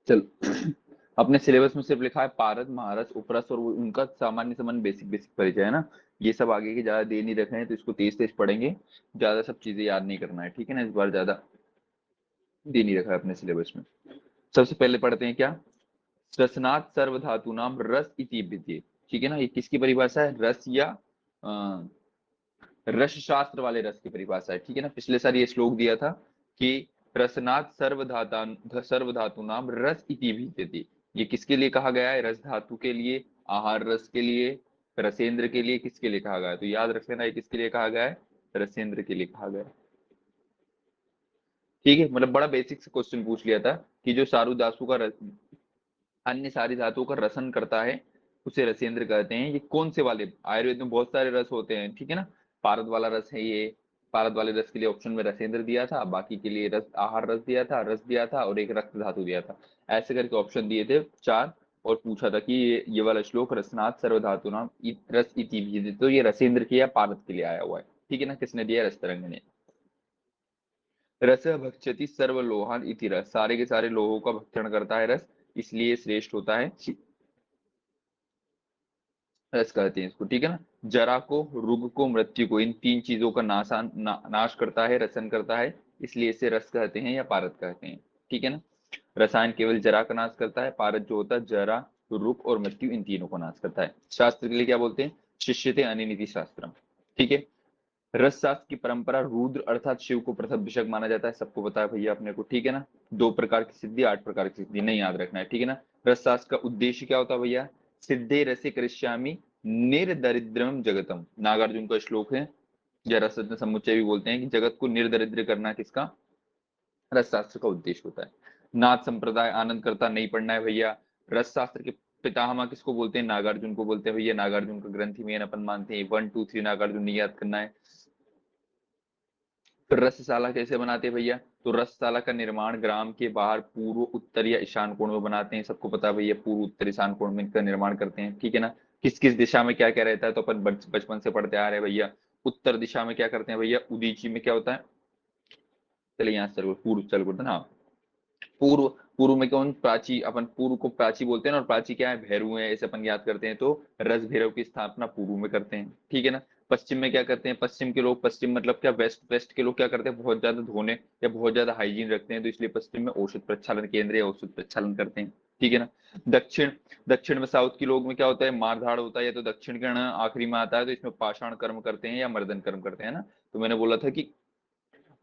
चल अपने सिलेबस में सिर्फ लिखा है पारद, महारस, उपरस और उनका सामान्य संबंध, बेसिक बेसिक परिचय है ना। ये सब आगे की ज्यादा दे नहीं रखे हैं, तो इसको तेज तेज पढ़ेंगे, ज्यादा सब चीजें याद नहीं करना है, ठीक है ना। इस बार ज्यादा दे नहीं रखा है अपने सिलेबस में। सबसे पहले पढ़ते हैं क्या, रसनात् सर्वधातु नाम रस इति विद्ये। ठीक है ना, ये किसकी परिभाषा है, रस या अ, रस शास्त्र वाले रस की परिभाषा है। ठीक है ना, पिछले साल ये श्लोक दिया था कि रसनात् सर्वधातु नाम रस इति विद्यते। ये किसके लिए कहा गया है, रस धातु के लिए, आहार रस के लिए, रसेंद्र के लिए, किसके लिए कहा गया है, तो याद रख लेना ये किसके लिए कहा गया है, रसेंद्र के लिए कहा गया है। ठीक है, मतलब बड़ा बेसिक से क्वेश्चन पूछ लिया था कि जो सारू दासु का अन्य सारी धातुओं का रसन करता है उसे रसेंद्र कहते हैं। ये कौन से वाले, आयुर्वेद में बहुत सारे रस होते हैं, ठीक है ना। पारद वाला रस है ये, पारद वाले रस के लिए ऑप्शन में रसेंद्र दिया था, बाकी के लिए रस आहार रस दिया था, रस दिया था, और एक रक्त धातु दिया था। ऐसे करके ऑप्शन दिए थे चार, और पूछा था कि ये वाला श्लोक रसनाथ सर्वधातु नाम रस इति भी, तो ये रसेंद्र के या पारद के लिए आया हुआ है। ठीक है ना, किसने दिया, रसतरंग ने। रस भक्षति सर्वलोहान इति रस, सारे के सारे लोहों का भक्षण करता है रस, इसलिए श्रेष्ठ होता है, रस कहते हैं इसको। ठीक है ना, जरा को, रुग को, मृत्यु को, इन तीन चीजों का नाश करता है, रसन करता है, इसलिए इसे रस कहते हैं या पारद कहते हैं। ठीक है ना, रसायन केवल जरा का नाश करता है, पारद जो होता है जरा, रुक और मृत्यु, इन तीनों को नाश करता है। शास्त्र के लिए क्या बोलते हैं, शिष्यते अनिनिति शास्त्रम। ठीक है, रस शास्त्र की परंपरा रुद्र अर्थात शिव को प्रथम विषय माना जाता है, सबको पता है भैया अपने को। ठीक है ना, 2 प्रकार की सिद्धि, 8 प्रकार की सिद्धि, नहीं याद रखना है। ठीक है ना, रस शास्त्र का उद्देश्य क्या होता है भैया, सिद्धे रसे करिष्यामि निर्दरिद्रम जगतम, नागार्जुन का श्लोक है, या रस समुच्चय भी बोलते हैं, कि जगत को निर्दरिद्र करना किसका, रस शास्त्र का उद्देश्य होता है। नाथ संप्रदाय आनंद करता, नहीं पढ़ना है भैया। रस शास्त्र के पितामह किसको बोलते हैं, नागार्जुन को बोलते हैं भैया, नागार्जुन का ग्रंथि में अपन मानते हैं, 1 2 3 नागार्जुन नहीं याद करना है। तो रसशाला कैसे बनाते हैं भैया, तो रसशाला का निर्माण ग्राम के बाहर पूर्व, उत्तर या ईशान कोण में बनाते हैं, सबको पता है भैया, पूर्व, उत्तर, ईशान कोण में इनका निर्माण करते हैं। ठीक है ना, किस किस दिशा में क्या क्या रहता है, तो अपन बचपन से पढ़ते आ रहे हैं भैया। उत्तर दिशा में क्या करते हैं भैया, उदीची में क्या होता है, चलिए यहाँ से चलो पूर्व चल करते हैं, हाँ। पूर्व, पूर्व में कौन, प्राची, अपन पूर्व को प्राची बोलते हैं ना, और प्राची क्या है, भैरव है, ऐसे अपन याद करते हैं, तो रस भैरव की स्थापना पूर्व में करते हैं। ठीक है ना, पश्चिम में क्या करते हैं, पश्चिम के लोग, पश्चिम मतलब क्या, वेस्ट, वेस्ट के लोग क्या करते हैं, बहुत ज्यादा धोने या बहुत ज्यादा हाइजीन रखते हैं, तो इसलिए पश्चिम में औषध प्रक्षालन केंद्र या औषध प्रक्षालन करते हैं। ठीक है ना, दक्षिण, दक्षिण में साउथ के लोग में क्या होता है, मारधाड़ होता है, या तो दक्षिण कर्ण आखिरी में आता है, तो इसमें पाषाण कर्म करते हैं या मर्दन कर्म करते हैं ना। तो मैंने बोला था कि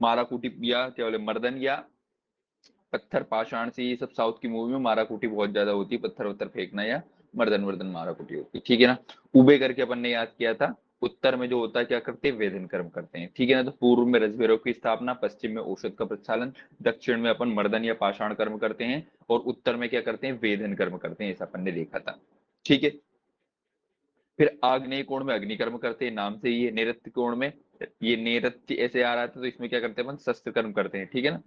माराकुटी या क्या बोले, मर्दन या पत्थर पाषाण से, ये सब साउथ की मूवी में माराकुटी बहुत ज्यादा होती है, पत्थर वत्थर फेंकना या मर्दन वर्दन माराकुटी होती है। ठीक है ना, उबे करके अपन ने याद किया था। उत्तर में जो होता है क्या करते हैं, वेदन कर्म करते हैं। ठीक है ना, तो पूर्व में रसभैरव की स्थापना, पश्चिम में औषध का प्रक्षालन, दक्षिण में अपन मर्दन या पाषाण कर्म करते हैं, और उत्तर में क्या करते हैं, वेदन कर्म करते हैं, ऐसा अपन ने देखा था। ठीक है, फिर आग्नेय कोण में अग्निकर्म करते हैं, नाम से ही है। नैऋत्य कोण में, ये नैऋत्य ऐसे आ रहा था, तो इसमें क्या करते हैं अपन, शस्त्र कर्म करते हैं। ठीक है ना,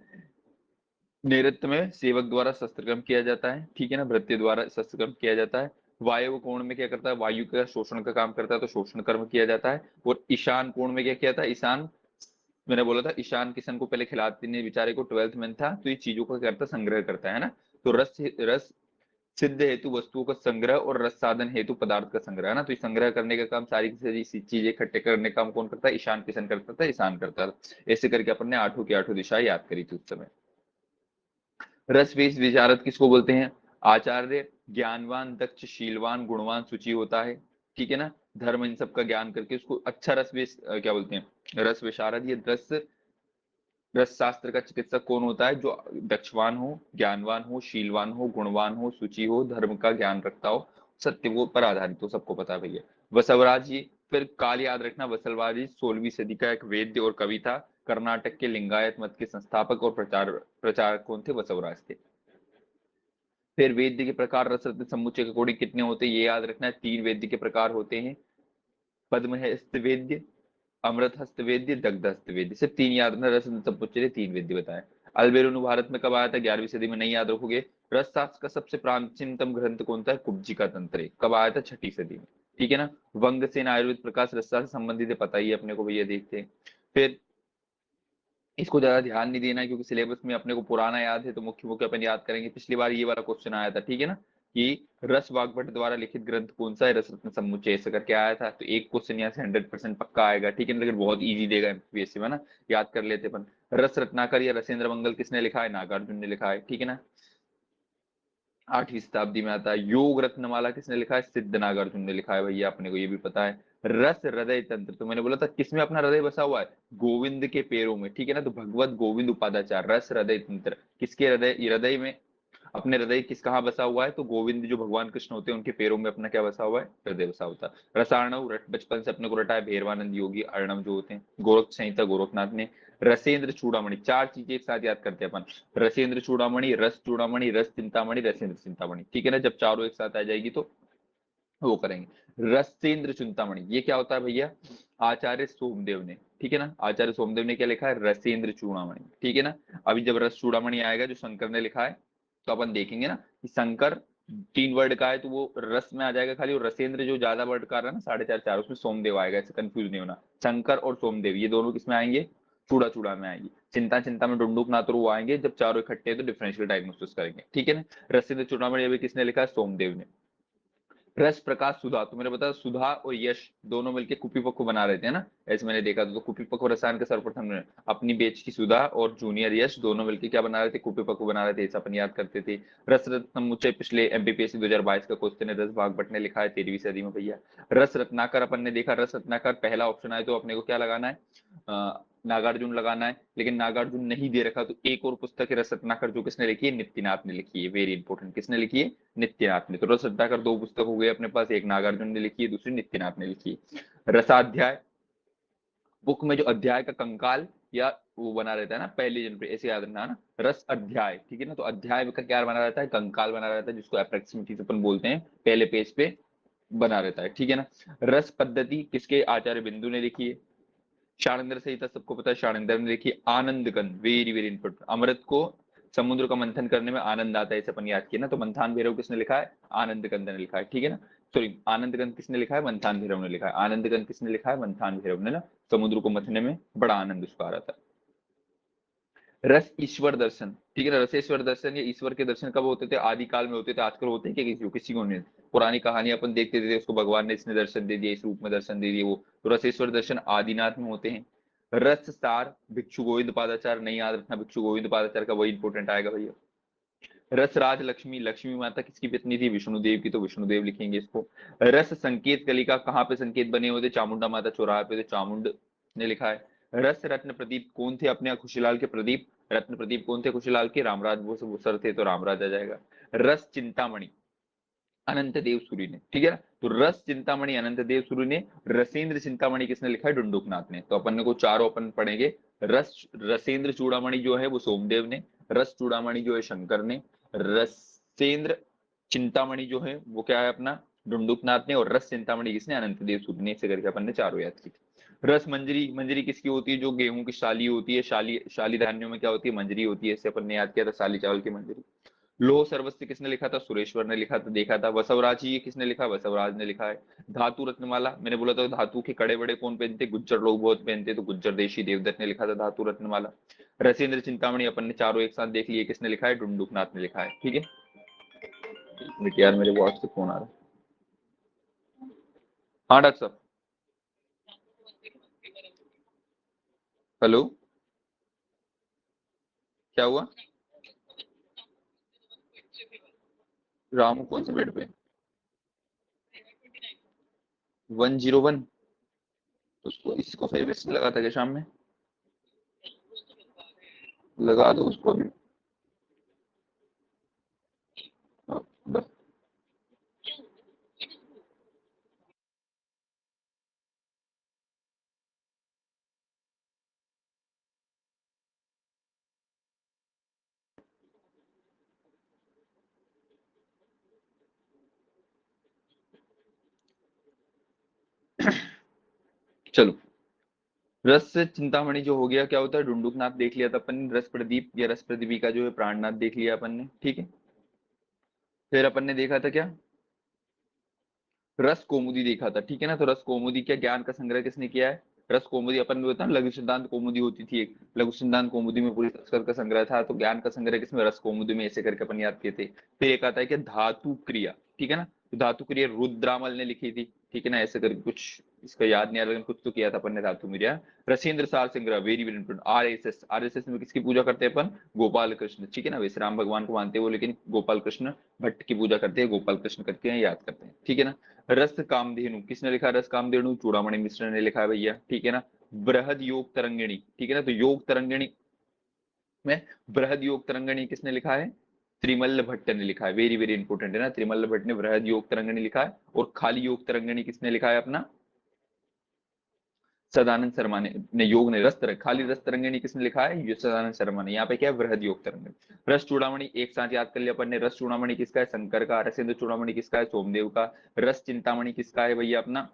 नैऋत्य में सेवक द्वारा शस्त्रकर्म किया जाता है। ठीक है ना, भृत्य द्वारा शस्त्रकर्म किया जाता है। वायु कोण में क्या करता है, वायु का शोषण का काम करता है, तो शोषण कर्म किया जाता है। और ईशान कोण में क्या किया था, ईशान, मैंने बोला था ईशान किशन को पहले खिलाते नहीं बेचारे को, 12th में था, तो ये चीजों का करता, संग्रह करता है ना। तो रस, रस सिद्ध हेतु वस्तुओं का संग्रह, और रस साधन हेतु पदार्थ का संग्रह है ना। तो ये संग्रह करने का काम, सारी की सारी चीजें इकट्ठे करने का काम कौन करता है, ईशान किशन करता था, ईशान करता था। ऐसे करके अपन ने 8 की 8 दिशाएं याद करी थी उस समय। रस वेश विशारद किसको बोलते हैं, आचार्य ज्ञानवान, दक्ष, शीलवान, गुणवान, सुचि होता है। ठीक है ना, धर्म इन सब का ज्ञान करके उसको अच्छा रस वेश क्या बोलते हैं, रस विशारद। ये रस, रस शास्त्र का चिकित्सक कौन होता है, जो दक्षवान हो, ज्ञानवान हो, शीलवान हो, गुणवान हो, सुचि हो, धर्म का ज्ञान रखता हो, सत्य वो पर आधारित हो, सबको पता है भैया। वसवराज जी, फिर काल याद रखना, वसलवाज जी 16वीं सदी का एक वेद्य और कवि था, कर्नाटक के लिंगायत मत के संस्थापक और प्रचारक कौन थे, वसवराज थे। फिर वेद्य के प्रकार, रस रत्न समुच्चय के अकॉर्डिंग कितने होते हैं, ये याद रखना है, 3 वेद्य के प्रकार होते हैं, पद्म हस्त वेद्य, अमृत हस्त वेद्य, दग्ध हस्त वेद्य, सिर्फ 3 याद रखना, रस रत्न समुच्चय ने 3 वेद्य बताए। अल्बेरुनु भारत में कब आया था, 11वीं सदी में, नहीं याद रखोगे। रस शास्त्र का सबसे प्राचीनतम ग्रंथ कौन सा है, कुब्जिका तंत्र है, कब आया था, 6ठी सदी में। ठीक है ना, वंग सेन आयुर्वेद प्रकाश रसशास्त्र से संबंधित है, पता ही है अपने को भैया, देखते हैं। फिर इसको ज्यादा ध्यान नहीं देना है क्योंकि सिलेबस में अपने को पुराना याद है, तो मुख्य मुख्य अपन याद करेंगे। पिछली बार ये वाला क्वेश्चन आया था, ठीक है ना, कि रस वाग्भट द्वारा लिखित ग्रंथ कौन सा है, रस रत्न समुच्चय, ऐसे करके आया था। तो एक क्वेश्चन यहाँ से 100% पक्का आएगा, ठीक है, लेकिन बहुत इजी देगा एमपीएससी में ना, याद कर लेते अपन। रस रत्नाकर या रसेंद्र मंगल किसने लिखा है, नागार्जुन ने लिखा है, ठीक है ना, 8वीं शताब्दी में आता है। योग रत्नमाला किसने लिखा है, सिद्ध नागार्जुन ने लिखा है भैया, अपने को ये भी पता है। रस हृदय तंत्र, तो मैंने बोला था किसमें अपना हृदय बसा हुआ है, गोविंद के पैरों में, ठीक है ना, तो भगवत गोविंद उपाध्याय। रस हृदय तंत्र किसके हृदय, हृदय में, अपने हृदय किस कहाँ बसा हुआ है, तो गोविंद जो भगवान कृष्ण होते हैं उनके पैरों में अपना क्या बसा हुआ है, हृदय बसा होता है। रसार्णव बचपन से अपने को रटा है, भैरवानंद योगी अर्णव जो होते हैं। गोरख संहिता गोरखनाथ ने। रसेंद्र चूड़ामणि, चार चीजें एक साथ याद करते हैं अपन, रसेंद्र चूड़ामणि, रस चूड़ामणि, रस चिंतामणि, रसेंद्र चिंतामणि, ठीक है ना, जब चारों एक साथ आ जाएगी तो वो करेंगे। रसेंद्र चिंतामणि ये क्या होता है भैया, आचार्य सोमदेव ने, ठीक है ना, आचार्य सोमदेव ने क्या लिखा है, रसेंद्र चूड़ामणि, ठीक है ना। अभी जब रस चूड़ामणि आएगा जो शंकर ने लिखा है, तो अपन देखेंगे ना कि शंकर 3 वर्ड का है तो वो रस में आ जाएगा खाली, और रसेंद्र जो ज्यादा वर्ड का रहा है ना, 4.5 4 उसमें सोमदेव आएगा, ऐसे कंफ्यूज नहीं होना। शंकर और सोमदेव ये दोनों किसमें आएंगे, चूड़ा चूड़ा में आएंगे। चिंता चिंता में डुंडुक नातर वो आएंगे जब चारों इकट्ठे हैं तो डिफरेंशियल डायग्नोसिस करेंगे, ठीक है ना। रसेंद्र चूड़ामणि अभी किसने लिखा है, सोमदेव ने। रस प्रकाश सुधा, तो मैंने बताया सुधा और यश दोनों मिलके कुपीपक को बना रहे थे ना, ऐसे मैंने देखा था। तो कुपीपक और रसायन के सर्वप्रथम ने अपनी बेच की सुधा और जूनियर यश दोनों मिलके क्या बना रहे थे, कुपीपक को बना रहे थे, ऐसा अपन याद करते थे। रस रत्न समुच्चय पिछले एमपीपीएससी 2022 का क्वेश्चन है, रस भागवत ने लिखा है 13वीं सदी में भैया। रस रत्नाकर अपन ने देखा, रस रत्नाकर पहला ऑप्शन आए तो अपने को क्या लगाना है, नागार्जुन लगाना है, लेकिन नागार्जुन नहीं दे रखा, तो एक और पुस्तक है रस रत्नाकर जो किसने लिखी है, नित्यनाथ ने लिखी है, वेरी इंपॉर्टेंट, किसने लिखी है, नित्यनाथ ने। तो रस रत्नाकर 2 पुस्तक हो गए अपने पास, एक नागार्जुन ने लिखी है, दूसरी नित्यनाथ ने लिखी है। रसाध्याय बुक में जो अध्याय का कंकाल या वो बना रहता है ना, पहली जन पे ऐसे याद रखना है ना, रस अध्याय, ठीक है ना, तो अध्याय का क्या बना रहता है, कंकाल बना रहता है, जिसको अप्रोक्सीमेटली अपन बोलते हैं, पहले पेज पे बना रहता है, ठीक है ना। रस पद्धति किसके, आचार्य बिंदु ने लिखी है। शाणंदर संहिता सबको पता है, शाणंदर ने लिखी। आनंद गंध, वेरी वेरी इंपॉर्टेंट, अमृत को समुद्र का मंथन करने में आनंद आता है, इसे अपन याद किया ना, तो मंथान भैरव किसने लिखा है, आनंद गंध ने लिखा है, ठीक है ना। सॉरी, आनंद गंध किसने लिखा है, मंथान भैरव ने लिखा है, आनंद गंध किसने लिखा है, मंथान भैरव ने ना, समुद्र को मथने में बड़ा आनंद उसको आ रहा था। रस ईश्वर दर्शन, ठीक है ना, रसेश्वर दर्शन या ईश्वर के दर्शन कब होते थे, आदि काल में होते थे, आजकल होते हैं क्या किसी को, किसी को नहीं। पुरानी कहानी अपन देखते थे, उसको भगवान ने इसने दर्शन दे दिया, इस रूप में दर्शन दे दिए, वो तो रसेश्वर दर्शन आदिनाथ में होते हैं। रस सार भिक्षु गोविंद पादाचार, नहीं याद रखना, भिक्षु गोविंद पादाचार का वही इंपोर्टेंट आएगा भैया। रस राज लक्ष्मी, लक्ष्मी माता किसकी पत्नी थी, विष्णुदेव की, तो विष्णुदेव लिखेंगे इसको। रस संकेत कलिका कहाँ पे संकेत बने हुए थे, चामुंडा माता चौराहे पे, तो चामुंड ने लिखा है। रस रत्न प्रदीप कौन थे अपने खुशीलाल के प्रदीप, रत्न प्रदीप कौन थे खुशीलाल के, रामराज वो सर थे, तो रामराज आ जाएगा। रस चिंतामणि अनंत देव सूरी ने, ठीक है ना, तो रस चिंतामणि अनंत देव सूरी ने। रसेंद्र चिंतामणि किसने लिखा है, डुंडुकनाथ ने। तो अपन को चारों अपन पढ़ेंगे। रसेंद्र चूड़ामणि जो है वो सोमदेव ने, रस चूड़ामणि जो है शंकर ने, रसेंद्र चिंतामणि जो है वो क्या है अपना, डुंडुकनाथ ने, और रस चिंतामणि किसने, अनंत देव सूरी ने। इसे करके अपन ने चारों याद की। रस मंजरी, मंजरी किसकी होती है, जो गेहूं की शाली होती है, शाली शाली धान्यों में क्या होती है, मंजरी होती है, इसे अपन ने याद किया था, शाली चावल की मंजरी। लोह सर्वस्व किसने लिखा था, सुरेश्वर ने लिखा था, देखा था। वसवराज ये किसने लिखा, वसवराज ने लिखा है। धातु रत्नमाला मैंने बोला था, धातु के कड़े बड़े कौन पहनते, गुज्जर लोग बहुत पहनते, तो गुज्जर देशी देवदत्त ने लिखा था धातु रत्नमाला। रसेंद्र चिंतामणि अपन ने चारों एक साथ देख लिए, किसने लिखा है, डुंडुकनाथ ने लिखा है, ठीक है। एक मिनट यार, मेरे व्हाट्सएप फोन आ रहा है। हाँ डॉक्टर साहब, हेलो, क्या हुआ, रामू कौन से बेड पे, 101, उसको इसको फेवरेट से लगा था क्या शाम में, लगा दो उसको अभी। हाँ, चलो। रस चिंतामणि जो हो गया, क्या होता है, डुंडुकनाथ देख लिया था अपन ने, रस प्रदीप या रस प्रदीपिका जो है प्राणनाथ देख लिया अपन ने, ठीक है। फिर अपन ने देखा था क्या, रस कौमुदी देखा था, ठीक है ना, तो रस कौमुदी क्या ज्ञान का संग्रह किसने किया है, रस कौमुदी अपन ने बताया लघु सिद्धांत कौमुदी होती थी एक, लघु सिद्धांत कौमुदी में पूरी संस्कृत का संग्रह था, तो ज्ञान का संग्रह किसमें, रस कौमुदी में, ऐसे करके अपन याद किए थे। फिर एक आता है कि धातु क्रिया, ठीक है ना, तो धातु क्रिया रुद्रामल ने लिखी थी, ठीक है ना, ऐसे करके कुछ इसका याद नहीं आ रहा, लेकिन कुछ तो किया था अपन ने धातु क्रिया। रसेंद्र सार संग्रह, very very important. RSS, RSS में किसकी पूजा करते हैं अपन, गोपाल कृष्ण, ठीक है ना, वैसे राम भगवान को मानते हो लेकिन गोपाल कृष्ण भट्ट की पूजा करते हैं, गोपाल कृष्ण करके हैं, याद करते हैं, ठीक है ना। रस कामधेनु किसने लिखा, रस कामधेनु चूड़ामणि मिश्र ने लिखा है भैया, ठीक है ना। बृहद योग तरंगिणी, ठीक है ना, तो योग तरंगिणी में बृहद योग तरंगिणी किसने लिखा है, त्रिमल्ल भट्ट ने लिखा है, वेरी वेरी इंपोर्टेंट है ना, त्रिमल्ल भट्ट ने बृहद योग तरंगिणी लिखा है। और खाली योग तरंगिणी किसने लिखा है अपना, सदानंद शर्मा ने योग ने रस तरंग, खाली रस तरंगिणी किसने लिखा है, ये सदानंद शर्मा ने। यहाँ पे क्या है, बृहद योग तरंगिणी। रस चूड़ामणि एक साथ याद कर लिया अपन ने, रस चूड़ामणि किसका है, शंकर का। रसेंद्र चूड़ामणि किसका है, सोमदेव का। रस चिंतामणि किसका है भैया अपना,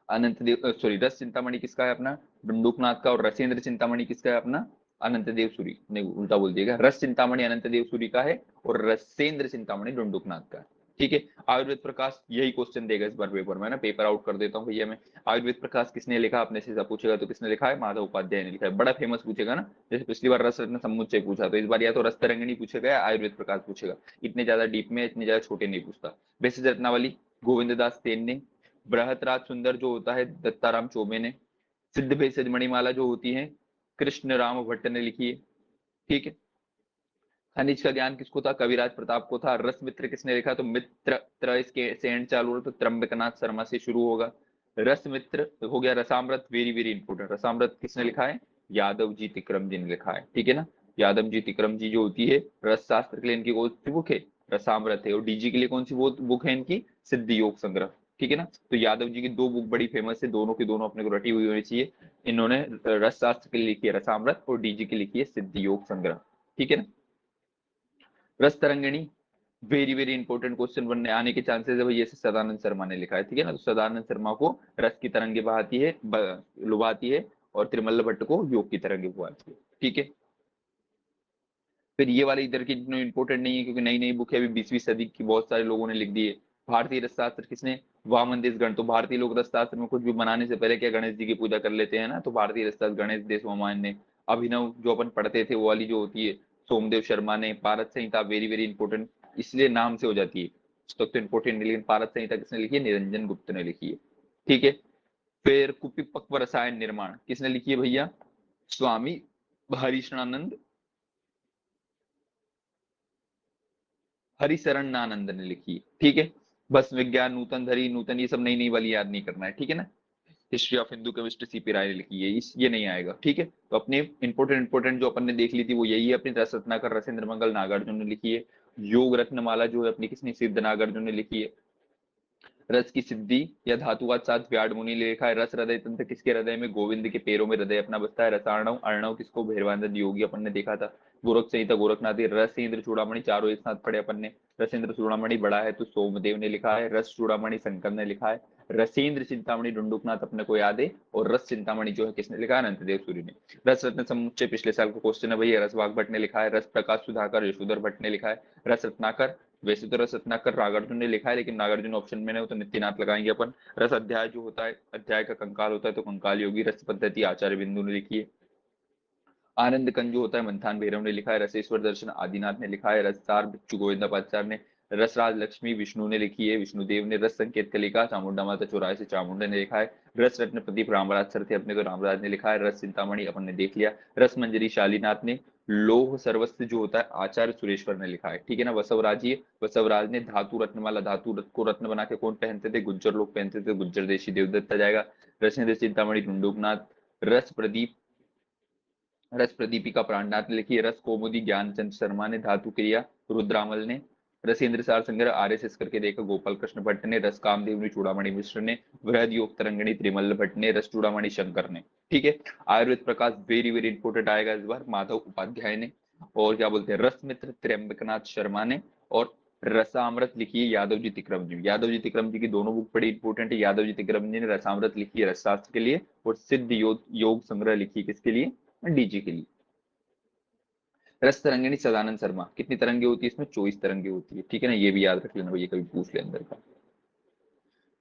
अनंत देव, सॉरी, रस चिंतामणि किसका है अपना, डुंडुकनाथ का। और रसेंद्र चिंतामणि किसका है अपना, अनंत देव सूरी, नहीं उल्टा बोल दिएगा, रस चिंतामणि अनंत देव सूरी का है और रसेंद्र चिंतामणि डुंडुकनाथ का है, ठीक है। आयुर्वेद प्रकाश, यही क्वेश्चन देगा इस बार पेपर में ना, पेपर आउट कर देता हूँ भैया मैं। आयुर्वेद प्रकाश किसने लिखा, अपने से पूछेगा तो किसने लिखा है, माधव उपाध्याय ने लिखा है, बड़ा फेमस पूछेगा ना, जैसे पिछली बार रस रत्न समुच्चय पूछा, तो इस बार या तो रस तरंगिणी पूछेगा या आयुर्वेद प्रकाश पूछेगा, इतने ज्यादा डीप में, इतने ज्यादा छोटे नहीं पूछता। वैसे रत्नावली गोविंद दास सेन ने, बृहतराज सुंदर जो होता है दत्ताराम चौबे ने, सिद्ध भेषज मणिमाला जो होती है कृष्ण राम भट्ट ने लिखी है, ठीक है। खनिज का ज्ञान किसको था, कविराज प्रताप को था। रस मित्र किसने लिखा, तो मित्र त्र इसके से एंड चालू हो तो त्र्यंबकनाथ शर्मा से शुरू होगा। रस मित्र हो गया। Rasamrita, very very important, Rasamrita किसने लिखा है, यादव जी तिक्रम जी ने लिखा है, ठीक है ना। यादव जी तिक्रम जी जो होती है, रस शास्त्र के लिए इनकी कौन सी बुक है, रसामृत है। और डीजी के लिए कौन सी बुक है इनकी, सिद्ध योग संग्रह, ठीक है ना। तो यादव जी की दो बुक बड़ी फेमस है, दोनों की दोनों अपने को रटी हुई होनी चाहिए। इन्होंने रस शास्त्र के लिए लिखी है रसामृत और डीजी के लिए लिखी है सिद्ध योग संग्रह, ठीक है ना। रस Tarangini, very very important question बनने आने के चांसेस है भैया, से सदानंद शर्मा ने लिखा है, ठीक है ना। तो सदानंद शर्मा को रस की तरंगे बहाती है, लुभाती है, और त्रिमल्ल भट्ट को योग की तरंगे बुआती है, ठीक है। फिर ये वाले इधर की इतने इंपॉर्टेंट नहीं है, क्योंकि नई नई बुक है, अभी 20वीं सदी की बहुत सारे लोगों ने लिख दी है। भारतीय रसशास्त्र किसने, वामन देश गण। तो भारतीय लोग रसशास्त्र में कुछ भी बनाने से पहले क्या गणेश जी की पूजा कर लेते हैं ना, तो भारतीय रसशास्त्र गणेश देश वामन ने। अभिनव जो अपन पढ़ते थे वो वाली जो होती है, सोमदेव शर्मा ने। पारस संहिता, वेरी वेरी इंपॉर्टेंट, इसलिए नाम से हो जाती है, पुस्तक तो इंपॉर्टेंट नहीं, लेकिन पारस संहिता किसने लिखी है, निरंजन गुप्त ने लिखी है, ठीक है। फिर कुपिपक्व रसायन निर्माण किसने लिखी है भैया, स्वामी हरिशणानंद, हरिशरणानंद ने लिखी है, ठीक है। बस विज्ञान नूतन धरी, नूतन ये सब नई नई वाली याद नहीं करना है, ठीक है ना। History of Hindu chemistry CP Ray ने लिखी है, इस ये नहीं आएगा, ठीक है। तो अपने इंपोर्टेंट इंपोर्टेंट जो अपन ने देख ली थी वो यही है अपनी, रस रत्नाकर रसेंद्र मंगल नागार्जुन ने लिखी है। योग रत्नमाला जो है अपनी किसने, सिद्ध नागार्जुन ने लिखी है। रस की सिद्धि या धातुवाद साथ व्याड मुनि ने लिखा है। रस हृदय तंत्र किसके हृदय में, गोविंद के पैरों में हृदय अपना बसता है। रसार्णव, अर्णव किसको, भैरवानंद योगी अपन ने देखा था। गोरख संहिता गोरखनाथ, रसेंद्र चूड़ामणि चारों एक साथ पढ़े अपन ने। रसेंद्र चूड़ामणि बड़ा है तो सोमदेव ने लिखा है। रस चूड़ामणि शंकर ने लिखा है। रसेंद्र चिंतामणि डुंडुकनाथ अपने को याद है। और रस चिंतामणि जो है किसने लिखा है, अनंतदेव सूरी ने। रस रत्न समुच्चय पिछले साल का क्वेश्चन है भैया, रसवाग भट्ट ने लिखा है। रस प्रकाश सुधाकर यशोधर भट्ट ने लिखा है। रस रत्नाकर, वैसे तो रस रत्नाकर नागार्जुन ने लिखा है, लेकिन नागार्जुन ऑप्शन में नहीं हो तो नित्यनाथ लगाएंगे अपन। रस अध्याय जो होता है, अध्याय का कंकाल होता है तो कंकाल योगी। रस पद्धति आचार्य बिंदु ने लिखी है। आनंद कंज जो होता है मंथान भैरव ने लिखा है। रसेश्वर दर्शन आदिनाथ ने लिखा है। रससार बिच्चू गोविंदाचार्य ने। रसराज लक्ष्मी विष्णु ने लिखी है, विष्णुदेव ने। रस संकेत कलिका चामुंडा माता चौराहे से चामुंडा ने लिखा है। रस रत्न प्रदीप रामराज सर थे अपने, तो रामराज ने लिखा है। रस चिंतामणि अपन ने देख लिया। रस मंजरी शालीनाथ ने। लोह सर्वस्व जो होता है आचार्य सुरेश्वर ने लिखा है, ठीक है ना। वसवराज, ये वसवराज ने। धातु रत्नमाला, धातु रत्न को रत्न बना के कौन पहनते थे, गुज्जर लोग पहनते थे, गुज्जर देशी देवदत्त आ जाएगा। रसेंद्र चिंतामणि डुंडुकनाथ। रस प्रदीप, रस प्रदीपिका प्राणनाथ ने लिखी है। रस कौमुदी ज्ञानचंद शर्मा ने। धातु क्रिया रुद्रामल ने। रसेंद्र सार संग्रह आरएसएस करके देखा गोपाल कृष्ण भट्ट ने। रस कामदेव चूड़ामणि मिश्र ने। वृहद योग तरंगिणी त्रिमल्ल भट्ट ने। रस चूड़ामणि शंकर ने, ठीक है। आयुर्वेद प्रकाश, वेरी वेरी इंपोर्टेंट आएगा इस बार, माधव उपाध्याय ने। और क्या बोलते हैं, रस मित्र त्र्यंबकनाथ शर्मा ने। और रसामृत लिखी है यादव जी तिक्रम जी। यादव जी तिक्रम जी की दोनों बुक बड़ी इंपोर्टेंट है। यादव जी तिक्रम जी ने रसामृत लिखी है रसशास्त्र के लिए, और सिद्ध योग संग्रह लिखी है किसके लिए, डीजे के लिए। रस तरंगिणी सदानंद शर्मा, कितनी तरंगे होती है इसमें, 24 तरंगे होती है, ठीक है ना। ये भी याद रख लेना भैया, कभी पूछ ले अंदर का,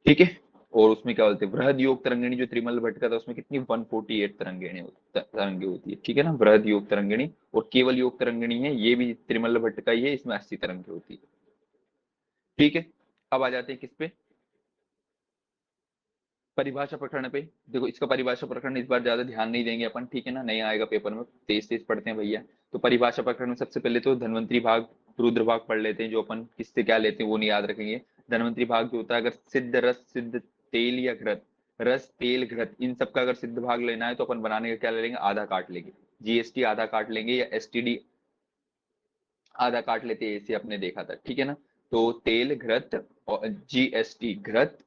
ठीक है। और उसमें क्या बोलते हैं वृहद योग तरंगिणी जो त्रिमल भट्ट का था उसमें कितनी 148 तरंगे होती है, ठीक है ना, वृहद योग तरंगिणी। और केवल योग तरंगिणी है ये भी त्रिमल भट्ट का ही है, इसमें 80 तरंगे होती है, ठीक है। अब आ जाते हैं किस पे, परिभाषा प्रकरण पे। देखो इसका परिभाषा प्रकरण इस बार ज्यादा ध्यान नहीं देंगे अपन, ठीक है ना, नहीं आएगा पेपर में, तेज तेज पढ़ते हैं भैया। तो परिभाषा प्रकरण में सबसे पहले तो धन्वंतरी भाग रुद्र भाग पढ़ लेते हैं, जो अपन किससे क्या लेते हैं वो नहीं याद रखेंगे। धन्वंतरी भाग जो होता है, अगर सिद्ध रस सिद्ध तेल या घृत, रस तेल घृत इन सबका अगर सिद्ध भाग लेना है तो अपन बनाने का क्या ले लेंगे, आधा काट लेंगे, जीएसटी आधा काट लेंगे या एसटीडी आधा काट लेते हैं, ऐसे अपने देखा था, ठीक है ना। तो तेल घृत और जीएसटी घृत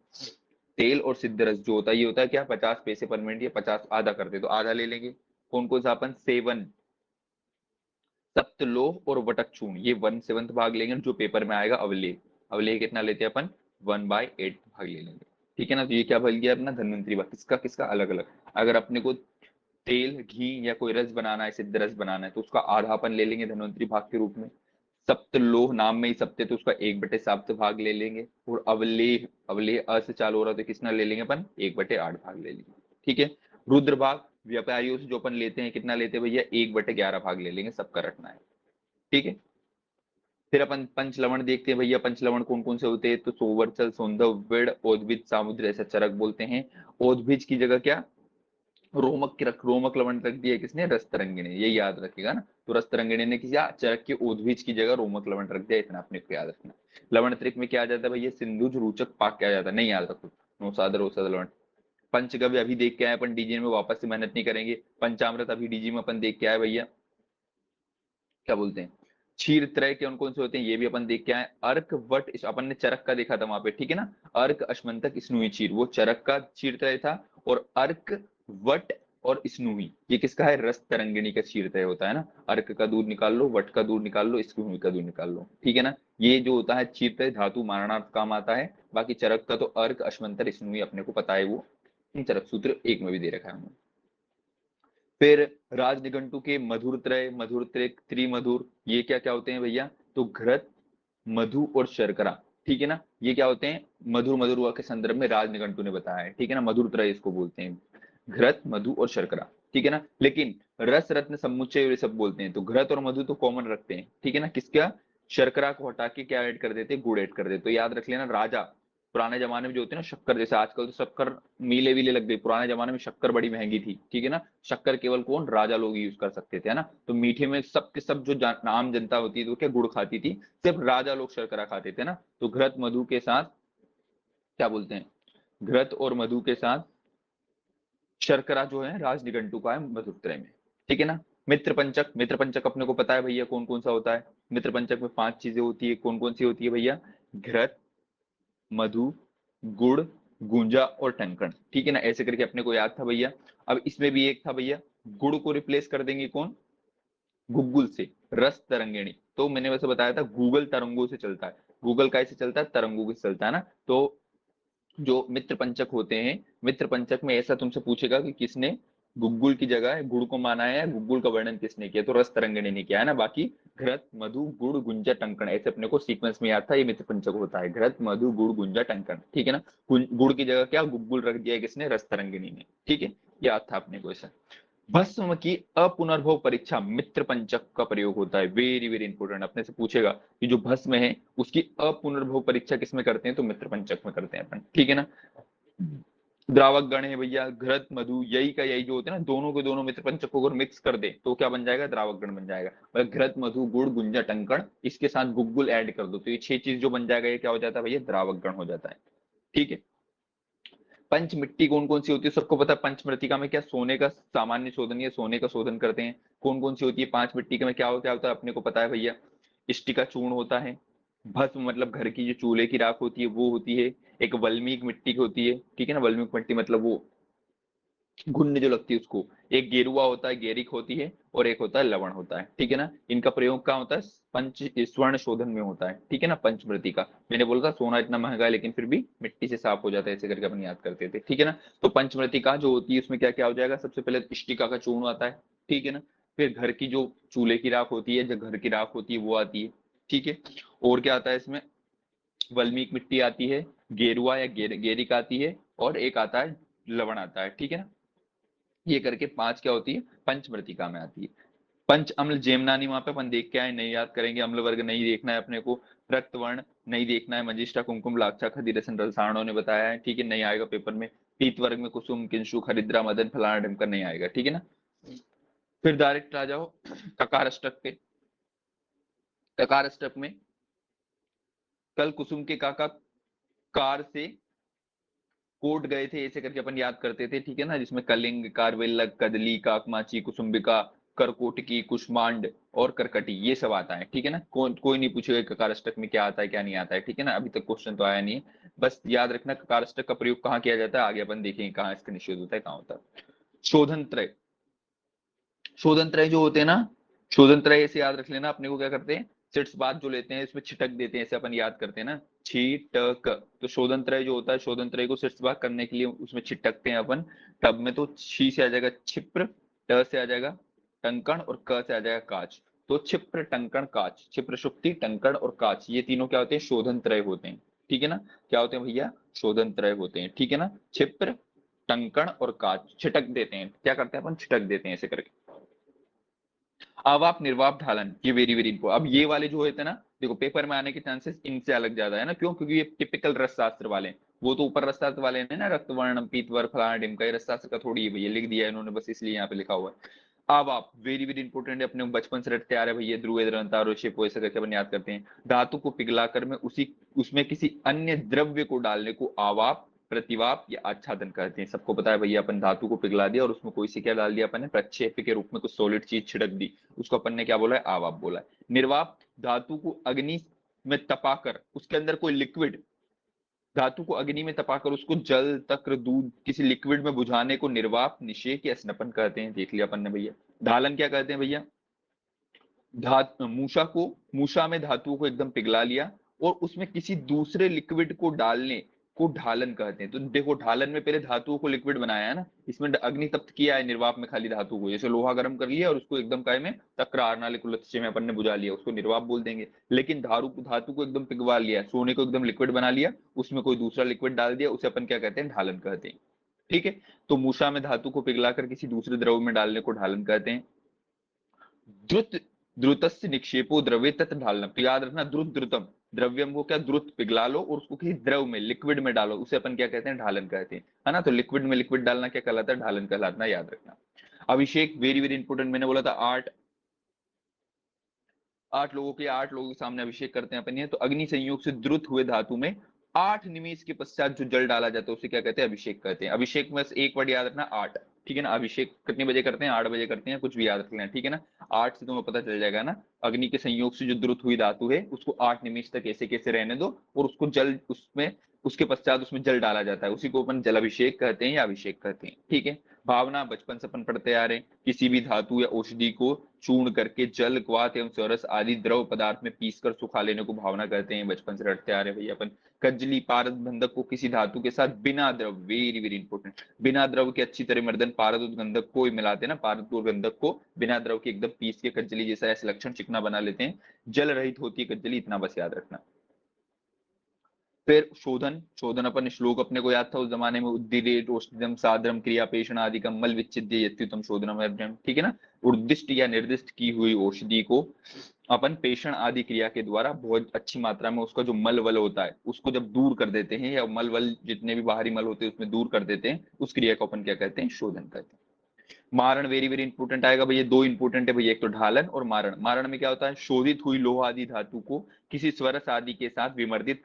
तेल और सिद्ध रस जो होता है ये होता है क्या, 50 पैसे पर मिनट, या 50 आधा करते तो आधा ले लेंगे। कौन कौन सा अपन, सेवन सप्तलोह और वटक चूर्ण, ये 1/7 भाग लेंगे, जो पेपर में आएगा अवलेह, अवलेह कितना लेते हैं अपन, 1/8 भाग ले लेंगे, ठीक है ना। तो ये क्या बन गया अपना धन्वंतरी भाग, किसका किसका अलग अलग। अगर अपने को तेल घी या कोई रस बनाना है, सिद्ध रस बनाना है, तो उसका आधा अपन ले लेंगे धन्वंतरी भाग के रूप में। सप्तलोह नाम में ही सप्त है तो उसका 1/7 भाग ले लेंगे। और अवलेह, अवलेह अ से चालू हो रहा है तो कितना ले लेंगे अपन, 1/8 भाग ले लेंगे, ठीक है। रुद्र भाग व्यापारियों से जो अपन लेते हैं, कितना लेते हैं भैया, 1/11 भाग ले लेंगे, सबका रटना है, ठीक है। फिर अपन पंचलवण देखते हैं भैया, पंचलवण कौन कौन से होते हैं, तो सोवरचल सौंदव वेड़ ओदभिज सामुद्र ऐसा चरक बोलते हैं। ओदभिज की जगह क्या, रोमक की रख, रोमक लवण रख दिया किसने, रस तरंगिणी, ये याद रखेगा ना। तो रस तरंगिणी ने किया चरक के ओदभिज की जगह रोमक लवण रख दिया, इतना अपने को याद रखना। लवण त्रिक में क्या आ जाता है भैया, सिंधुज रूचक पाक क्या आ जाता है, नहीं याद रखो, नौसादर औसद लवण। पंचगव्य अभी देख के आए अपन डीजी में, वापस से मेहनत नहीं करेंगे। पंचामृत अभी डीजी में अपन देख के आए भैया, क्या बोलते हैं, क्षीर त्रय कौन कौन से होते हैं ये भी अपन देख के आए। अर्क वट अपन ने चरक का देखा था वहां पे, ठीक है ना, अर्क अश्मंतक स्नूही क्षीर वो चरक का क्षीर त्रय था। और अर्क वट और स्नूही ये किसका है, रस तरंगिणी का क्षीर त्रय होता है ना। अर्क का दूध निकाल लो, वट का दूध निकाल लो, स्नूही का दूध निकाल लो, ठीक है ना। ये जो होता है क्षीर त्रय धातु मारणार्थ काम आता है। बाकी चरक का तो अर्क अश्मंतर स्नूही अपने को पता है, वो चरक सूत्र एक में भी दे रखा है हमने। फिर राज निघंटु के मधुर त्रय, मधुर त्रय त्रिमधुर, ये क्या क्या होते हैं भैया, तो घृत मधु और शर्करा, ठीक है ना। ये क्या होते हैं, मधुर मधुर के संदर्भ में राज निघंटु ने बताया है, ठीक है ना, मधुर त्रय इसको बोलते हैं, घृत मधु और शर्करा, ठीक है ना। लेकिन रस रत्न समुच्चय ये सब बोलते हैं, तो घृत और मधु तो कॉमन रखते हैं, ठीक है ना। किसका, शर्करा को हटा के क्या ऐड कर देते, गुड़ ऐड कर देते। तो याद रख लेना, राजा पुराने जमाने में जो होते हैं ना शक्कर, जैसे आजकल तो शक्कर मीले वीले लग गई, पुराने जमाने में शक्कर बड़ी महंगी थी, ठीक है ना। शक्कर केवल कौन, राजा लोग यूज कर सकते थे, है ना। तो मीठे में सब के सब जो आम जनता होती है तो क्या गुड़ खाती थी, सिर्फ राजा लोग शर्करा खाते थे ना। तो घृत मधु के साथ क्या बोलते हैं, घृत और मधु के साथ शर्करा जो है राज निघंटु का है मधुत्रय में, ठीक है ना। मित्र पंचक, मित्र पंचक अपने को पता है भैया कौन कौन सा होता है। मित्र पंचक में 5 चीजें होती है, कौन कौन सी होती है भैया, घृत मधु गुड़ गुंजा और टंकण, ठीक है ना। ऐसे करके अपने को याद था भैया। अब इसमें भी एक था भैया, गुड़ को रिप्लेस कर देंगे कौन, गुग्गुल से, रस तरंगिणी। तो मैंने वैसे बताया था गूगल तरंगों से चलता है, गूगल कैसे चलता है, तरंगों से चलता है ना। तो जो मित्र पंचक होते हैं, मित्र पंचक में ऐसा तुमसे पूछेगा कि किसने गुग्गुल की जगह गुड़ को माना है, या गुग्गुल का वर्णन किसने किया, तो रस तरंगिणी ने किया है ना। बाकी घृत मधु गुड़ गुंजा टंकण ऐसे अपने को सीक्वेंस में याद था, ये मित्र पंचक होता है, घृत मधु गुड़ गुंजा टंकण, ठीक है ना। गुड़ की जगह क्या गुग्गुल रख दिया है किसने, रस तरंगिणी ने, ठीक है। याद था अपने को ऐसा। भस्म की अपुनर्भव परीक्षा मित्र पंचक का प्रयोग होता है, वेरी वेरी इंपॉर्टेंट, अपने से पूछेगा कि जो भस्म है उसकी अपुनर्भव परीक्षा किसमें करते हैं, तो मित्र पंचक में करते हैं अपन, ठीक है ना। द्रावक गण है भैया, घृत मधु यही का यही जो होते हैं ना, दोनों के दोनों मित्र पंचक को अगर मिक्स कर दे तो क्या बन जाएगा, द्रावक गण बन जाएगा। मतलब घृत मधु गुड़ गुंजा टंकण इसके साथ गुग्गुल ऐड कर दो तो ये 6 चीज जो बन जाएगा, ये क्या हो जाता है भैया, द्रावक गण हो जाता है, ठीक है। पंच मिट्टी कौन कौन सी होती है, सबको पता है। पंच मृतिका में क्या, सोने का सामान्य शोधन या सोने का शोधन करते हैं। कौन कौन सी होती है, पांच मिट्टी में क्या होता है अपने को पता है भैया, इष्टि का चूर्ण होता है, भस्म मतलब घर की जो चूल्हे की राख होती है वो होती है, एक वल्मीक मिट्टी की होती है, ठीक है ना, वल्मीक मिट्टी मतलब वो घुन जो लगती है उसको, एक गेरुआ होता है, गेरिक होती है, और एक होता है लवण होता है, ठीक है ना। इनका प्रयोग कहाँ होता है, पंच स्वर्ण शोधन में होता है, ठीक है ना। पंचमृति का मैंने बोला था सोना इतना महंगा है लेकिन फिर भी मिट्टी से साफ हो जाता है, ऐसे करके अपन याद करते थे, ठीक है ना। तो पंचमृति का जो होती है उसमें क्या क्या हो जाएगा, सबसे पहले इष्टिका का चूर्ण आता है, ठीक है ना। फिर घर की जो चूल्हे की राख होती है, जो घर की राख होती है वो आती है, ठीक है। और क्या आता है इसमें, वल्मीक मिट्टी आती है, गेरुआ या गेरिक आती है, और एक आता है लवण आता है, ठीक है ना। ये करके 5 क्या होती है, पंचमृतिका में आती है। पंच अम्ल जेमनानी वहां पे अपन देख के आए, नहीं याद करेंगे। अम्ल वर्ग नहीं देखना है अपने को। रक्तवर्ण नहीं देखना है, मजिष्ठा कुमकुम लाक्षा खदीरसन रसायनों ने बताया है, ठीक है, नहीं आएगा पेपर में। पीत वर्ग में कुसुम किंशु हरिद्रा मदन फलाना ढिमका नहीं आएगा, ठीक है ना। फिर डायरेक्ट आ जाओ ककार अष्टक पे। ककार अष्टक में कल कुसुम के काका कार से कोट गए थे, ऐसे करके अपन याद करते थे, ठीक है ना, जिसमें कलिंग कारवेलक कदली काकमाची कुसुम्बिका करकोटकी कुष्मांड और करकटी ये सब आता है, ठीक है ना। कोई नहीं पूछेगा ककार अष्टक में क्या आता है क्या नहीं आता है, ठीक है ना, अभी तक क्वेश्चन तो आया नहीं है। बस याद रखना ककार अष्टक का प्रयोग कहाँ किया जाता है, आगे अपन देखेंगे कहाँ इसका निषेध होता है, कहाँ होता है। शोधन त्रय, शोधन त्रय जो होते हैं ना, शोधन त्रय ऐसे याद रख लेना, अपने को क्या करते हैं, सिट्स बात जो लेते हैं इसमें छिटक देते हैं, ऐसे अपन याद करते हैं ना, छिटक। तो शोधन त्रय जो होता है, शोधन त्रय को सिट्स बात करने के लिए उसमें छिटकते हैं अपन। टब में तो छी से आ जाएगा छिप्र, ट से आ जाएगा टंकण और क से आ जाएगा काच। तो छिप्र टंकण काच, छिप्र शुक्ति टंकण और काच, ये तीनों क्या होते हैं, शोधन त्रय होते हैं, ठीक है ना। क्या होते हैं भैया, शोधन त्रय होते हैं, ठीक है ना। छिप्र टंकण और काच छिटक देते हैं, क्या करते हैं अपन, छिटक देते हैं ऐसे करके। अवाप निर्वाप ढालन, ये वेरी वेरी इंपो। अब ये वाले जो होते हैं ना, देखो पेपर में आने के चांसेस इनसे अलग ज्यादा है ना, क्यों, क्योंकि ये टिपिकल रसशास्त्र वाले हैं। वो तो ऊपर रसशास्त्र वाले हैं ना, रक्तवर्ण पीतवर फलाना ढिमका, ये रसशास्त्र का थोड़ी है भैया, लिख दिया है इन्होंने बस इसलिए यहाँ पे लिखा हुआ है। अब आप वेरी वेरी इंपोर्टेंट है, अपने बचपन से रटते आ रहे भैया, ध्रुव द्रवंतारो शेपो ऐसे करके अपन याद करते हैं। धातु को पिघलाकर में उसी उसमें किसी अन्य द्रव्य को डालने को आवाप प्रतिवाप या आच्छादन कहते हैं। सबको पता है भैया, अपन धातु को पिघला दिया और उसमें कोई सी क्या डाल दिया अपन ने, प्रक्षेप के रूप में कुछ सॉलिड चीज छिड़क दी, उसको अपन ने क्या बोला है, आवाप बोला है। निर्वाप, धातु को अग्नि में तपाकर उसके अंदर कोई लिक्विड, धातु को अग्नि में तपाकर उसको जल तक्र दूध किसी लिक्विड में बुझाने को निर्वाप निषेक या स्नपन कहते हैं, देख लिया अपन ने भैया। ढालन क्या कहते हैं भैया, मूषा में धातुओं को एकदम पिघला लिया और उसमें किसी दूसरे लिक्विड को डालने को ढालन कहते हैं। तो देखो ढालन में पहले धातुओं को लिक्विड बनाया है ना, इसमें अग्नि तप्त किया है, निर्वाप में खाली धातु को, जैसे लोहा गर्म कर लिया और उसको एकदम काय में तक्र आरनाले कुलत्से में अपन ने बुझा लिया, उसको निर्वाप बोल देंगे। लेकिन धातु को एकदम पिघवा लिया, सोने को एकदम लिक्विड बना लिया, उसमें कोई दूसरा लिक्विड डाल दिया, उसे अपन क्या कहते हैं, ढालन कहते हैं, ठीक है। तो मूषा में धातु को पिघलाकर किसी दूसरे द्रव में डालने को ढालन कहते हैं। द्रुत, द्रुतस्य निक्षेपो द्रव्य तत् ढालना, तो याद रखना द्रुत द्रुतम, द्रव्यम को क्या द्रुत पिघला लो और उसको किसी द्रव में लिक्विड में डालो, उसे अपन क्या कहते हैं, ढालन कहते हैं, है ना। तो लिक्विड में लिक्विड डालना क्या कहलाता है, ढालन कहलाता है, याद रखना। अभिषेक वेरी वेरी इंपोर्टेंट, मैंने बोला था आठ, 8 लोगों के सामने अभिषेक करते हैं अपन ये, तो अग्नि संयोग से द्रुत हुए धातु में 8 निमेष के पश्चात जो जल डाला जाता है उसे क्या कहते हैं, अभिषेक कहते हैं। अभिषेक में एक वर्ड याद रखना, 8, ठीक है ना। अभिषेक कितने बजे करते हैं, 8 बजे करते हैं, कुछ भी याद रख लेना, ठीक है ना। 8 से तुम्हें पता चल जाएगा ना, अग्नि के संयोग से जो द्रुत हुई धातु है उसको 8 निमेष तक ऐसे कैसे रहने दो और उसको जल उसमें, उसके पश्चात उसमें जल डाला जाता है, उसी को अपन जल अभिषेक कहते हैं या अभिषेक कहते हैं, ठीक है। भावना, बचपन से अपन पढ़ते आ रहे हैं, किसी भी धातु या औषधि को चूर्ण करके जल क्वाथ एवं सरस आदि द्रव पदार्थ में पीसकर सुखा लेने को भावना कहते हैं, बचपन से रटते आ रहे हैं भैया अपन। कज्जली, पारद बंधक को किसी धातु के साथ बिना द्रव, वेरी वेरी इंपॉर्टेंट, बिना द्रव के अच्छी तरह मर्दन पारद और गंधक को मिलाते हैं ना, पारद और गंधक को बिना द्रव के एकदम पीस के कज्जली जैसा ऐसे लक्षण चिकना बना लेते हैं, जल रहित होती है कज्जली, इतना बस याद रखना। फिर शोधन, शोधन अपन श्लोक अपने को याद था उस जमाने में, उद्दीरित औषधम सादरम क्रिया पेषण आदि का मल विच्छिद्य यत्युतम शोधनम, ठीक है ना। उद्दिष्ट या निर्दिष्ट की हुई औषधि को अपन पेषण आदि क्रिया के द्वारा बहुत अच्छी मात्रा में उसका जो मल वल होता है उसको जब दूर कर देते हैं, या मल वल जितने भी बाहरी मल होते हैं उसमें दूर कर देते हैं, उस क्रिया को अपन क्या कहते हैं, शोधन कहते हैं। मारण वेरी वेरी इंपोर्टेंट आएगा भैया, दो इंपोर्टेंट है भैया, एक तो ढालन और मारण। मारण में क्या होता है, शोधित हुई लोहा आदि धातु को किसी स्वरस आदि के साथ विमर्दित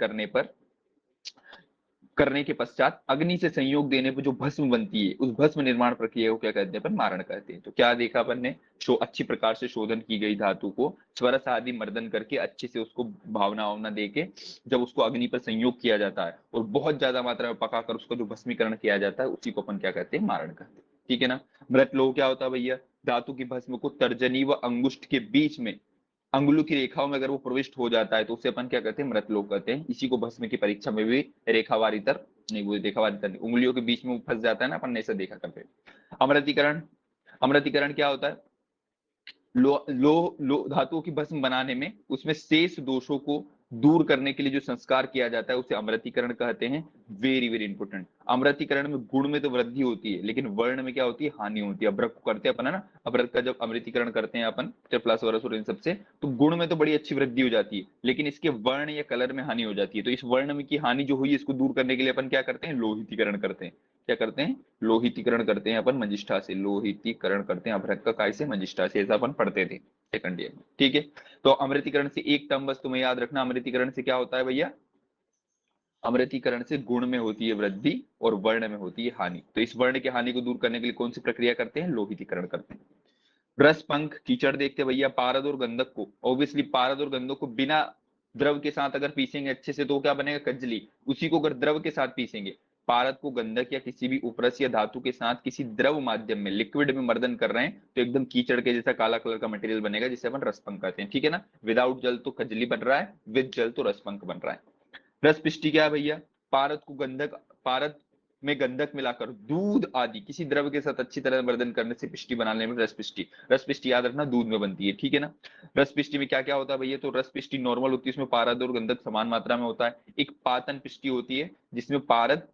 करने के पश्चात अग्नि से संयोग देने पर जो भस्म बनती है, उस भस्म निर्माण प्रक्रिया को क्या कहते हैं, अपन मारण कहते हैं। तो क्या देखा अपन ने, अच्छी प्रकार से शोधन की गई धातु को स्वरस आदि मर्दन करके अच्छे से उसको भावना वावना देके जब उसको अग्नि पर संयोग किया जाता है और बहुत ज्यादा मात्रा में पकाकर उसका जो भस्मीकरण किया जाता है उसी को अपन क्या कहते हैं, मारण कहते हैं, ठीक है ना। मृत लोह क्या होता है भैया, धातु की भस्म को तर्जनी व अंगुष्ठ के बीच में अंगुलों की रेखाओं में अगर वो प्रविष्ट हो जाता है तो उसे अपन क्या कहते हैं, मृतलोक कहते हैं। इसी को भस्म की परीक्षा में भी रेखावारितर नहीं, वो रेखावारितर नहीं, उंगलियों के बीच में वो फंस जाता है ना, अपन ने ऐसा देखा करते हैं। अमृतीकरण, अमृतीकरण क्या होता है, लो लो लो धातुओं की भस्म बनाने में उसमें शेष दोषों को दूर करने के लिए जो संस्कार किया जाता है उसे अमृतीकरण कहते हैं। Very very important. अमृतीकरण में गुण में तो वृद्धि होती है, लेकिन वर्ण में क्या होती है, हानि होती है। अभ्रक को करते हैं अपन, है ना, अभ्रक का जब अमृतीकरण करते हैं अपन प्लस वरस और इन सबसे, तो गुण में तो बड़ी अच्छी वृद्धि हो जाती है, लेकिन इसके वर्ण या कलर में हानि हो जाती है। तो इस वर्ण में की हानि जो हुई है, इसको दूर करने के लिए अपन क्या करते हैं, लोहितीकरण करते हैं। क्या करते हैं, लोहितीकरण करते हैं अपन मजिष्ठा से, लोहितीकरण करते हैं अभ्रक का काय से, मजिष्ठा से, ऐसा अपन पढ़ते थे सेकंड ईयर में, ठीक है। तो अमृतीकरण से एक टर्म बस तुम्हें याद रखना, अमृतीकरण से क्या होता है भैया, अमृतीकरण से गुण में होती है वृद्धि और वर्ण में होती है हानि। तो इस वर्ण की हानि को दूर करने के लिए कौन सी प्रक्रिया करते हैं, लोहितीकरण करते हैं। रस पंख कीचड़ देखते हैं भैया, पारद और गंधक को, ऑब्वियसली पारद और गंधक को बिना द्रव के साथ अगर पीसेंगे अच्छे से तो क्या बनेगा, कजली। उसी को अगर द्रव के साथ पीसेंगे, पारद को गंधक या किसी भी उपरस या धातु के साथ किसी द्रव माध्यम में, लिक्विड में मर्दन कर रहे हैं, तो एकदम कीचड़ के जैसा काला कलर का मटेरियल बनेगा, जिसे अपन रसपंख कहते हैं, ठीक है ना। विदाउट जल तो कजली बन रहा है, विद जल तो रसपंख बन रहा है। रस पिष्टि क्या है भैया, पारद को गंधक, पारद में गंधक मिलाकर दूध आदि किसी द्रव के साथ अच्छी तरह वर्धन करने से पिष्टि बनाने में रस पिष्टि, रस पिष्टि याद रखना दूध में बनती है, ठीक है ना। रस पिष्टि में क्या क्या होता है भैया, तो रस पिष्टि नॉर्मल होती है, उसमें पारद और गंधक समान मात्रा में होता है। एक पातन पिष्टि होती है जिसमें पारद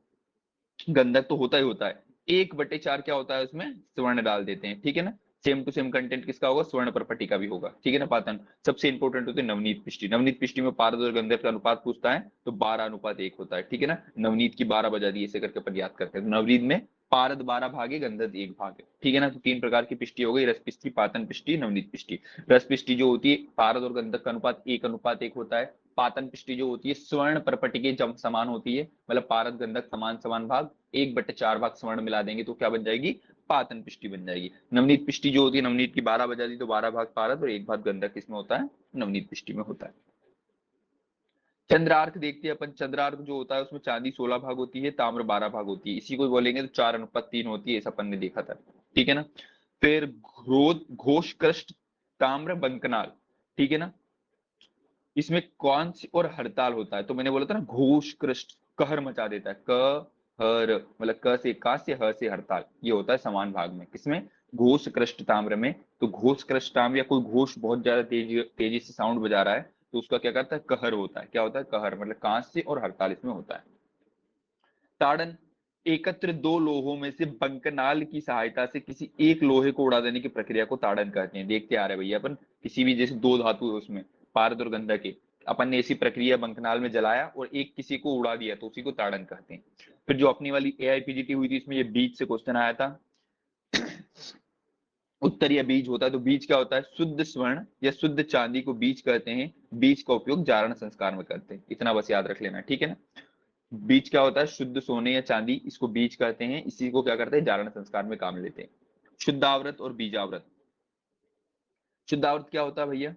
गंधक तो होता ही होता है, 1/4 क्या होता है उसमें, स्वर्ण डाल देते हैं, ठीक है ना। सेम टू सेम कंटेंट किसका होगा, स्वर्ण परपटी का भी होगा, ठीक है ना। पातन सबसे इंपॉर्टेंट होते हैं नवनीत पिष्टि, नवनीत पिष्टि में पारद और गंधक का अनुपात पूछता है तो 12:1 होता है, ठीक है ना। नवनीत की 12 बजा दी, ऐसे करके अपन याद करते हैं। तो नवनीत में पारद 12 भाग है, गंधक 1 भाग है, ठीक है ना। तो 3 प्रकार की पिष्टि हो गई, रस पिष्टि, पातन पिष्टि, नवनीत पिष्टि। रस पिष्टि जो होती है पारद और गंधक का अनुपात 1:1 होता है। पातन पिष्टि जो होती है स्वर्ण परपटी के समान होती है, मतलब पारद गंधक समान समान भाग, 1/4 भाग स्वर्ण मिला देंगे तो क्या बन जाएगी, पातन पिष्टि बन जाएगी। नवनीत पिष्टि जो होती है, नवनीत की 12 बजा दी तो 12 भाग पारद और 1 भाग गंधक किसमें होता है, नवनीत पिष्टि में होता है। चंद्रार्क देखते हैं अपन, चंद्रार्क जो होता है उसमें चांदी 16 भाग होती है, ताम्र 12 भाग होती है, इसी को बोलेंगे तो 4:3 होती है, ऐसा अपन ने देखा था, ठीक है ना। फिर घोष कृष्ट ताम्र बंकनाल, ठीक है ना। इसमें कौन सी और हड़ताल होता है, तो मैंने बोला था ना घोष कृष्ट, कहर मचा देता है, क हर मतलब क से का से ह से हड़ताल, ये होता है समान भाग में, किसमें, घोष कृष्ट ताम्र में। तो घोष कृष्ट ताम्र या कोई घोष बहुत ज्यादा तेजी तेजी से साउंड बजा रहा है, तो उसका क्या करता है, कहर होता है। क्या होता है, कहर, मतलब कांच से और हड़ताल इसमें होता है। ताड़न, एकत्र दो लोहों में से बंकनाल की सहायता से किसी एक लोहे को उड़ा देने की प्रक्रिया को ताड़न कहते हैं। देखते आ रहे भैया अपन, किसी भी जैसे दो धातु है उसमें, पारद और गंधक के, अपन ने ऐसी प्रक्रिया बंकनाल में जलाया और एक किसी को उड़ा दिया तो उसी को ताड़न कहते हैं। फिर जो अपनी वाली एआईपीजीटी हुई थी, इसमें ये बीज से क्वेश्चन आया था, उत्तर या बीज होता है, तो बीज क्या होता है, शुद्ध स्वर्ण या शुद्ध चांदी को बीज कहते हैं। बीज का उपयोग जारण संस्कार में करते हैं, इतना बस याद रख लेना, ठीक है ना। बीज क्या होता है, शुद्ध सोने या चांदी, इसको बीज कहते हैं, इसी को क्या करते हैं, जारण संस्कार में काम लेते हैं। शुद्धाव्रत और बीजाव्रत, शुद्धाव्रत क्या होता है भैया,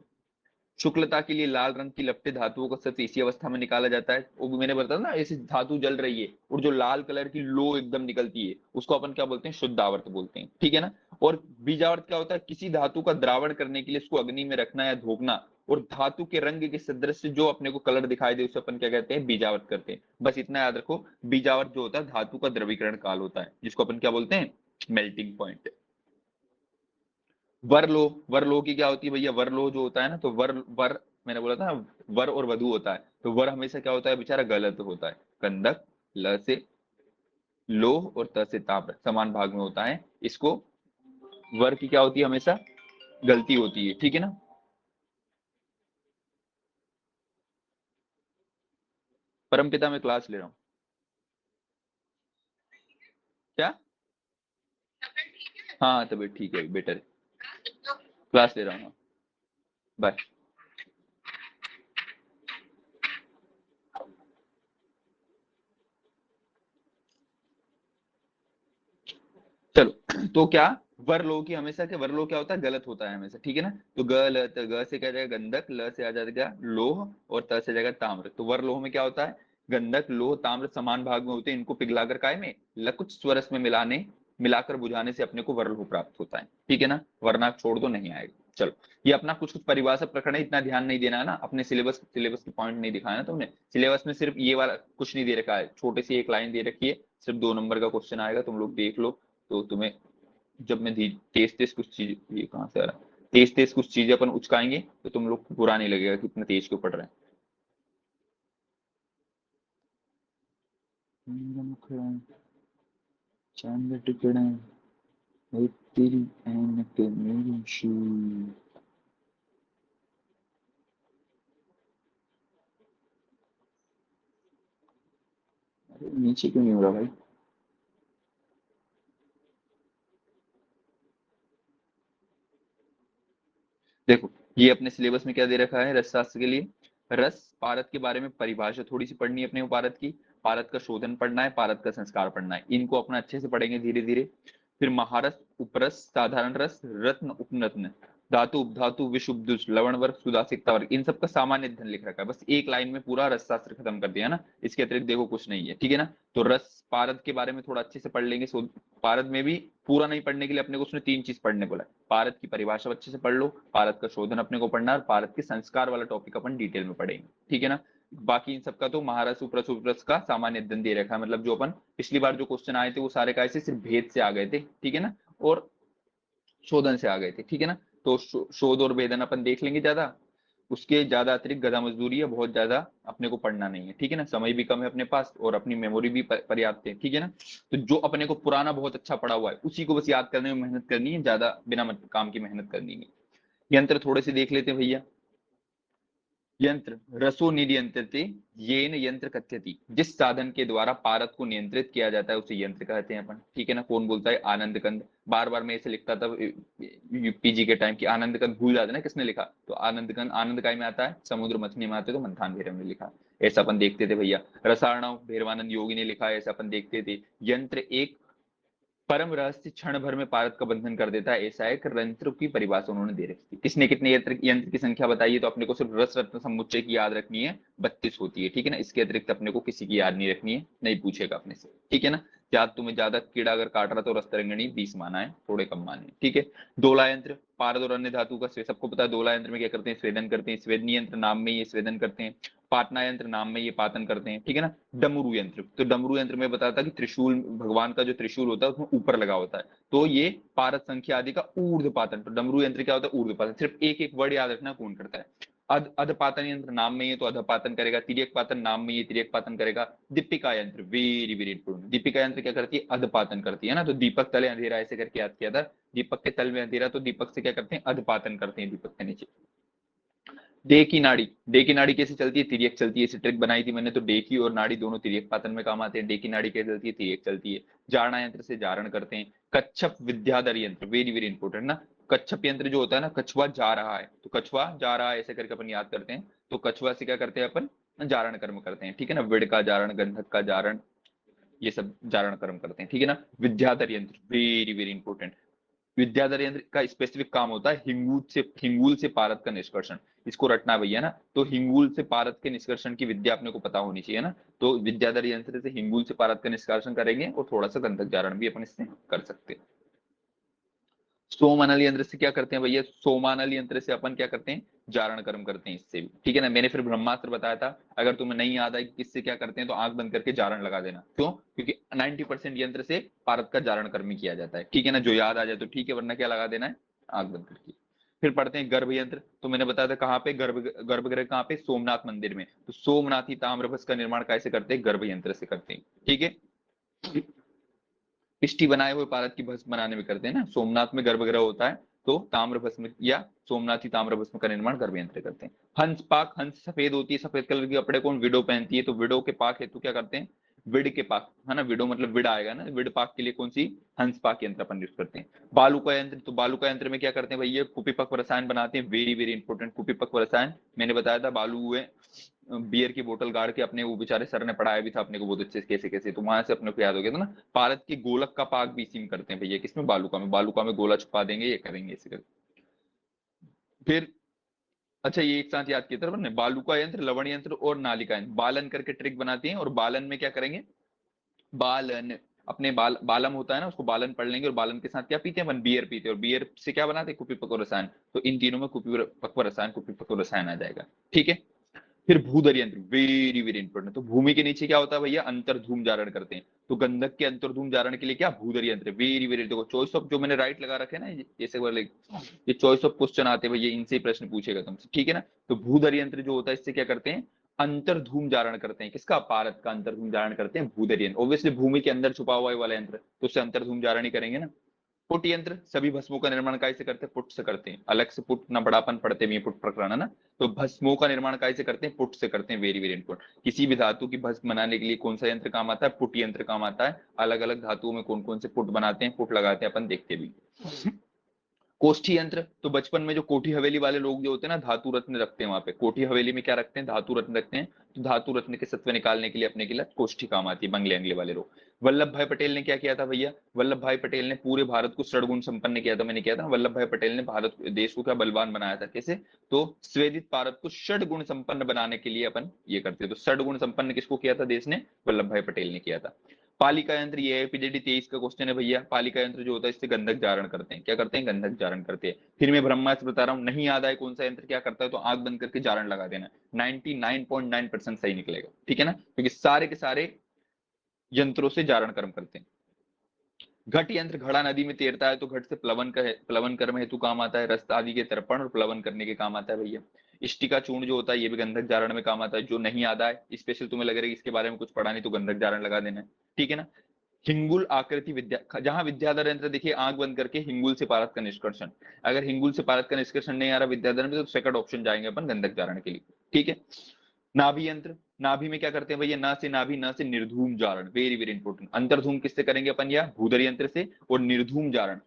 शुक्लता के लिए लाल रंग की लपटे धातुओं को सतत इसी अवस्था में निकाला जाता है। वो भी मैंने बताया ना, ऐसी धातु जल रही है और जो लाल कलर की लो एकदम निकलती है, उसको अपन क्या बोलते हैं, शुद्धावर्त बोलते हैं, ठीक है ना। और बीजावर्त क्या होता है, किसी धातु का द्रावण करने के लिए उसको अग्नि में रखना या धोखना, और धातु के रंग के सदृश जो अपने को कलर दिखाई दे उसे अपन क्या कहते हैं, बीजावर्त करते हैं। बस इतना याद रखो, बीजावर्त जो होता है धातु का द्रवीकरण काल होता है, जिसको अपन क्या बोलते हैं, मेल्टिंग पॉइंट। वरलो, वरलो की क्या होती है भैया, वरलो जो होता है ना, तो वर वर मैंने बोला था ना, वर और वधु होता है, तो वर हमेशा क्या होता है बेचारा, गलत होता है। कंदक ल से लोह और त से ताम्र समान भाग में होता है, इसको वर की क्या होती है, हमेशा गलती होती है, ठीक है ना। परमपिता में क्लास ले रहा हूँ, क्या, हाँ तबीयत ठीक है, बेटर है, क्लास ले रहा हूँ, बाय। चलो, तो क्या, वरलो की हमेशा, क्या वरलो क्या होता है, गलत होता है हमेशा, ठीक है ना। तो ग से क्या जाएगा गंधक, ल से आ जाएगा लोह और त से जाएगा ताम्र। तो वरलोह में क्या होता है, गंधक लोह ताम्र समान भाग में होते हैं, इनको पिघलाकर काय में लकुच स्वरस में मिलाकर बुझाने से अपने को वरलोह प्राप्त होता है, ठीक है ना। वरना छोड़ दो, नहीं आएगा। चलो, ये अपना कुछ कुछ परिभाषा प्रकरण है, इतना ध्यान नहीं देना है ना, अपने सिलेबस सिलेबस के पॉइंट नहीं दिखाया ना तुमने, सिलेबस में सिर्फ ये वाला कुछ नहीं दे रखा है, छोटे सी एक लाइन दे रखी है, सिर्फ 2 नंबर का क्वेश्चन आएगा, तुम लोग देख लो। तो तुम्हें जब मैं तेज तेज कुछ चीज, ये कहाँ से आ रहा है, तेज तेज कुछ चीजें अपन उचकाएंगे तो तुम लोग को बुरा नहीं लगेगा कि इतना तेज क्यों पढ़ रहे हैं। मेरा मुखड़ा चांद टुकड़ा है तेरी ऐनक मेरी शू। अरे नीचे क्यों नहीं हो रहा भाई? देखो, ये अपने सिलेबस में क्या दे रखा है रसशास्त्र के लिए। रस पारद के बारे में परिभाषा थोड़ी सी पढ़नी है अपने को पारद की। पारद का शोधन पढ़ना है, पारद का संस्कार पढ़ना है, इनको अपना अच्छे से पढ़ेंगे धीरे धीरे। फिर महारस, उपरस, साधारण रस, रत्न, उपरत्न, धातु, उपधातु, विष, उपदुष, लवण वर्ग, सुदासिकता वर्ग, इन सबका सामान्य अध्ययन लिख रखा है। बस एक लाइन में पूरा रस शास्त्र खत्म कर दिया ना। इसके अतिरिक्त देखो कुछ नहीं है, ठीक है ना। तो रस पारद के बारे में थोड़ा अच्छे से पढ़ लेंगे। पारद में भी पूरा नहीं पढ़ने के लिए अपने को उसने तीन चीज पढ़ने बोला है। पारद की परिभाषा अच्छे से पढ़ लो, पारद का शोधन अपने को पढ़ना है, और पारद के संस्कार वाला टॉपिक अपन डिटेल में पढ़ेंगे, ठीक है ना। बाकी इन सबका तो महारस, उपरस, उपरस का सामान्य अध्ययन दे रखा है। मतलब जो अपन पिछली बार जो क्वेश्चन आए थे वो सारे का ऐसे सिर्फ भेद से आ गए थे, ठीक है ना, और शोधन से आ गए थे, ठीक है ना। तो शोध और भेदन अपन देख लेंगे ज्यादा। उसके ज्यादा अतिरिक्त गधा मजदूरी है, बहुत ज्यादा अपने को पढ़ना नहीं है, ठीक है ना। समय भी कम है अपने पास और अपनी मेमोरी भी पर्याप्त है, ठीक है ना। तो जो अपने को पुराना बहुत अच्छा पड़ा हुआ है उसी को बस याद करने में मेहनत करनी है, ज्यादा बिना काम की मेहनत करनी है। यंत्र थोड़े से देख लेते हैं भैया। यंत्र रसो नियंत्रते येन यंत्र कथ्यति, जिस साधन के द्वारा पारद को नियंत्रित किया जाता है उसे यंत्र कहते हैं अपन, ठीक है ना। कौन बोलता है? आनंद कंद। बार बार मैं ऐसे लिखता था यूपीजी के टाइम की, आनंद कंद भूल जाते ना किसने लिखा। तो आनंद कंद आनंद काय में आता है, समुद्र मथनी में आते तो मंथान भैरव ने लिखा। ऐसा अपन देखते थे भैया। रसायणव भैरवानंद योगी ने लिखा है, ऐसा अपन देखते थे। यंत्र एक परम रहस्य क्षण भर में पारद का बंधन कर देता है, ऐसा एक यंत्र की परिभाषा उन्होंने दे रखी थी। किसने कितने यंत्र यंत्र की संख्या बताई है? तो अपने को सिर्फ रस रत्न समुच्चय की याद रखनी है, 32 होती है, ठीक है ना। इसके अतिरिक्त अपने को किसी की याद नहीं रखनी है, नहीं पूछेगा अपने से, ठीक है ना। या तुम्हें ज्यादा कीड़ा अगर काट रहा तो रस्तरंगणी 20 माना है, थोड़े कम माने, ठीक है। दोला यंत्र पारद और अन्य धातु का सबको पता है। दोला यंत्र में क्या करते हैं? स्वेदन करते हैं। स्वेदनी यंत्र नाम में ये स्वेदन करते हैं। पाटना यंत्र नाम में ये पातन करते हैं, ठीक है ना। डमरू यंत्र, तो डमरू यंत्र में बताया था कि त्रिशूल, भगवान का जो त्रिशूल होता है उसमें ऊपर लगा होता है, तो ये पारद संख्या आदि का ऊर्ध्वपातन। तो डमरू यंत्र क्या होता है? ऊर्ध्वपातन। सिर्फ एक एक वर्ड याद रखना कौन करता है। अधपातन यंत्र नाम में ये तो अधपातन करेगा। तिर्यक पातन नाम में ये तिर्यक पातन करेगा। दीपिका यंत्र वेरी वेरी इंपोर्टेंट। दीपिका यंत्र क्या करती है? अधपातन करती है ना। तो दीपक तले अंधेरा ऐसे करके याद किया था। दीपक के तल में अंधेरा, तो दीपक से क्या करते हैं? अधपातन करते हैं दीपक के नीचे। डे की नाड़ी, डे की नाड़ी कैसे चलती है? तिर्यक चलती है। इसे ट्रिक बनाई थी मैंने। तो डे की और नाड़ी दोनों तिर्यक पातन में काम आते हैं। डे की नाड़ी कैसे चलती है? तिर्यक चलती है। जारणा यंत्र से जारण करते हैं। कच्छप विद्याधर यंत्र वेरी वेरी इंपॉर्टेंट ना। कच्छप यंत्र जो होता है ना, कछुआ जा रहा है तो कछुआ जा रहा है ऐसे करके अपन याद करते हैं। तो कछुआ से क्या करते हैं अपन? जारण कर्म करते हैं, ठीक है ना। विड़ का जारण, गंधक का जारण, ये सब जारण कर्म करते हैं, ठीक है ना। विद्याधर यंत्र वेरी वेरी इंपॉर्टेंट। विद्याधर यंत्र का स्पेसिफिक काम होता है हिंगूल से पारद का निष्कर्षण। इसको रटना भैया ना। तो हिंगूल से पारद के निष्कर्षण की विद्या अपने को पता होनी चाहिए ना। तो विद्याधर यंत्र से हिंगूल से पारद का निष्कर्षण करेंगे और थोड़ा सा गंधक जारण भी अपन इससे कर सकते हैं। सोमानल यंत्र से क्या करते हैं भैया? सोमानल यंत्र से अपन क्या करते हैं? जारण कर्म करते हैं इससे भी, ठीक है ना। मैंने फिर ब्रह्मास्त्र बताया था। अगर तुम्हें नहीं याद है कि किससे क्या करते हैं तो आंख बंद करके जारण लगा देना। क्यों? क्योंकि 90% यंत्र से पारद का जारण कर्म ही किया जाता है, ठीक है ना। जो याद आ जाए तो ठीक है, वरना क्या लगा देना है? आंख बंद करके। फिर पढ़ते हैं गर्भ यंत्र। तो मैंने बताया था कहाँ पे गर्भगृह कहाँ पे? सोमनाथ मंदिर में। तो सोमनाथी ताम्रपस का निर्माण कैसे करते हैं? गर्भ यंत्र से करते हैं, ठीक है। पिष्टी बनाए हुए पारद की भस्म बनाने में करते हैं ना। सोमनाथ में गर्भगृह होता है तो ताम्र भस्म या सोमनाथी ताम्र भस्म का निर्माण गर्भ यंत्र करते हैं। हंस पाक, हंस सफेद होती है, सफेद कलर के कपड़े कौन? विडो पहनती है। तो विडो के पाक हेतु क्या करते हैं? विड के पाक, है ना। विडो मतलब विड आएगा ना। विड पाक के लिए कौन सी? हंस पाक यंत्र अपन यूज करते हैं। बालू का यंत्र, तो बालू का यंत्र में क्या करते हैं भैया? कुपीपक्व रसायन बनाते हैं, वेरी वेरी इंपॉर्टेंट। कुपीपक्व रसायन मैंने बताया था, बालू हुए बियर की बोतल गाड़ के अपने वो बेचारे सर ने पढ़ाया भी था अपने को बहुत अच्छे से कैसे कैसे, तो वहां से अपने को याद हो गया था ना। भारत के गोलक का पाक भी इसी में करते हैं भैया। किसमें? बालूका में। बालूका में गोला छुपा देंगे, ये करेंगे ऐसे करके। फिर अच्छा, ये एक साथ याद किया था ने, बालूका यंत्र, लवण यंत्र और नालिका यंत्र। बालन करके ट्रिक बनाती हैं, और बालन में क्या करेंगे? बालन, अपने बालम होता है ना, उसको बालन पढ़ लेंगे। और बालन के साथ क्या पीते हैं अपन? बियर पीते हैं। और बियर से क्या बनाते हैं? कुपी पक्व रसायन। तो इन तीनों में कुपी पक्व रसायन, कुपी पक्व रसायन आ जाएगा, ठीक है। फिर भूधर यंत्र वेरी वेरी इंपॉर्टेंट। तो भूमि के नीचे क्या होता है भैया? अंतर्धूम जारण करते हैं। तो गंधक के अंतर्धूम जारण के लिए क्या? भूधर यंत्र वेरी वेरी। देखो चॉइस ऑफ जो मैंने राइट लगा रखे ना, जैसे वाले ये चॉइस ऑफ क्वेश्चन आते हैं भैया, इनसे ही प्रश्न पूछेगा तुमसे, ठीक है ना। तो भूधर यंत्र जो होता है इससे क्या करते हैं? अंतर्धूम जारण करते हैं। किसका? पारद का अंतर्धूम जारण करते हैं भूधर यंत्र। ऑब्वियसली भूमि के अंदर छुपा हुआ है वाला यंत्र, तो उससे अंतर्धूम जारण ही करेंगे ना। पुट यंत्र, सभी भस्मों का निर्माण काय से करते हैं? पुट से करते हैं। अलग से पुट ना बड़ापन पढ़ते भी है पुट प्रकरण है ना। तो भस्मों का निर्माण काय से करते हैं? पुट से करते हैं। Very very important. किसी भी धातु की भस्म बनाने के लिए कौन सा यंत्र काम आता है? पुट यंत्र काम आता है। अलग अलग धातुओं में कौन कौन से पुट बनाते हैं, पुट लगाते हैं, अपन देखते भी। कोष्ठी यंत्र, तो बचपन में जो कोठी हवेली वाले लोग जो होते हैं ना, धातु रत्न रखते हैं वहां पे। कोठी हवेली में क्या रखते हैं? धातु रत्न रखते हैं। तो धातु रत्न के सत्व निकालने के लिए अपने के लिए कोष्ठी काम आती है, बंगले अंगले वाले लोग। वल्लभ भाई पटेल ने क्या किया था भैया? वल्लभ भाई पटेल ने पूरे भारत को षडगुण संपन्न किया था। मैंने किया था, वल्लभ भाई पटेल ने भारत देश को क्या बलवान बनाया था? कैसे? तो स्वेदित भारत को षडगुण संपन्न बनाने के लिए अपन ये करते हैं। तो षडगुण संपन्न किसको किया था देश ने? वल्लभ भाई पटेल ने किया था। पालिका यंत्र, ये है पीडीडी 23 का क्वेश्चन है भैया। पालिका यंत्र जो होता है इससे गंधक जारण करते हैं। क्या करते हैं? गंधक जारण करते हैं। फिर मैं ब्रह्मास्त्र बता रहा हूँ, नहीं याद आए कौन सा यंत्र क्या करता है तो आंख बंद करके जारण लगा देना। 99.9% सही निकलेगा, ठीक है ना, क्योंकि सारे के सारे यंत्रों से जारण कर्म करते हैं। घट यंत्र, घड़ा नदी में तैरता है तो घट से प्लवन कर्म हेतु काम आता है। रस्त आदि के तर्पण और प्लवन करने के काम आता है भैया। इष्टिका चूर्ण जो होता है ये भी गंधक जारण में काम आता है। जो नहीं याद आए, स्पेशल तुम्हें लग रहा है कि इसके बारे में कुछ पढ़ा नहीं, तो गंधक जारण लगा देना है, ठीक है ना। हिंगुल आकृति विद्या, जहां विद्याधर यंत्र, देखिए आंख बंद करके हिंगुल से पारद का निष्कर्षण। अगर हिंगुल से पारद का निष्कर्षण नहीं आ रहा विद्याधर में, तो सेकंड ऑप्शन जाएंगे अपन गंधक जारण के लिए, ठीक है। नाभि यंत्र, नाभि में क्या करते हैं भैया? न से नाभि, न से निर्धूम जारण। Very very important. अंतर्धूम किससे करेंगे अपन? या भूधर यंत्र से। और निर्धूम जारण,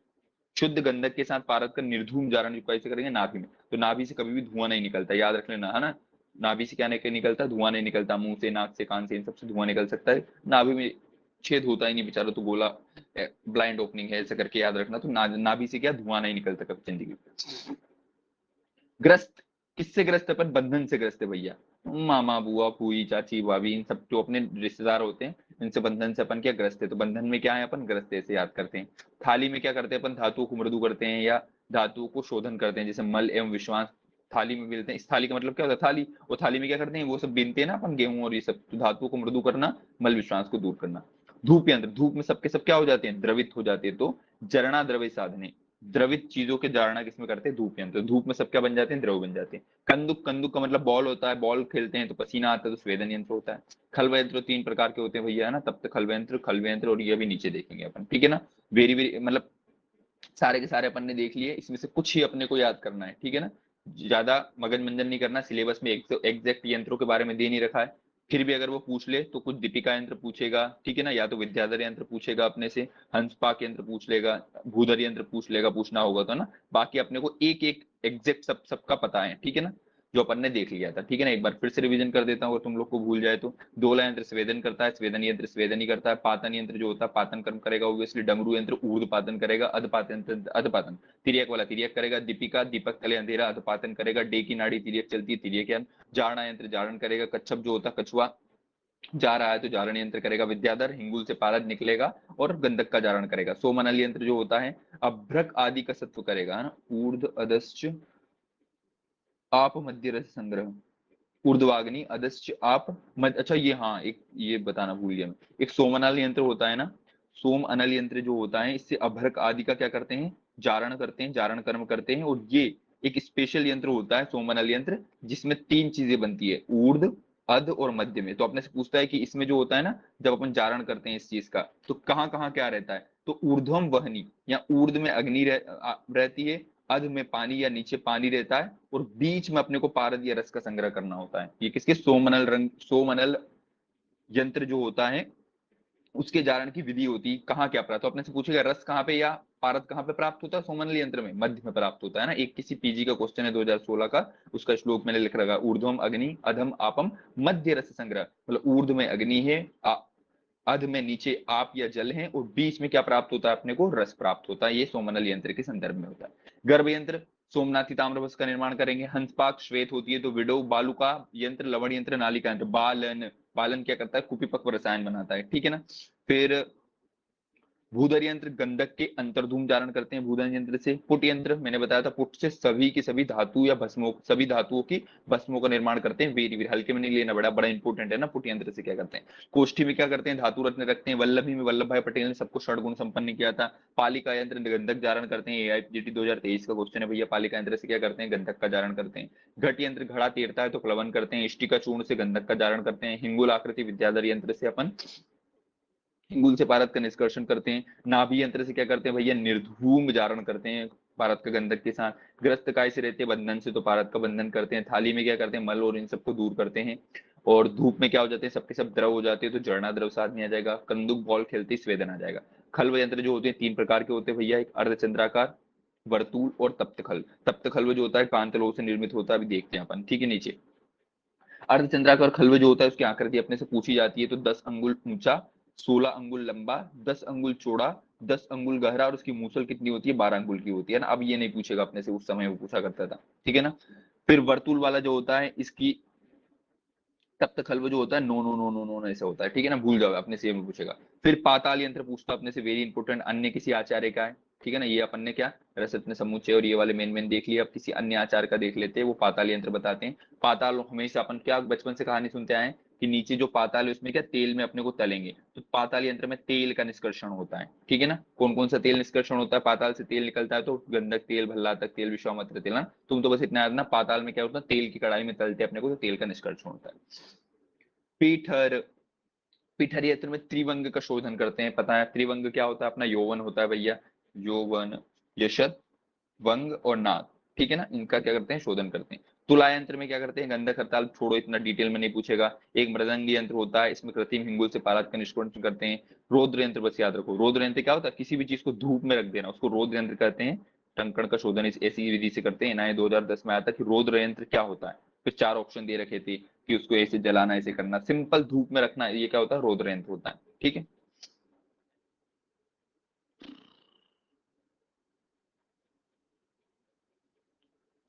शुद्ध गंधक के साथ पारद का निर्धूम जारण कैसे करेंगे? नाभि में। तो नाभि से कभी भी धुआं नहीं निकलता, याद रख लेना, है ना। नाभि से क्या नहीं निकलता? धुआं नहीं निकलता। मुंह से, नाक से, कान से, इन सबसे धुआं निकल सकता है। नाभि में छेद होता ही नहीं बेचारा, तो गोला ब्लाइंड ओपनिंग है, ऐसा करके याद रखना। तो नाभि से क्या धुआं नहीं निकलता कभी जिंदगी में। ग्रस्त, किससे ग्रस्त है अपन? बंधन से ग्रस्त है भैया। मामा, बुआ, फूई, चाची, भाभी, इन सब जो अपने रिश्तेदार होते हैं, इनसे बंधन से अपन क्या ग्रस्त है। तो बंधन में क्या है अपन? ग्रस्त है, ऐसे याद करते हैं। थाली में क्या करते हैं अपन? धातुओं को मृदु करते हैं या धातुओं को शोधन करते हैं, जैसे मल एवं विश्वास थाली में मिलते हैं। इस थाली का मतलब क्या होता है? थाली। और थाली में क्या करते हैं? वो सब बीनते हैं ना अपन, गेहूं और ये सब। तो धातुओं को मृदु करना, मल विश्वास को दूर करना। धूप यंत्र, धूप में सबके सब क्या हो जाते हैं? द्रवित हो जाते हैं। तो जरणा द्रव्य साधने, द्रवित चीजों के जारणा किसमें करते हैं? धूप यंत्र। धूप में सब क्या बन जाते हैं? द्रव बन जाते हैं। कंदुक, कंदुक का मतलब बॉल होता है। बॉल खेलते हैं तो पसीना आता है, तो स्वेदन यंत्र होता है। खल्व यंत्र तीन प्रकार के होते हैं भैया, है ना। तब तक खल्व यंत्र और ये भी नीचे देखेंगे अपन, ठीक है ना। वेरी वेरी मतलब सारे के सारे अपन ने देख लिए, इसमें से कुछ ही अपने को याद करना है, ठीक है ना। ज्यादा मगज मंजन नहीं करना। सिलेबस में एग्जैक्ट यंत्रों के बारे में दे नहीं रखा है। फिर भी अगर वो पूछ ले तो कुछ दीपिका यंत्र पूछेगा, ठीक है ना, या तो विद्याधर यंत्र पूछेगा अपने से, हंसपाक यंत्र पूछ लेगा, भूधर यंत्र पूछ लेगा, पूछना होगा तो ना। बाकी अपने को एक एक एग्जैक्ट सबका पता है, ठीक है ना, जो अपन ने देख लिया था, ठीक है ना। एक बार फिर से रिवीजन कर देता हूँ अगर तुम लोग को भूल जाए तो। दोला यंत्र स्वेदन करता है, स्वेदन यंत्र स्वेदन ही करता है। पातन यंत्र जो होता है पातन कर्म करेगा ऑब्वियसली। डमरू यंत्र ऊर्ध्व पातन करेगा। अधपातन अधपातन, तिर्यक वाला तिर्यक करेगा। दीपिका दीपक तले अंधेरा अधपातन करेगा। डे की नाड़ी तिर्यक चलती है, तिर्यक यान। जारणा यंत्र जारण करेगा। कच्छप जो होता है कछुआ जा रहा है तो जारण यंत्र करेगा विद्याधर। हिंगुल से पारद निकलेगा और गंधक का जारण करेगा। सोमनल यंत्र जो होता है अभ्रक आदि का सत्व करेगा, है ना। ऊर्ध्व अधश्च आप मध्य रस संग्रह, ऊर्ध्वाग्नि अधश्च आप मध्य। अच्छा ये, हाँ एक ये बताना भूल गया मैं। एक सोमनल यंत्र होता है ना, सोम अनल यंत्र जो होता है इससे अभ्रक आदि का क्या करते हैं? जारण करते हैं, जारण कर्म करते हैं। और ये एक स्पेशल यंत्र होता है सोमनल यंत्र, जिसमें तीन चीजें बनती है, ऊर्ध्व अध और मध्य में। तो अपने से पूछता है कि इसमें जो होता है ना, जब अपन जारण करते हैं इस चीज का, तो कहाँ कहाँ क्या रहता है? तो ऊर्ध्वम वहनी, या ऊर्ध्व में अग्नि रहती है, अध में पानी या नीचे पानी रहता है, और बीच में अपने को पारद या रस का संग्रह करना होता है। ये किसके? सोमनल रंग, सोमनल यंत्र जो होता है उसके जारण की विधि होती है। कहाँ क्या प्राप्त? तो अपने से पूछेगा रस कहाँ पे या पारद कहाँ पे प्राप्त होता है? सोमनल यंत्र में मध्य में प्राप्त होता है ना। एक किसी पीजी का क्वेश्चन है 2016 का, उसका श्लोक मैंने लिख रखा, ऊर्ध्वम अग्नि अधम आपम मध्य रस संग्रह। मतलब ऊर्ध्व में अग्नि है, अध में नीचे आप या जल है, और बीच में क्या प्राप्त होता है अपने को? रस प्राप्त होता है। ये सोमनल यंत्र के संदर्भ में होता है। गर्भ यंत्र, सोमनाथी ताम्रपत्र का निर्माण करेंगे। हंसपाक श्वेत होती है तो विडो। बालुका यंत्र, लवण यंत्र, नालिका यंत्र। बालन, बालन क्या करता है? कुपिपक्व रसायन बनाता है, ठीक है ना। फिर भूधर यंत्र गंधक के अंतर्धूम जारण करते हैं भूधर यंत्र से। पुट यंत्र मैंने बताया था, पुट से सभी की सभी धातु या भस्मों, सभी धातुओं की भस्मों का निर्माण करते हैं। वेरी वेरी हल्के में नहीं लेना, बड़ा बड़ा इंपॉर्टेंट है ना। पुट यंत्र से क्या करते हैं। कोष्ठी में क्या करते हैं, धातु रत्न रखते हैं। वल्लभी में वल्लभ भाई पटेल ने सबको षडगुण संपन्न किया था। पालिका यंत्र गंधक जारण करते हैं। एआईजीटी 2023 का क्वेश्चन है भैया, पालिका यंत्र से क्या करते हैं, गंधक का जारण करते हैं। घट यंत्र घड़ा तैरता है तो प्लवन करते हैं। इष्टिका चूर्ण से गंधक का जारण करते हैं। हिंगुल आकृति विद्याधर यंत्र से अपन हिंगुल से पारद का निष्कर्षण करते हैं। नाभि यंत्र से क्या करते हैं भैया, निर्धूम जारण करते हैं पारद का गंधक के साथ। ग्रस्त काय से रहते हैं बंधन से, तो पारद का बंधन करते हैं। थाली में क्या करते हैं, मल और इन सबको दूर करते हैं। और धूप में क्या हो जाते हैं, सबके सब द्रव हो जाते हैं, तो जड़ना द्रव साथ में आ जाएगा। कंदुक बॉल खेलते ही स्वेदन आ जाएगा। खल्व यंत्र जो होते हैं तीन प्रकार के होते हैं भैया, एक अर्धचंद्राकार, वर्तुल और तप्त खल्व। तप्त खल्व जो होता है कांतलोह से निर्मित होता है, अभी देखते हैं अपन, ठीक है। नीचे अर्धचंद्राकार खल्व जो होता है उसकी आकृति अपने से पूछी जाती है, तो 10 अंगुल ऊंचा, 16 अंगुल लंबा, 10 अंगुल चौड़ा, 10 अंगुल गहरा, और उसकी मूसल कितनी होती है, 12 अंगुल की होती है ना। अब ये नहीं पूछेगा अपने से, उस समय वो पूछा करता था, ठीक है ना। फिर वर्तुल वाला जो होता है, इसकी तप्त खल्व जो होता है, no no no no no ऐसा होता है, ठीक है ना, भूल जाओ, अपने से में पूछेगा। फिर पाताल यंत्र पूछता अपने से, वेरी इंपॉर्टेंट, अन्य किसी आचार्य का है, ठीक है ना। ये अपन ने क्या रसरत्न समुच्चय और ये वाले मेन मेन देख लिया, अब किसी अन्य आचार का देख लेते हैं, वो पाताल यंत्र बताते हैं। पाताल हमेशा अपन क्या बचपन से कहानी सुनते आए हैं कि नीचे जो पाताल है उसमें क्या तेल में अपने को तलेंगे, तो पाताल यंत्र में तेल का निष्कर्षण होता है, ठीक है ना। कौन कौन सा तेल निष्कर्षण होता है, पाताल से तेल निकलता है, तो गंधक तेल, भल्लातक तेल, विश्वामित्र तेल ना। तुम तो बस इतना याद ना, पाताल में क्या होता है, तेल की कढ़ाई में तलते अपने को, तो तेल का निष्कर्षण होता है। पीठर, पीठर यंत्र में त्रिवंग का शोधन करते हैं, पता है त्रिवंग क्या होता है, अपना यौवन होता है भैया, यौवन, यशत, वंग और नाग, ठीक है ना, इनका क्या करते हैं, शोधन करते हैं। तुला यंत्र में क्या करते हैं, गंधक हड़ताल, छोड़ो इतना डिटेल में नहीं पूछेगा। एक मृदंग यंत्र होता है, इसमें कृत्रिम हिंगुल से पारद का निष्कर्षण करते हैं। रौद्र यंत्र बस याद रखो, रौद्र यंत्र क्या होता है, किसी भी चीज को धूप में रख देना, उसको रौद्र यंत्र कहते हैं। टंकण का शोधन इस ऐसी विधि से करते हैं। इन्हें 2010 में आया था कि रौद्र यंत्र क्या होता है, फिर 4 ऑप्शन दे रखे थे कि उसको ऐसे जलाना, ऐसे करना, सिंपल धूप में रखना, ये क्या होता है, रौद्र यंत्र होता है, ठीक है।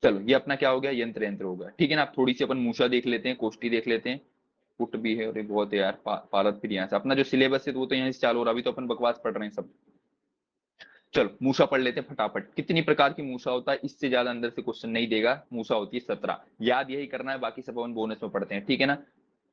चलो ये अपना क्या हो गया, यंत्र यंत्र हो गया, ठीक है ना। आप थोड़ी सी अपन मूषा देख लेते हैं, कोष्टी देख लेते हैं। पुट भी है, और ये बहुत है यार, पारद फिर यहाँ से अपना जो सिलेबस है वो तो यहाँ से चालू हो रहा, अभी तो अपन बकवास पढ़ रहे हैं सब। चलो मूषा पढ़ लेते हैं फटाफट। कितनी प्रकार की मूषा होता है, इससे ज्यादा अंदर से क्वेश्चन नहीं देगा। मूषा होती है 17, याद यही करना है, बाकी सब अपन बोनस में पढ़ते हैं, ठीक है ना।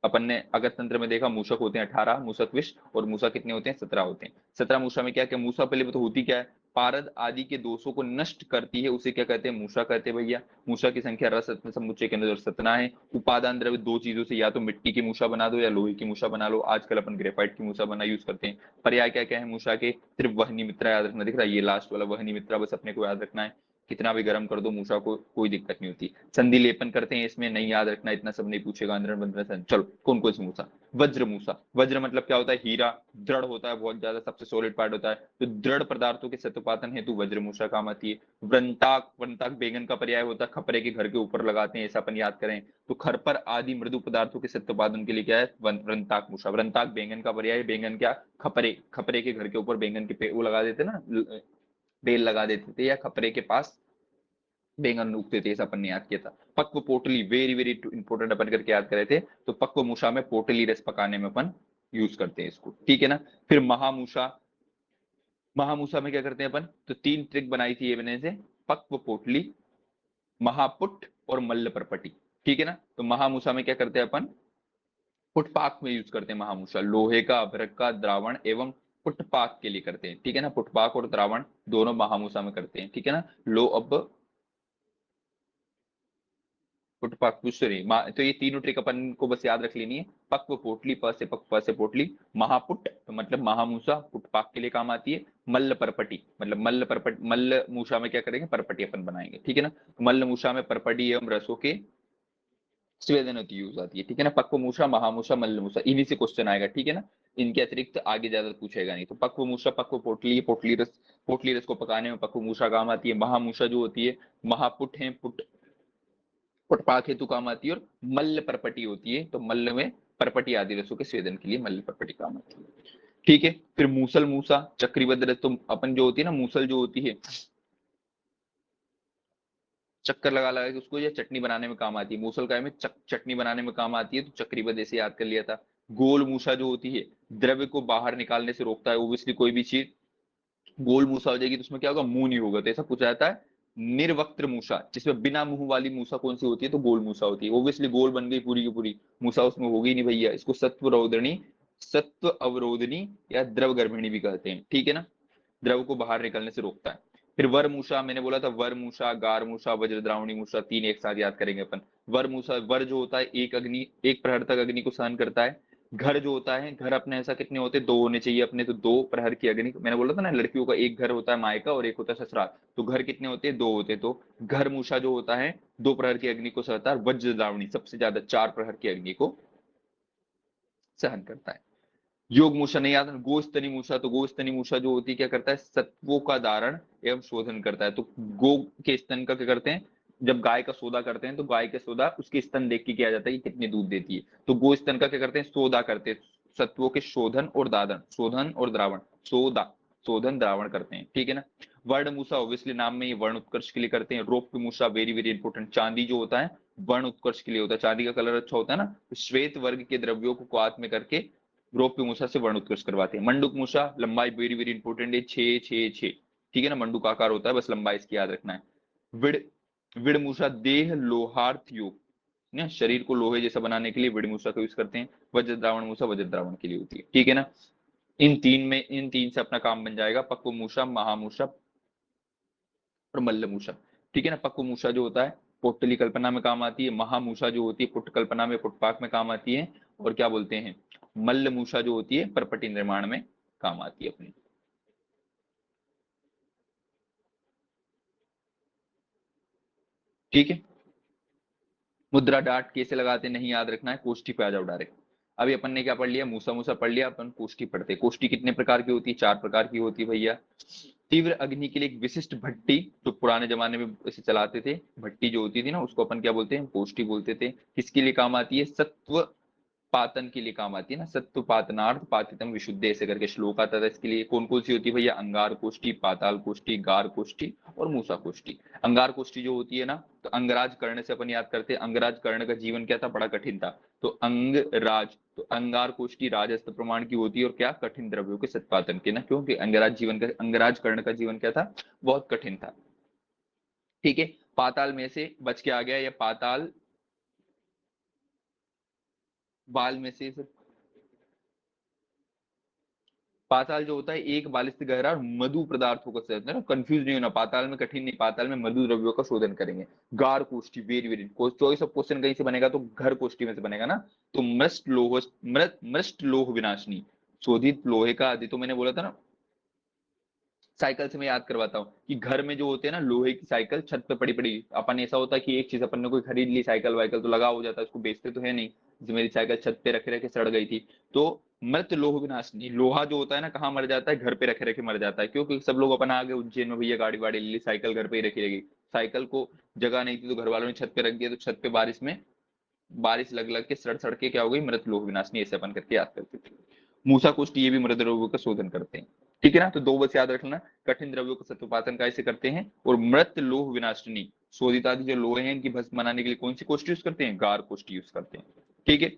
अपन ने अगस्त तंत्र में देखा, मूषक होते हैं 18 मूषक विष, और मूषा कितने होते हैं, 17 होते हैं। 17 मूषा में क्या क्या, मूषा पहले तो होती क्या है, पारद आदि के दोषों को नष्ट करती है, उसे क्या कहते हैं, मूषा कहते हैं भैया। मूषा की संख्या रस रत्न समुच्चय के अंदर 17 है। उपादान द्रव्य दो चीजों से, या तो मिट्टी की मूषा बना दो या लोहे की मूषा बना लो, आजकल अपन ग्रेफाइट की मूषा बना यूज करते हैं। पर्याय क्या क्या है मूषा के, सिर्फ वहनी मित्रा याद रखना, दिख रहा है ये लास्ट वाला वहनी मित्रा, बस अपने को याद रखना है। कितना भी गर्म कर दो मूषा को, कोई दिक्कत नहीं होती। संधि लेपन करते हैं, इसमें नहीं याद रखना, इतना सब नहीं पूछेगा, अंदर बंदर। चलो कौन कौन सी मूषा, वज्र मूषा, वज्र मतलब क्या होता है, हीरा, दृढ़ होता है बहुत ज्यादा, सबसे सॉलिड पार्ट होता है, तो दृढ़ पदार्थों के सत्पातन हेतु वज्र मूषा काम आती है। वृंताक, वृंताक बैगन का पर्याय होता है, खपरे के घर के ऊपर लगाते हैं, ऐसा अपन याद करें। तो खरपर आदि मृदु पदार्थों के सत्पादन के लिए क्या है, वृंताक मूषा। वृंताक बैंगन का पर्याय, बैंगन क्या, खपरे, खपरे के घर के ऊपर बैंगन के वो लगा देते ना, बेल लगा देते थे, या खपरे के पास बैंगन उगते थे, ऐसा अपन ने याद किया था। पक्व पोटली, वेरी वेरी इंपॉर्टेंट, अपन करके याद करे थे। तो पक्व मूषा में पोटली रस पकाने में अपन यूज करते हैं इसको, ठीक है ना। फिर महामूषा, महामूषा में क्या करते हैं अपन, तो तीन ट्रिक बनाई थी ये मैंने से, पक्व पोटली, महापुट और मल्ल परपटी, ठीक है ना। तो महामूषा में क्या करते हैं अपन, पुटपाक में यूज करते हैं महामूषा, लोहे का अभ्रक का द्रावण एवं पुटपाक के लिए करते हैं, ठीक है ना। पुटपाक और द्रावण दोनों महामूषा में करते हैं, ठीक है ना। लो अब पुटपाक पुष्करी, तो ये तीनों ट्रिक अपन को बस याद रख लेनी है। पक्व पोटली, प से पक, प से पोटली, महापुट तो मतलब महामूसा, पुटपाक के लिए काम आती है। मल्ल परपटी मतलब मल्ल परपट, मल्ल मूषा में क्या करेंगे, परपटी अपन बनाएंगे, ठीक है ना। मल्ल मूषा में परपटी एवं रसों के स्वेदन होती यूज आती है, ठीक है ना। पक्व मूषा, महामूषा, मल्ल मूषा, इन्हीं से क्वेश्चन आएगा, ठीक है ना। इनके अतिरिक्त आगे ज्यादा पूछेगा नहीं। तो पक्व मूषा, पक्व पोटली, पोटली रस को पकाने में पक्व मूषा काम आती है। महामूषा जो होती है, महापुट है, पुट पुटपाक हेतु काम आती है। और मल्ल परपटी होती है, तो मल्ल में परपटी आदि रसों के स्वेदन के लिए मल्ल परपटी काम आती है, ठीक है। फिर मूसल मूसा, चक्रीबद्ध रस, तो अपन जो होती है ना मूसल जो होती है, चक्कर लगा लगा के उसको, या चटनी बनाने में काम आती है। मूसल काय में चटनी बनाने में काम आती है, तो चक्रीबद्ध ऐसे याद कर लिया था। गोल मूसा जो होती है, द्रव्य को बाहर निकालने से रोकता है, ओब्वियसली कोई भी चीज गोल मूसा हो जाएगी तो उसमें क्या होगा, मुंह नहीं होगा, तो ऐसा पूछा जाता है। निर्वक्त्र मूसा, जिसमें बिना मुंह वाली मूसा कौन सी होती है, तो गोल मूसा होती है। ओब्वियसली गोल बन गई पूरी की पूरी, मूसा उसमें होगी नहीं भैया। इसको सत्व अवरोधनी या द्रव गर्भिणी भी कहते हैं, ठीक है ना, द्रव को बाहर निकलने से रोकता है। फिर वर मूसा, मैंने बोला था वर मूसा, गार मूसा, वज्रद्रावणी मूसा, तीन एक साथ याद करेंगे अपन। वर मूसा, वर जो होता है एक प्रहर तक अग्नि को सहन करता है। घर जो होता है, घर अपने ऐसा कितने होते हैं, दो होने चाहिए अपने, तो दो प्रहर की अग्नि, मैंने बोला था ना लड़कियों का एक घर होता है मायका और एक होता है ससुराल, तो घर कितने होते हैं, दो होते हैं। तो घर मूसा जो होता है दो प्रहर की अग्नि को सहता है। वज्रद्रावणी सबसे ज्यादा चार प्रहर की अग्नि को सहन करता है। योग मूषा नहीं आता, गोस्तनी मूषा, तो गोस्तनी मूषा जो होती है क्या करता है, सत्वों का धारण एवं शोधन करता है। तो गो के स्तन का क्या करते हैं, जब गाय का सौदा करते हैं तो गाय का सौदा उसके स्तन देख के किया जाता है कि कितनी दूध देती है, तो गो स्तन का क्या करते हैं, सौदा करते हैं, सत्वों के शोधन और दादन, शोधन और द्रावण, सौदा शोधन द्रावण करते हैं, ठीक है ना। वर्ण मूसा ऑब्वियसली नाम में ये वर्ण उत्कर्ष के लिए करते हैं। रौप्य मूसा वेरी वेरी इंपॉर्टेंट, चांदी जो होता है वर्ण उत्कर्ष के लिए होता है, चांदी का कलर अच्छा होता है ना, तो श्वेत वर्ग के द्रव्यों को क्वाथ में करके रौप्य मूसा से वर्ण उत्कर्ष करवाते हैं। मंडूक मूसा लंबाई वेरी वेरी इंपॉर्टेंट है, 6 6 6, ठीक है ना, मंडूक आकार होता है, बस लंबाई इसकी याद रखना है। विड़ विड़ मूसा देह लोहार्थ योग ना, शरीर को लोहे जैसा बनाने के लिए विड़ मूसा का यूज करते हैं। वज्र द्रावण मूसा वज्र द्रावण के लिए होती है, ठीक है ना। इन तीन से अपना काम बन जाएगा, पक्व मूसा, महामूसा और मल्ल मूसा, ठीक है ना। पक्व मूसा जो होता है पोटली कल्पना में काम आती है, महामूसा जो होती है पुट कल्पना में, पुटपाक में काम आती है, और क्या बोलते हैं, मल्ल मूसा जो होती है परपटी निर्माण में काम आती है अपनी, ठीक है। मुद्रा डाट कैसे लगाते नहीं याद रखना है, कोष्ठी पे आ जाओ डायरेक्ट। अभी अपन ने क्या पढ़ लिया, मूसा मूसा पढ़ लिया, अपन कोष्ठी पढ़ते। कोष्ठी कितने प्रकार की होती है, चार प्रकार की होती है भैया। तीव्र अग्नि के लिए एक विशिष्ट भट्टी, जो पुराने जमाने में इसे चलाते थे, भट्टी जो होती थी ना उसको अपन क्या बोलते हैं, कोष्ठी बोलते थे। किसके लिए काम आती है, सत्व पातन के लिए काम आती है ना, सत्व पातनार्थ पातितम विशुद्ध ऐसे करके श्लोक आता था। इसके लिए कौन कौन सी होती है भैया, अंगार कोष्ठी, पाताल कोष्ठी, गार कोष्ठी और मूसा कोष्ठी। अंगार कोष्ठी जो होती है ना, तो अंगराज कर्ण से अपन याद करते हैं, अंगराज कर्ण का जीवन क्या था, बड़ा कठिन था, तो अंगराज, तो अंगार कोष्ठी राजस्थ प्रमाण की होती है, और क्या, कठिन द्रव्यों के सत्पातन के ना, क्योंकि अंगराज कर्ण का जीवन क्या था, बहुत कठिन था, ठीक है। पाताल में से बच के आ गया, या पाताल बाल में से, पाताल जो होता है एक बालिश से गहरा और मधु पदार्थों का सेवन, ना कंफ्यूज नहीं होना, पाताल में कठिन नहीं, पाताल में मधु द्रव्यों का शोधन करेंगे। गार कोष्ठी very very, choice of question कहीं से बनेगा तो घर कोष्ठी में से बनेगा ना, तो मृष्ट लोह विनाशनी, शोधित लोहे का आदि, तो मैंने बोला था ना, साइकिल से मैं याद करवाता हूँ कि घर में जो होते हैं ना लोहे की साइकिल छत पे पड़ी पड़ी, अपन ऐसा होता है कि एक चीज अपन ने कोई खरीद ली साइकिल वाइकल तो लगा हो जाता है, उसको बेचते तो है नहीं, जैसे मेरी साइकिल छत पे रखे रखे सड़ गई थी। तो मृत लोह विनाशनी, लोहा जो होता है ना कहाँ मर जाता है, घर पे रखे रखे मर जाता है, क्योंकि सब लोग अपन आ गए उज्जैन में भैया, गाड़ी वाड़ी ले ली, साइकिल घर पे ही रखी रहेगी, साइकिल को जगह नहीं थी तो घर वालों ने छत पे रख दिया, तो छत पे बारिश लग लग के सड़ सड़ के क्या हो गई, मृत लोह विनाशनी, ऐसे अपन करके याद करते थे। मूसा कुष्ठ ये भी मृत द्रव्यों का शोधन करते हैं, ठीक है ना, तो दो बस याद रखना, कठिन द्रव्यों का सत्पातन कैसे करते हैं, और मृत लोह विनाशिनी, शोधित आदि जो लोहे हैं इनकी भस्म बनाने के लिए कौन सी कोष्ठ यूज करते हैं, गार कोष्ठ यूज करते हैं, ठीक है।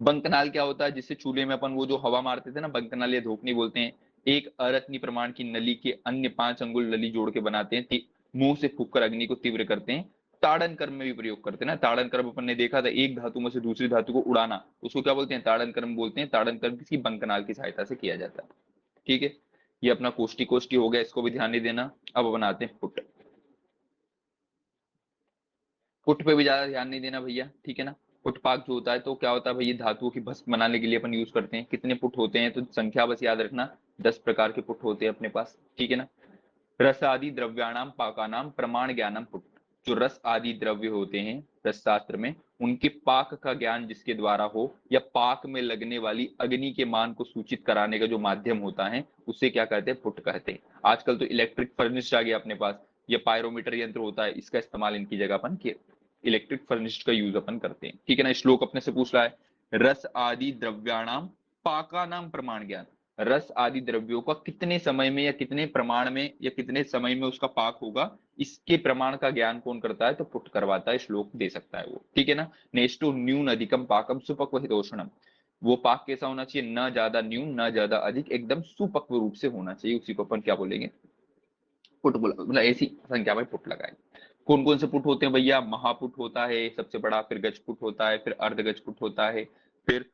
बंकनाल क्या होता है, जिससे चूल्हे में अपन वो जो हवा मारते थे ना, बंकनाल या धोकनी बोलते हैं। एक अरत्नी प्रमाण की नली के अन्य 5 अंगुल नली जोड़ के बनाते हैं, मुंह से फूककर अग्नि को तीव्र करते हैं। ताड़न कर्म में भी प्रयोग करते हैं ना, ताड़न कर्म अपन ने देखा था, एक धातु में से दूसरी धातु को उड़ाना, उसको क्या बोलते हैं, ताड़न कर्म बोलते हैं। ताड़न कर्म किसी बंकनाल की सहायता से किया जाता है, ठीक है। ये अपना कोष्टी कोष्टी हो गया, इसको भी ध्यान नहीं देना। अब बनाते हैं पुट, पुट पे भी ज्यादा ध्यान नहीं देना भैया, ठीक है ना। पुटपाक जो होता है तो क्या होता है भैया, धातुओं की भस्म बनाने के लिए अपन यूज करते हैं। कितने पुट होते हैं, तो संख्या बस याद रखना, 10 प्रकार के पुट होते हैं अपने पास, ठीक है ना। रस आदि द्रव्याणाम पाकानाम प्रमाण ज्ञानम पुट, जो रस आदि द्रव्य होते हैं रस शास्त्र में, उनके पाक का ज्ञान जिसके द्वारा हो, या पाक में लगने वाली अग्नि के मान को सूचित कराने का जो माध्यम होता है, उसे क्या कहते हैं, पुट कहते हैं। आजकल तो इलेक्ट्रिक फर्निश आ गया अपने पास, ये पायरोमीटर यंत्र होता है, इसका इस्तेमाल इनकी जगह अपन इलेक्ट्रिक फर्निश का यूज अपन करते हैं, ठीक है ना। श्लोक अपने से पूछ रहा है, रस आदि द्रव्याणाम पाका नाम प्रमाण ज्ञान, रस आदि द्रव्यों का कितने समय में या कितने प्रमाण में या कितने समय में उसका पाक होगा, इसके प्रमाण का ज्ञान कौन करता है, तो पुट करवाता है, श्लोक दे सकता है वो, ठीक है ना। नेष्टो न्यून अधिकम पाकम सुपक्व हितोषणम, वो पाक कैसा होना चाहिए, न ज्यादा न्यून न ज्यादा अधिक, एकदम सुपक्व रूप से होना चाहिए, उसी को अपन क्या बोलेंगे, पुट बोला, मतलब ऐसी संख्या में पुट लगाए। कौन कौन से पुट होते हैं भैया, महापुट होता है सबसे बड़ा, फिर गजपुट होता है, फिर अर्ध गजपुट होता है, फिर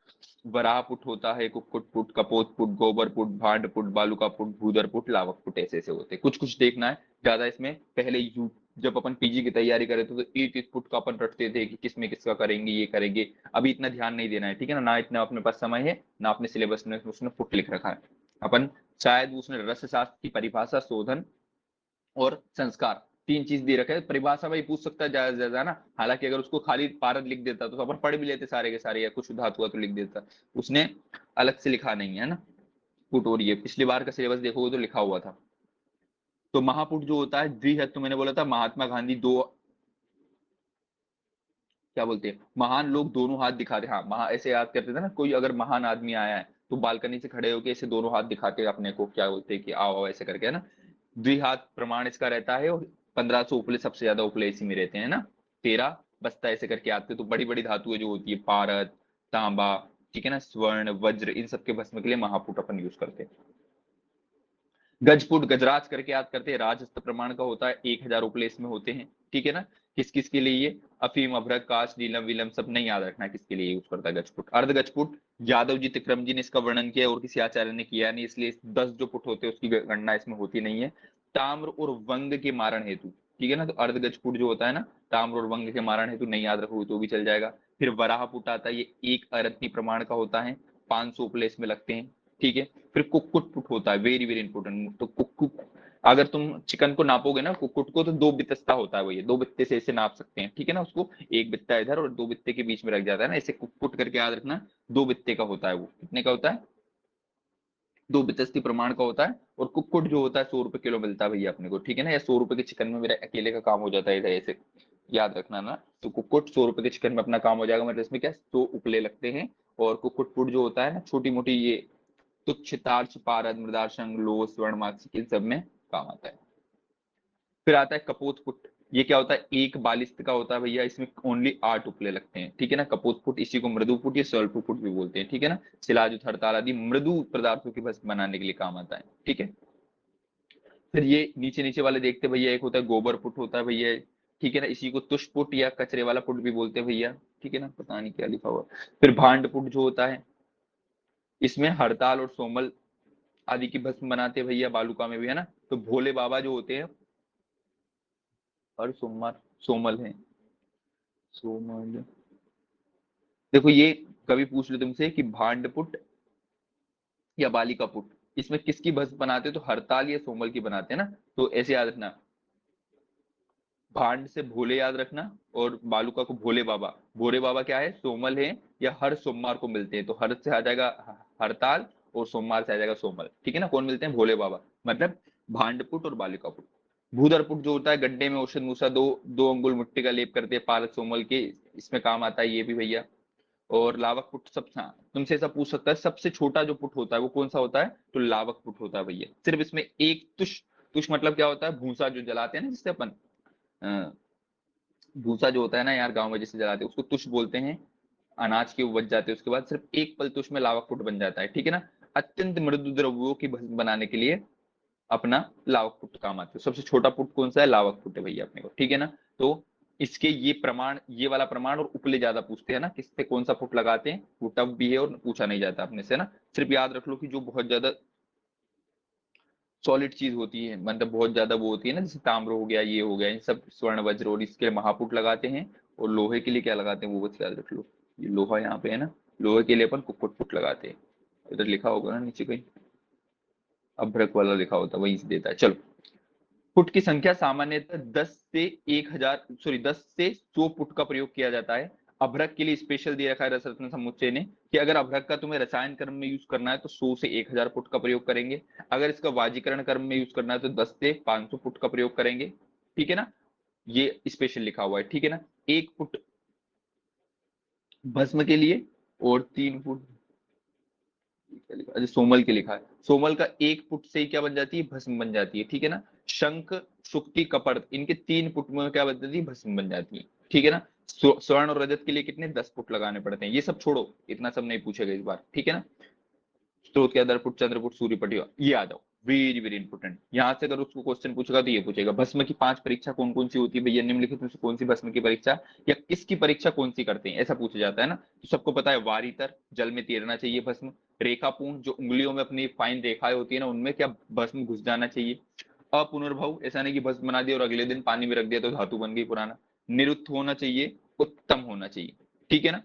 वराह पुट होता है, कुक्कुट पुट, कपोत पुट, गोबर पुट, भांड पुट, बालुका पुट, भूदर पुट, लावक पुट, ऐसे ऐसे होते हैं। कुछ कुछ देखना है ज्यादा इसमें। पहले यू जब अपन पीजी की तैयारी करे थे तो एक पुट का अपन रटते थे कि किसमें किसका करेंगे, ये करेंगे। अभी इतना ध्यान नहीं देना है, ठीक है ना, ना इतना अपने पास समय है, ना अपने सिलेबस में उसने पुट लिख रखा है। अपन शायद उसने रसशास्त्र की परिभाषा, शोधन और संस्कार, तीन चीज दे रखे हैं। परिभाषा भाई पूछ सकता है ज्यादा से ज्यादा ना, हालांकि अगर उसको खाली पारद लिख देता तो अपन पढ़ भी लेते सारे के सारे, या कुछ धातु हुआ तो लिख देता। उसने अलग से लिखा नहीं है ना पुट। और ये पिछली बार का सिलेबस देखोगे तो लिखा हुआ था। तो महापुट जो होता है द्विहत, तो मैंने बोला था महात्मा गांधी दो, क्या बोलते हैं, महान लोग दोनों हाथ दिखाते, हाँ महा ऐसे याद करते थे ना, कोई अगर महान आदमी आया है तो बालकनी से खड़े होके ऐसे दोनों हाथ दिखाते अपने को, क्या बोलते हैं कि आओ आओ ऐसे करके, है ना। द्विहात प्रमाण इसका रहता है। और 1500 उपले, सबसे ज्यादा उपले इसी में रहते हैं ना। 13 बस्ता ऐसे करके आते हैं। तो बड़ी बड़ी धातुएं जो होती है, पारद, तांबा, ठीक है ना, स्वर्ण, वज्र, इन सबके भस्म के लिए महापुट अपन यूज करते हैं। गजपुट गजराज करके याद करते हैं, राजस्थ प्रमाण का होता है, 1000 उपले इसमें होते हैं, ठीक है ना। किस किस के लिए ये, अफीम, अभ्रक, काश, नीलम, विलम, सब नहीं याद रखना किसके लिए यूज करता है गजपुट। अर्ध गजपुट यादव जी तिक्रम जी ने इसका वर्णन किया और किसी आचार्य ने किया नहीं, इसलिए 10 जो पुट होते हैं उसकी गणना इसमें होती नहीं है। ताम्र और वंग के मारण हेतु, ठीक है ना, तो अर्ध गजपुट जो होता है ना, ताम्र और वंग के मारण हेतु नहीं याद रखोगे तो भी चल जाएगा। फिर वराह पुट आता है, ये एक अरत्नी प्रमाण का होता है, 500 उपले इसमें लगते हैं, ठीक है। फिर कुक्कुट पुट होता है, वेरी वेरी इंपॉर्टेंट। तो कुक्कुट, अगर तुम चिकन को नापोगे ना कुक्कुट को, तो 2 बित्ता होता है, वही 2 बित्ते से ऐसे नाप सकते हैं, ठीक है ना। उसको एक बित्ता इधर और 2 बित्ते के बीच में रख जाता है ना, ऐसे कुक्कुट करके याद रखना। 2 बित्ते का होता है, वो कितने का होता है, 2 बितस्ती प्रमाण का होता है। और कुक्कुट जो होता है 100 रुपए किलो मिलता है भैया अपने को, ठीक है ना। या 100 रुपए के चिकन में मेरा अकेले का काम हो जाता है इधर, ऐसे याद रखना ना। तो कुक्कुट 100 रुपए के चिकन में अपना काम हो जाएगा, मतलब इसमें क्या 100 उपले लगते हैं। और कुक्कुट पुट जो होता है ना, छोटी मोटी ये तुच्छ, तार्च, पारद, मृदाशंग, लोह, स्वर्ण, मात्स्यिक, इन सब में काम आता है। फिर आता है कपोत पुट। ये क्या होता है, एक बालिस्त का होता है भैया, इसमें ओनली 8 उपले लगते हैं, ठीक है ना। कपोत पुट, इसी को मृदु पुट या स्वल्प पुट भी बोलते हैं, ठीक है ना। शिलाजुत, हड़ताल आदि मृदु पदार्थों की भस्म बनाने के लिए काम आता है, ठीक है। फिर ये नीचे नीचे वाले देखते हैं भैया, एक होता है गोबर पुट होता है भैया, ठीक है ना, इसी को तुष पुट या कचरे वाला पुट भी बोलते हैं भैया, ठीक है ना, पता नहीं क्या लिखा हुआ। फिर भांड पुट जो होता है, इसमें हड़ताल और सोमल आदि की भस्म बनाते हैं भैया, बालूका में भी, है ना। तो भोले बाबा जो होते हैं, और सोमवार सोमल है, सोमल, देखो ये कभी पूछ लो तुमसे कि भांड पुट या बालिका पुट, इसमें किसकी भस्म बनाते हैं, तो हड़ताल या सोमल की बनाते हैं ना। तो ऐसे याद रखना, भांड से भोले याद रखना, और बालुका को भोले बाबा। भोले बाबा क्या है, सोमल है, या हर सोमवार को मिलते हैं, तो हर से आ जाएगा हड़ताल, और सोमवार से आ जाएगा सोमल, ठीक है ना। कौन मिलते हैं, भोले बाबा, मतलब भांडपुट और बालिका पुट। भूदरपुट जो होता है, गड्ढे में औषध मूसा, दो दो अंगुल मिट्टी का लेप करते हैं पारक सोमल के, इसमें काम आता है ये भी भैया। और लावक पुट, सब, हाँ तुमसे ऐसा पूछ सकता है सबसे छोटा जो पुट होता है वो कौन सा होता है, तो लावक पुट होता है भैया। सिर्फ इसमें एक तुष, तुष मतलब क्या होता है, भूसा जो जलाते हैं ना जिससे अपन, भूसा जो होता है ना यार, गांव में जिसे जलाते हैं उसको तुष बोलते हैं। अनाज के उपज जाते हैं, उसके बाद सिर्फ एक पल तुष में लावक पुट बन जाता है, ठीक है ना। अत्यंत मृदु द्रव्यों की भस्म बनाने के लिए अपना लावक पुट काम आते हैं। सबसे छोटा पुट कौन सा है, लावक पुट है भैया अपने को, ठीक है ना। तो इसके ये प्रमाण, ये वाला प्रमाण और उपले ज्यादा पूछते हैं ना, किससे कौन सा पुट लगाते हैं, वो टफ भी है और पूछा नहीं जाता अपने से ना। सिर्फ याद रख लो कि जो बहुत ज्यादा सॉलिड चीज होती है, मतलब बहुत ज्यादा वो होती है ना, जैसे ताम्र हो गया, ये हो गया, इन सब स्वर्ण वज्र, और इसके लिए महापुट लगाते हैं। और लोहे के लिए क्या लगाते हैं वो बस याद रख लो, ये लोहा यहाँ पे है ना, लोहे के लिए अपन कुक्कुट पुट लगाते हैं। इधर लिखा होगा ना नीचे कहीं, अभ्रक वाला लिखा होता है वहीं से देता है। चलो, पुट की संख्या सामान्यतः 10 से 1000, सॉरी 10 से 100 पुट का प्रयोग किया जाता है। अभ्रक के लिए स्पेशल दे रखा है रसरत्न समुच्चय ने, कि अगर अभ्रक का तुम्हें रसायन कर्म में यूज करना है तो 100 से 1000 पुट का प्रयोग करेंगे। अगर इसका वाजीकरण कर्म में यूज करना है तो 10 से 500 पुट का प्रयोग करेंगे, ठीक है ना। ये स्पेशल लिखा हुआ है, ठीक है ना। एक पुट भस्म के लिए, और 3 पुट, अच्छा सोमल के लिखा है, सोमल का एक पुट से ही क्या बन जाती है, भस्म बन जाती है, ठीक है ना। शंख, शुक्ति, कपर्द, इनके 3 पुट में क्या बन जाती है, भस्म बन जाती है, ठीक है ना। स्वर्ण और रजत के लिए कितने 10 फुट लगाने पड़ते हैं। ये सब छोड़ो, इतना सब नहीं पूछेगा इस बार, ठीक है ना। स्रोत के आधार फुट, चंद्रपुट, सूर्यपट, ये आ जाओ, वेरी वेरी इंपोर्टेंट। यहाँ से अगर उसको क्वेश्चन पूछेगा तो ये पूछेगा भस्म की 5 परीक्षा कौन कौन सी होती है भैया, निम्नलिखित में से कौन सी भस्म की परीक्षा या किसकी परीक्षा कौन सी करते हैं, ऐसा पूछा जाता है ना। तो सबको पता है वारीतर, जल में तैरना चाहिए भस्म। रेखापूर्ण, जो उंगलियों में अपनी फाइन रेखाएं होती है ना, उनमें क्या भस्म घुस जाना चाहिए। अपुनर्भव, ऐसा नहीं कि भस्म बना दिया और अगले दिन पानी में रख दिया तो धातु बन गई पुराना। निरुत्त होना चाहिए, उत्तम होना चाहिए, ठीक है ना।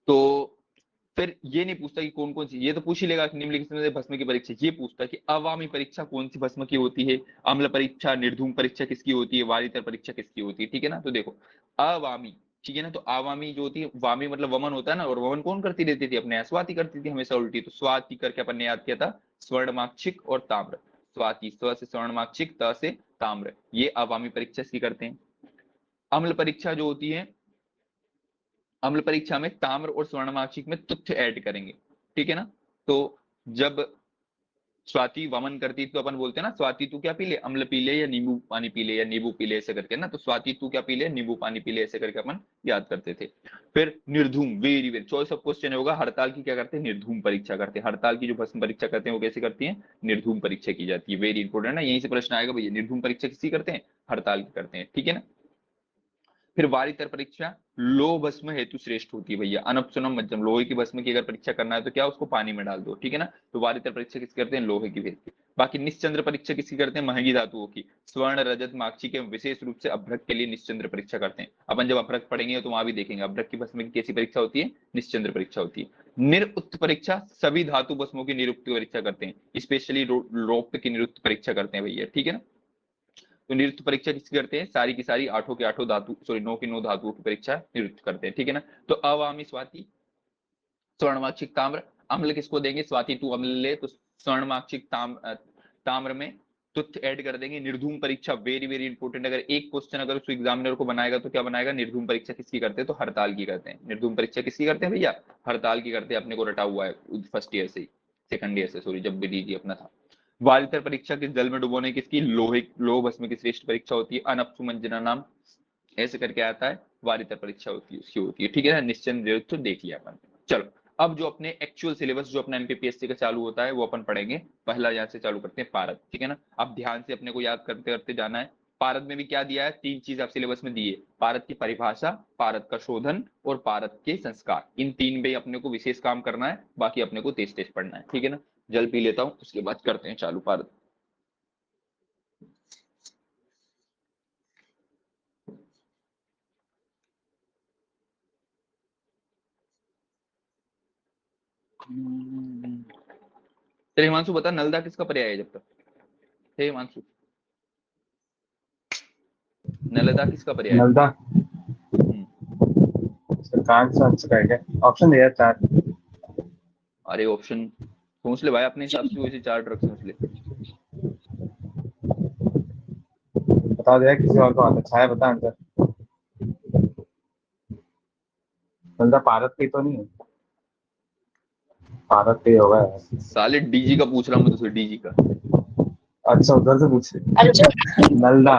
तो फिर ये नहीं पूछता कि कौन कौन सी, ये तो पूछ ही लेगा कि निम्नलिखित में से भस्म की परीक्षा, ये पूछता है कि अवामी परीक्षा कौन सी भस्म की होती है, अम्ल परीक्षा, निर्धूम परीक्षा किसकी होती है, वारितर परीक्षा किसकी होती है, ठीक है ना। तो देखो अवामी, ठीक है ना, तो अवामी जो होती है, वामी मतलब वमन होता है ना, और वमन कौन करती रहती थी, अपने स्वाति करती थी हमेशा उल्टी। तो स्वाति करके अपन ने याद किया था स्वर्णमाक्षिक और ताम्र। स्वाति, स्व से स्वर्णमाक्षिक, त से ताम्र, ये अवामी परीक्षा इसकी करते हैं। अम्ल परीक्षा जो होती है, अम्ल परीक्षा में ताम्र और स्वर्णमाक्षिक में तुथ्य ऐड करेंगे, ठीक है ना। तो जब स्वाति वमन करती तो अपन बोलते हैं ना, स्वाति तू क्या पी ले, अम्ल पी ले या नींबू पानी पी ले या नींबू पी ले, ऐसे करके ना। तो स्वाति तू क्या पी ले, नींबू पानी पी ले, ऐसे करके अपन याद करते थे। फिर निर्धूम, very very choice of question होगा, हड़ताल की क्या करते हैं, निर्धूम परीक्षा करते हैं। हड़ताल की जो भस्म परीक्षा करते हैं वो कैसे करती है, निर्धूम परीक्षा की जाती है, वेरी इंपोर्टेंट है, यहीं से प्रश्न आएगा भैया, निर्धूम परीक्षा किसी करते हैं, हड़ताल की करते हैं, ठीक है ना। फिर वारितर परीक्षा लोह भस्म हेतु श्रेष्ठ होती है भैया, अनपसुनम मध्यम, लोहे की भस्म की अगर परीक्षा करना है तो क्या उसको पानी में डाल दो, ठीक है ना। तो वारितर परीक्षा किसकी करते हैं, लोहे की व्यक्ति। बाकी निश्चंद्र परीक्षा किसकी करते हैं, महंगी धातुओं की। स्वर्ण, रजत, माक्षी के विशेष रूप से अभ्रक के लिए निश्चंद्र परीक्षा करते हैं। अपन जब अभ्रक पढ़ेंगे तो वहां भी देखेंगे अभ्रक की भस्म की कैसी परीक्षा होती है, निश्चंद्र परीक्षा होती है। निरुक्त परीक्षा सभी धातु भस्मों की निरुक्त परीक्षा करते हैं, स्पेशली रौप्य की निरुक्त परीक्षा करते हैं भैया, ठीक है ना। तो निरुक्त परीक्षा किसकी करते हैं, सारी की सारी आठों के आठों धातु, सॉरी 9 की 9 धातुओं की परीक्षा निरुक्त करते हैं, ठीक है ना। तो अवामी स्वाति, स्वर्णमाक्षिक ताम्र, अम्ल किसको देंगे, स्वाति तू अम्ल ले, तो स्वर्णमाक्षिक ताम्र में तुथ ऐड कर देंगे। निर्धूम परीक्षा वेरी वेरी इंपोर्टेंट, अगर एक क्वेश्चन अगर उसको एग्जामिनर को बनाएगा तो क्या बनाएगा, निर्धूम परीक्षा किसकी करते हैं, तो हड़ताल की करते हैं। निर्धूम परीक्षा किसकी करते हैं भैया, हड़ताल की करते हैं, अपने को रटा हुआ है फर्स्ट ईयर से, सेकंड ईयर से, सॉरी जब भी दीजिए अपना था। वारितर परीक्षा किस जल में डुबोने किसकी, लोहे लोह भस्म की श्रेष्ठ परीक्षा होती है। अनपसु मंजना नाम ऐसे करके आता है, वारितर परीक्षा होती है उसकी होती है, ठीक है ना। निश्चय तो देख लिया अपन। चलो अब जो अपने एक्चुअल सिलेबस जो अपना एमपीपीएससी का चालू होता है वो अपन पढ़ेंगे। पहला यहाँ से चालू करते हैं पारद, ठीक है ना। अब ध्यान से अपने को याद करते करते जाना है। पारद में भी क्या दिया है, 3 चीज आप सिलेबस में दिए, पारद की परिभाषा, पारद का शोधन और पारद के संस्कार। इन 3 में अपने को विशेष काम करना है, बाकी अपने को तेज तेज पढ़ना है, ठीक है ना। जल पी लेता हूँ, उसके बाद करते हैं चालू पारद। तेरे हिमांशु बता, नलदा किसका पर्याय है जब तक, हे हिमांशु, नलदा किसका पर्याय है। नलदा सरकार से आंसर है क्या, ऑप्शन दिया 4। अरे ऑप्शन सोच ले भाई, अपने हिसाब से वैसे 4 ड्रग सोच ले। बता दिया, किसी और को आता छाया बता आंसर। नलदा भारत की तो नहीं है, भारत की होगा यार। साले डीजी का पूछ रहा हूँ मैं तुझसे, डीजी का। अच्छा उधर से पूछ नलदा,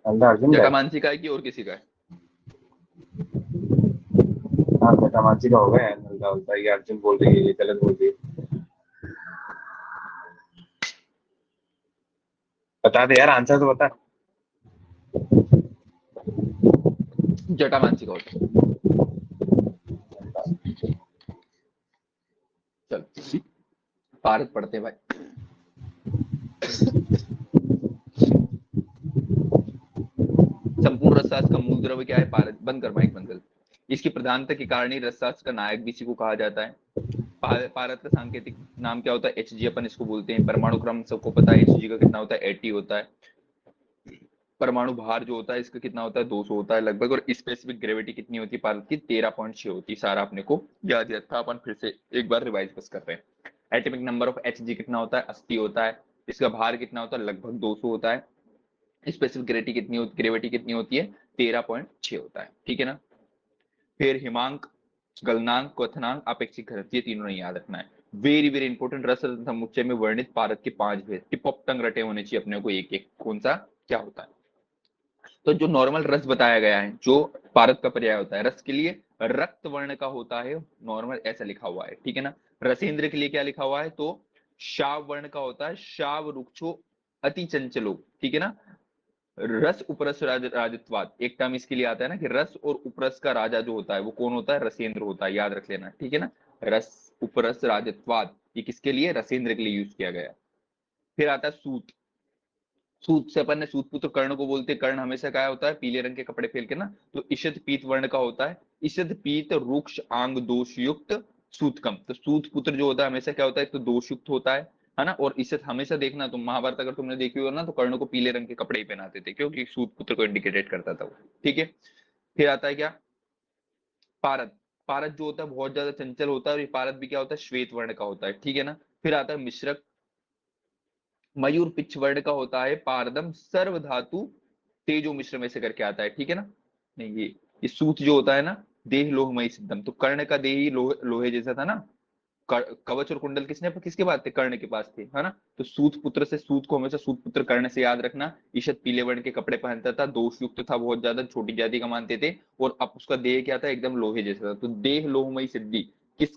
नलदा अर्जुन का है। जटामांसी का है कि और किसी का है। हाँ जटामांसी का होगा यार, नलदा होता है, ये अर्जुन बोल रही है, ये गलत बोल रही है। बता दे यार, आंसर तो बता। जटामांसी का होता है। चल भारत पढ़ते हैं भाई। संपूर्ण रसशास्त्र का मूल द्रव्य क्या है, पारद। बंद कर माइक, बंद कर। इसकी प्रधानता के कारण ही रसशास्त्र का नायक भी इसी को कहा जाता है। भारत का सांकेतिक नाम क्या होता है, एचजी अपन इसको बोलते हैं। परमाणु क्रम सबको पता है, एचजी का कितना होता है, 80 होता है। परमाणु भार जो होता है इसका कितना होता है, 200 होता है लगभग। और स्पेसिफिक ग्रेविटी कितनी होती है भारत की, 13.6 होती है। सारा अपने को याद याद था, अपन फिर से एक बार रिवाइज बस कर रहे हैं। एटॉमिक नंबर ऑफ एचजी कितना होता है, 80 होता है। इसका भार कितना होता है, लगभग 200 होता है। स्पेसिफिक ग्रेविटी कितनी होती है, 13.6 होता है, ठीक है ना। फिर हिमांक, गलनांक, क्वथनांक, अपेक्षिक घनत्व, ये तीनों नहीं याद रखना है। वेरी वेरी इंपॉर्टेंट, रस रत्न समुच्चय में वर्णित पारद के 5 भेद, टिप ऑफ टंग रटे होने चाहिए अपने को एक एक, कौन सा क्या होता है। तो जो नॉर्मल रस बताया गया है, जो पारद का पर्याय होता है, रस के लिए रक्त वर्ण का होता है नॉर्मल, ऐसा लिखा हुआ है, ठीक है ना। रसेंद्र के लिए क्या लिखा हुआ है, तो शाव वर्ण का होता है, शाव रुक्षो अति चंचलो, ठीक है ना। रस उपरस राजत्वाद एक टर्म इसके लिए आता है ना, कि रस और उपरस का राजा जो होता है वो कौन होता है, रसेंद्र होता है, याद रख लेना, ठीक है ना। रस उपरस राजत्वाद ये किसके लिए, रसेंद्र के लिए यूज किया गया। फिर आता है सूत। सूत से अपन ने सूत पुत्र कर्ण को बोलते, कर्ण हमेशा क्या होता है, पीले रंग के कपड़े पहन के ना, तो इशद पीत वर्ण का होता है, इशद पीत रुक्ष आंग दोष युक्त सूतकम। तो सूत पुत्र जो होता है हमेशा क्या होता है, एक तो दोष युक्त होता है ना। और इशद हमेशा देखना तुम महाभारत अगर तुमने देखी हो ना, तो कर्ण को पीले रंग के कपड़े ही पहनाते थे, क्योंकि सूत पुत्र को इंडिकेटेड करता था वो, ठीक है। फिर आता है क्या, पारद। पारद जो होता है बहुत ज्यादा चंचल होता है, और ये पारद भी क्या होता है, श्वेत वर्ण का होता है, ठीक है ना। फिर आता है मिश्रक। मयूर पिच वर्ण का होता है, पारदम सर्व धातु तेजो मिश्र में से करके आता है, ठीक है ना। नहीं, ये सूत जो होता है ना, देह लोहमयी सिद्धम, तो कर्ण का देह ही लोहे जैसा था ना। कवच और कुंडल किसके पास थे, कर्ण के पास थे, है ना। तो सूत पुत्र से, सूत को हमेशा सूत पुत्र कर्ण से याद रखना। ईशत पीले वर्ण के कपड़े पहनता था, दोष युक्त था, बहुत ज्यादा छोटी जाति का मानते थे, और अब उसका देह क्या था, एकदम लोहे जैसा था। तो देह लोहमयी सिद्धि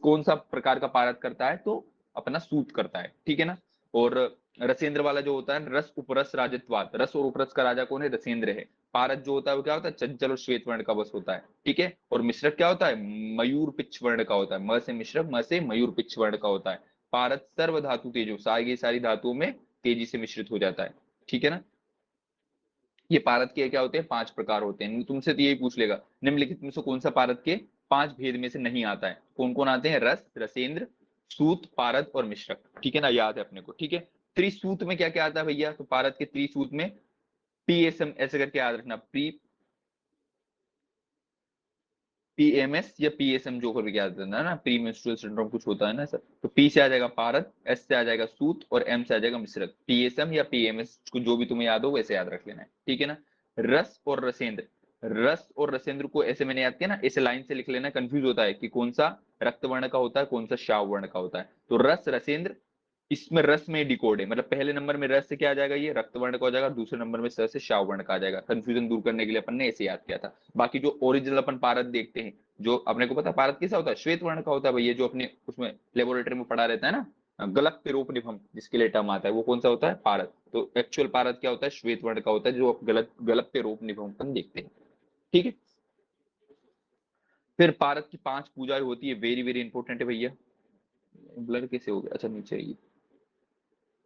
कौन सा प्रकार का पारद करता है, तो अपना सूत करता है, ठीक है ना। और रसेंद्र वाला जो होता है, रस उपरस राजत्वाद, रस और उपरस का राजा कौन है, रसेंद्र है। पारद जो होता है वो क्या होता है, चंचल और श्वेत वर्ण का बस होता है, ठीक है। और मिश्रक क्या होता है, मयूर पिच वर्ण का होता है, म से मिश्रक, म से मयूर पिच वर्ण का होता है। पारद सर्व धातु तेजो, सारी धातुओं में तेजी से मिश्रित हो जाता है, ठीक है ना। ये पारद के क्या होते हैं, 5 प्रकार होते हैं। तुमसे तो यही पूछ लेगा, निम्नलिखित में से कौन सा पारद के 5 भेद में से नहीं आता है। कौन कौन आते हैं, रस, रसेंद्र, सूत, पारद और मिश्रक, ठीक है ना, याद है अपने को, ठीक है। त्रिसूत में क्या क्या आता है भैया, तो पारद के त्रिसूत में पीएसएम ऐसे करके याद रखना, पीएमएस या पीएसएम जो भी याद रखना ना, प्री मेंस्ट्रुअल सिंड्रोम कुछ होता है ना सर। तो पी से आ जाएगा पारद, एस से आ जाएगा सूत, और एम से आ जाएगा मिश्रक। पीएसएम या पीएमएस को जो भी तुम्हें याद हो वैसे याद रख लेना है, ठीक है ना। रस और रसेंद्र, रस और रसेंद्र को ऐसे मैंने याद किया ना, ऐसे लाइन से लिख लेना, कंफ्यूज होता है कि कौन सा रक्त वर्ण का होता है, कौन सा श्याव वर्ण का होता है। तो रस रसेंद्र, इसमें रस में डिकोड है, मतलब पहले नंबर में रस से क्या आ जाएगा, ये रक्त वर्ण का हो जाएगा, दूसरे नंबर में स से श्याव वर्ण का आ जाएगा। कंफ्यूजन दूर करने के लिए अपन ने ऐसे याद किया था। बाकी जो ओरिजिनल अपन पारद देखते हैं, जो अपने को पता है पारद कैसा होता है, श्वेत वर्ण का होता है भैया, जो अपने उसमें लेबोरेटरी में पढ़ा रहता है ना, गलत पेरोप निभम जिसके लिए टर्म आता है, वो कौन सा होता है, पारद। तो एक्चुअल पारद क्या होता है, श्वेत वर्ण का होता है, जो गलत गलत पेरोप निभम अपन देखते हैं, ठीक है। फिर पारद की 5 पूजाएं होती है, वेरी वेरी इंपॉर्टेंट है भैया। ब्लर कैसे हो गया, अच्छा नीचे है,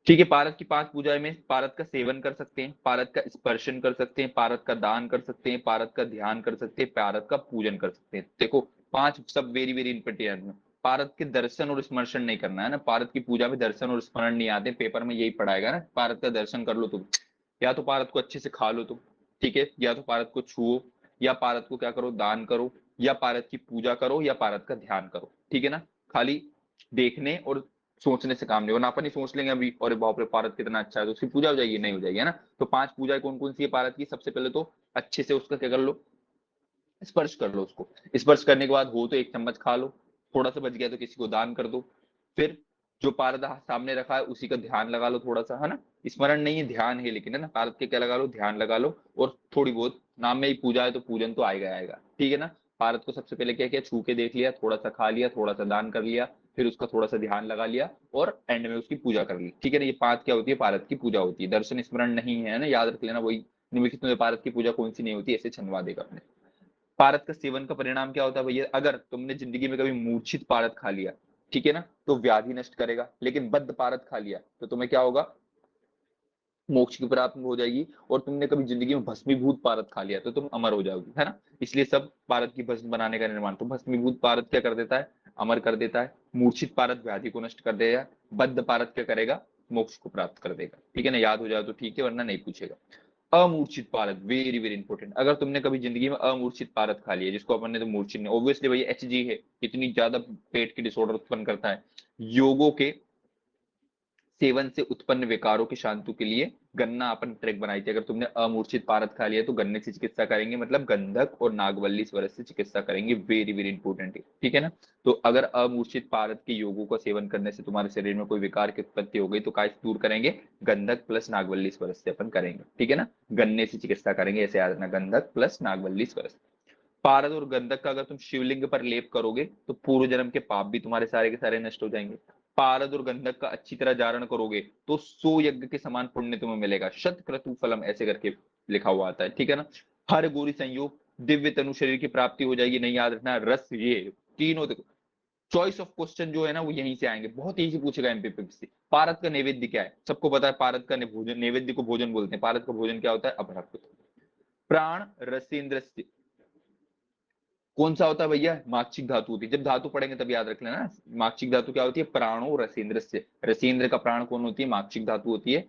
ठीक है। पारद की 5 पूजाएं में पारद का सेवन कर सकते हैं, पारद का स्पर्शन कर सकते हैं, पारद का दान कर सकते हैं, पारद का ध्यान कर सकते हैं, पारद का पूजन कर सकते हैं। देखो 5 सब वेरी वेरी इंपॉर्टेंट। पारद के दर्शन और स्मरण नहीं करना है ना, पारद की पूजा में दर्शन और स्मरण नहीं आते, पेपर में यही पढ़ाएगा ना, पारद का दर्शन कर लो तुम, या तो पारद को अच्छे से खा लो तुम, ठीक है, या तो पारद को छुओ, या पारद को क्या करो, दान करो, या पारद की पूजा करो, या पारद का ध्यान करो, ठीक है ना। खाली देखने और सोचने से काम नहीं होना, अपन ही सोच लेंगे अभी और बाप रे पारद कितना अच्छा है तो उसकी पूजा हो जाएगी, नहीं हो जाएगी, है ना। तो 5 पूजाएं कौन कौन सी है पारद की, सबसे पहले तो अच्छे से उसका क्या कर लो, स्पर्श कर लो उसको। स्पर्श करने के बाद हो तो 1 चम्मच खा लो, थोड़ा सा बच गया तो किसी को दान कर दो। फिर जो पारद सामने रखा है उसी का ध्यान लगा लो थोड़ा सा, है ना। स्मरण नहीं है, ध्यान है, लेकिन है ना, पारद के क्या लगा लो, ध्यान लगा लो। और थोड़ी बहुत, नाम में ही पूजा है तो पूजन तो आएगा आएगा, ठीक है ना। पारद को सबसे पहले क्या किया, छू के देख लिया, थोड़ा सा खा लिया, थोड़ा सा दान कर लिया, फिर उसका थोड़ा सा ध्यान लगा लिया, और एंड में उसकी पूजा कर ली, ठीक है ना। ये 5 क्या होती है, पारद की पूजा होती है। दर्शन स्मरण नहीं है ना, याद रख लेना, वही निम्नलिखित में पारद की पूजा कौन सी नहीं होती, ऐसे छनवा देगा अपने। पारद का सेवन का परिणाम क्या होता है भैया, अगर तुमने जिंदगी में कभी मूर्छित पारद खा लिया, ठीक है ना, तो व्याधि नष्ट करेगा। लेकिन बद्ध पारद खा लिया तो तुम्हें क्या होगा, मोक्ष की प्राप्त हो जाएगी। और तुमने कभी जिंदगी में भस्मीभूत पारद खा लिया तो तुम अमर हो जाओगी, है ना। इसलिए सब पारद की भस्म बनाने का निर्माण, तो भस्मीभूत पारद क्या कर देता है, अमर कर देता है। मूर्छित पारद व्याधि को नष्ट कर देगा। बद्ध पारद क्या करेगा, मोक्ष को प्राप्त कर देगा, ठीक है ना। याद हो जाए तो ठीक है, वरना नहीं पूछेगा। अमूर्छित पारद, वेरी वेरी इंपॉर्टेंट। अगर तुमने कभी जिंदगी में अमूर्छित पारद खा लिया, जिसको अपन ने तो मूर्छित नहीं, ऑब्वियसली भैया HG है, इतनी ज्यादा पेट की डिसऑर्डर उत्पन्न करता है। योगों के सेवन से उत्पन्न विकारों के शांतु के लिए गन्ना अपन ट्रैक बनाई थी। अगर तुमने अमूर्छित पारद खा लिया तो गन्ने से चिकित्सा करेंगे, मतलब गंधक और नागवल्ली स्वरस से चिकित्सा करेंगे। वेरी वेरी इंपॉर्टेंट है, ठीक है ना। तो अगर अमूर्छित पारद के योगों का सेवन करने से तुम्हारे शरीर में कोई विकार की उत्पत्ति हो गई तो काय दूर करेंगे, गंधक प्लस नागवल्ली स्वरस से अपन करेंगे, ठीक है ना। गन्ने से चिकित्सा करेंगे, ऐसे याद रखना, गंधक प्लस नागवल्ली स्वरस। पारद और गंधक का अगर तुम शिवलिंग पर लेप करोगे तो पूर्व जन्म के पाप भी तुम्हारे सारे के सारे नष्ट हो जाएंगे। पारद और गंधक का अच्छी तरह जारण करोगे तो 100 यज्ञ के समान पुण्य तुम्हें मिलेगा। शत क्रतु फलम ऐसे करके लिखा हुआ आता है, ठीक है ना। हर गौरी संयोग दिव्य तनु शरीर की प्राप्ति हो जाएगी। नहीं याद रखना, रस ये तीनों देखो, चॉइस ऑफ क्वेश्चन जो है ना वो यहीं से आएंगे, बहुत इजी पूछेगा एमपीपीसी से। पारद का नैवेद्य क्या है, सबको पता है। पारद का भोजन, नैवेद्य को भोजन बोलते हैं। पारद का भोजन क्या होता है, अभ्रक। प्राण रसेंद्र, कौन सा होता है भैया, माक्षिक धातु होती है। जब धातु पढ़ेंगे तब याद रख लेना, माक्षिक धातु क्या होती है, प्राणो रसेंद्र से। रसेंद्र का प्राण कौन होती है, माक्षिक धातु होती है।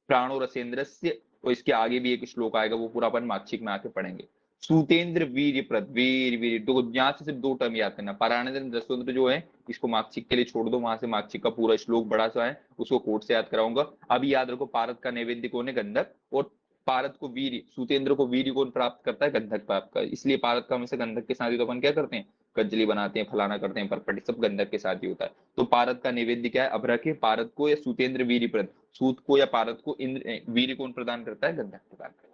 प्राणो रसेंद्र से, और इसके आगे भी एक श्लोक आएगा, वो पूरा अपन माक्षिक में आके पढ़ेंगे। सूतेंद्र वीर्य प्रद, वीर वीर, दो यहाँ से सिर्फ 2 टर्म याद करना। पारायण रसोन्द्र जो है इसको माक्षिक के लिए छोड़ दो, वहां से माक्षिक का पूरा श्लोक बड़ा सा है, उसको कोट से याद कराऊंगा। अभी याद रखो, पारद का नैवेद्य कौन है, गंधक। और पारद को वीर, सूतेंद्र को वीर कौन प्राप्त करता है, गंधक प्राप्त कर। इसलिए पारद का हमेशा गंधक के साथ ही तो अपन क्या करते हैं, कज्जली बनाते हैं, फलाना करते हैं, परपटी सब गंधक के साथ ही होता है। तो पारद का नैवेद्य क्या है, अभ्रक है। पारद को या सूतेंद्र वीर प्रद, सूत को या पारद को इंद्र वीर कौन प्रदान करता है, गंधक प्रदान करता है।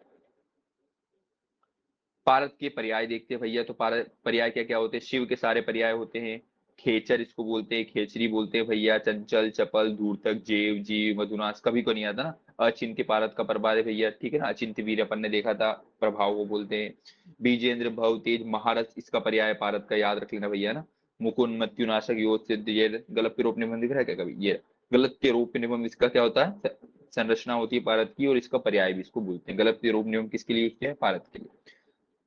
पारद के पर्याय देखते हैं भैया। तो पारद पर्याय क्या क्या होते हैं, शिव के सारे पर्याय होते हैं। खेचर इसको बोलते हैं, खेचरी बोलते हैं भैया। चंचल, चपल, धूर्तक, जेव, जीव, मधुनाश, कभी को नहीं आता ना। अचिंत्य पारद का प्रभाव है भैया, ठीक है ना। अचिंत्य वीर अपन ने देखा था, प्रभाव वो बोलते हैं। बीजेंद्र, भव, तेज, महारथ इसका पर्याय पारद का, याद रख लेना भैया ना। मुकुंद, मृत्युनाशक, योध, सिद्ध, ये गलत के रूप निबंध दिख रहा है क्या कभी, ये गलत के रूप निबंध इसका क्या होता है, संरचना होती है पारद की, और इसका पर्याय भी इसको बोलते हैं। गलत के रूप नियम किसके लिए यूज किया है, पारद के लिए।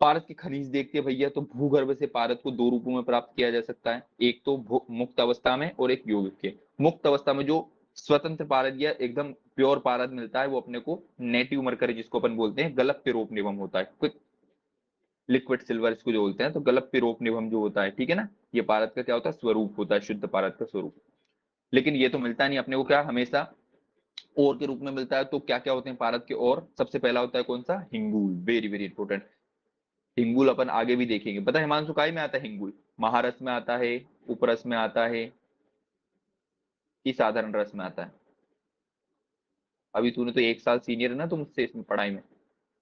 पारद के खनिज देखते हैं भैया। तो भूगर्भ से पारद को 2 रूपों में प्राप्त किया जा सकता है, एक तो मुक्त अवस्था में और एक यौगिक के। मुक्त अवस्था में जो स्वतंत्र पारद या एकदम प्योर पारद मिलता है वो अपने को नेटिव मरकरी, जिसको अपन बोलते हैं गलप पिरोप निभम होता है। क्विक लिक्विड सिल्वर इसको जो बोलते हैं, तो गलप पिरोप निभम जो होता है, ठीक है ना। ये पारद का क्या होता है, स्वरूप होता है, शुद्ध पारद का स्वरूप। लेकिन ये तो मिलता नहीं अपने को, क्या हमेशा और के रूप में मिलता है। तो क्या क्या होते हैं पारद के और, सबसे पहला होता है कौन सा, हिंगूल। Very very important. हिंगुल अपन आगे भी देखेंगे। पता है हिमांशु काय में आता है हिंगुल, महारस में आता है, उपरस में आता है, कि साधारण रस में आता है। अभी तूने तो 1 साल सीनियर है ना तुम मुझसे इसमें पढ़ाई में।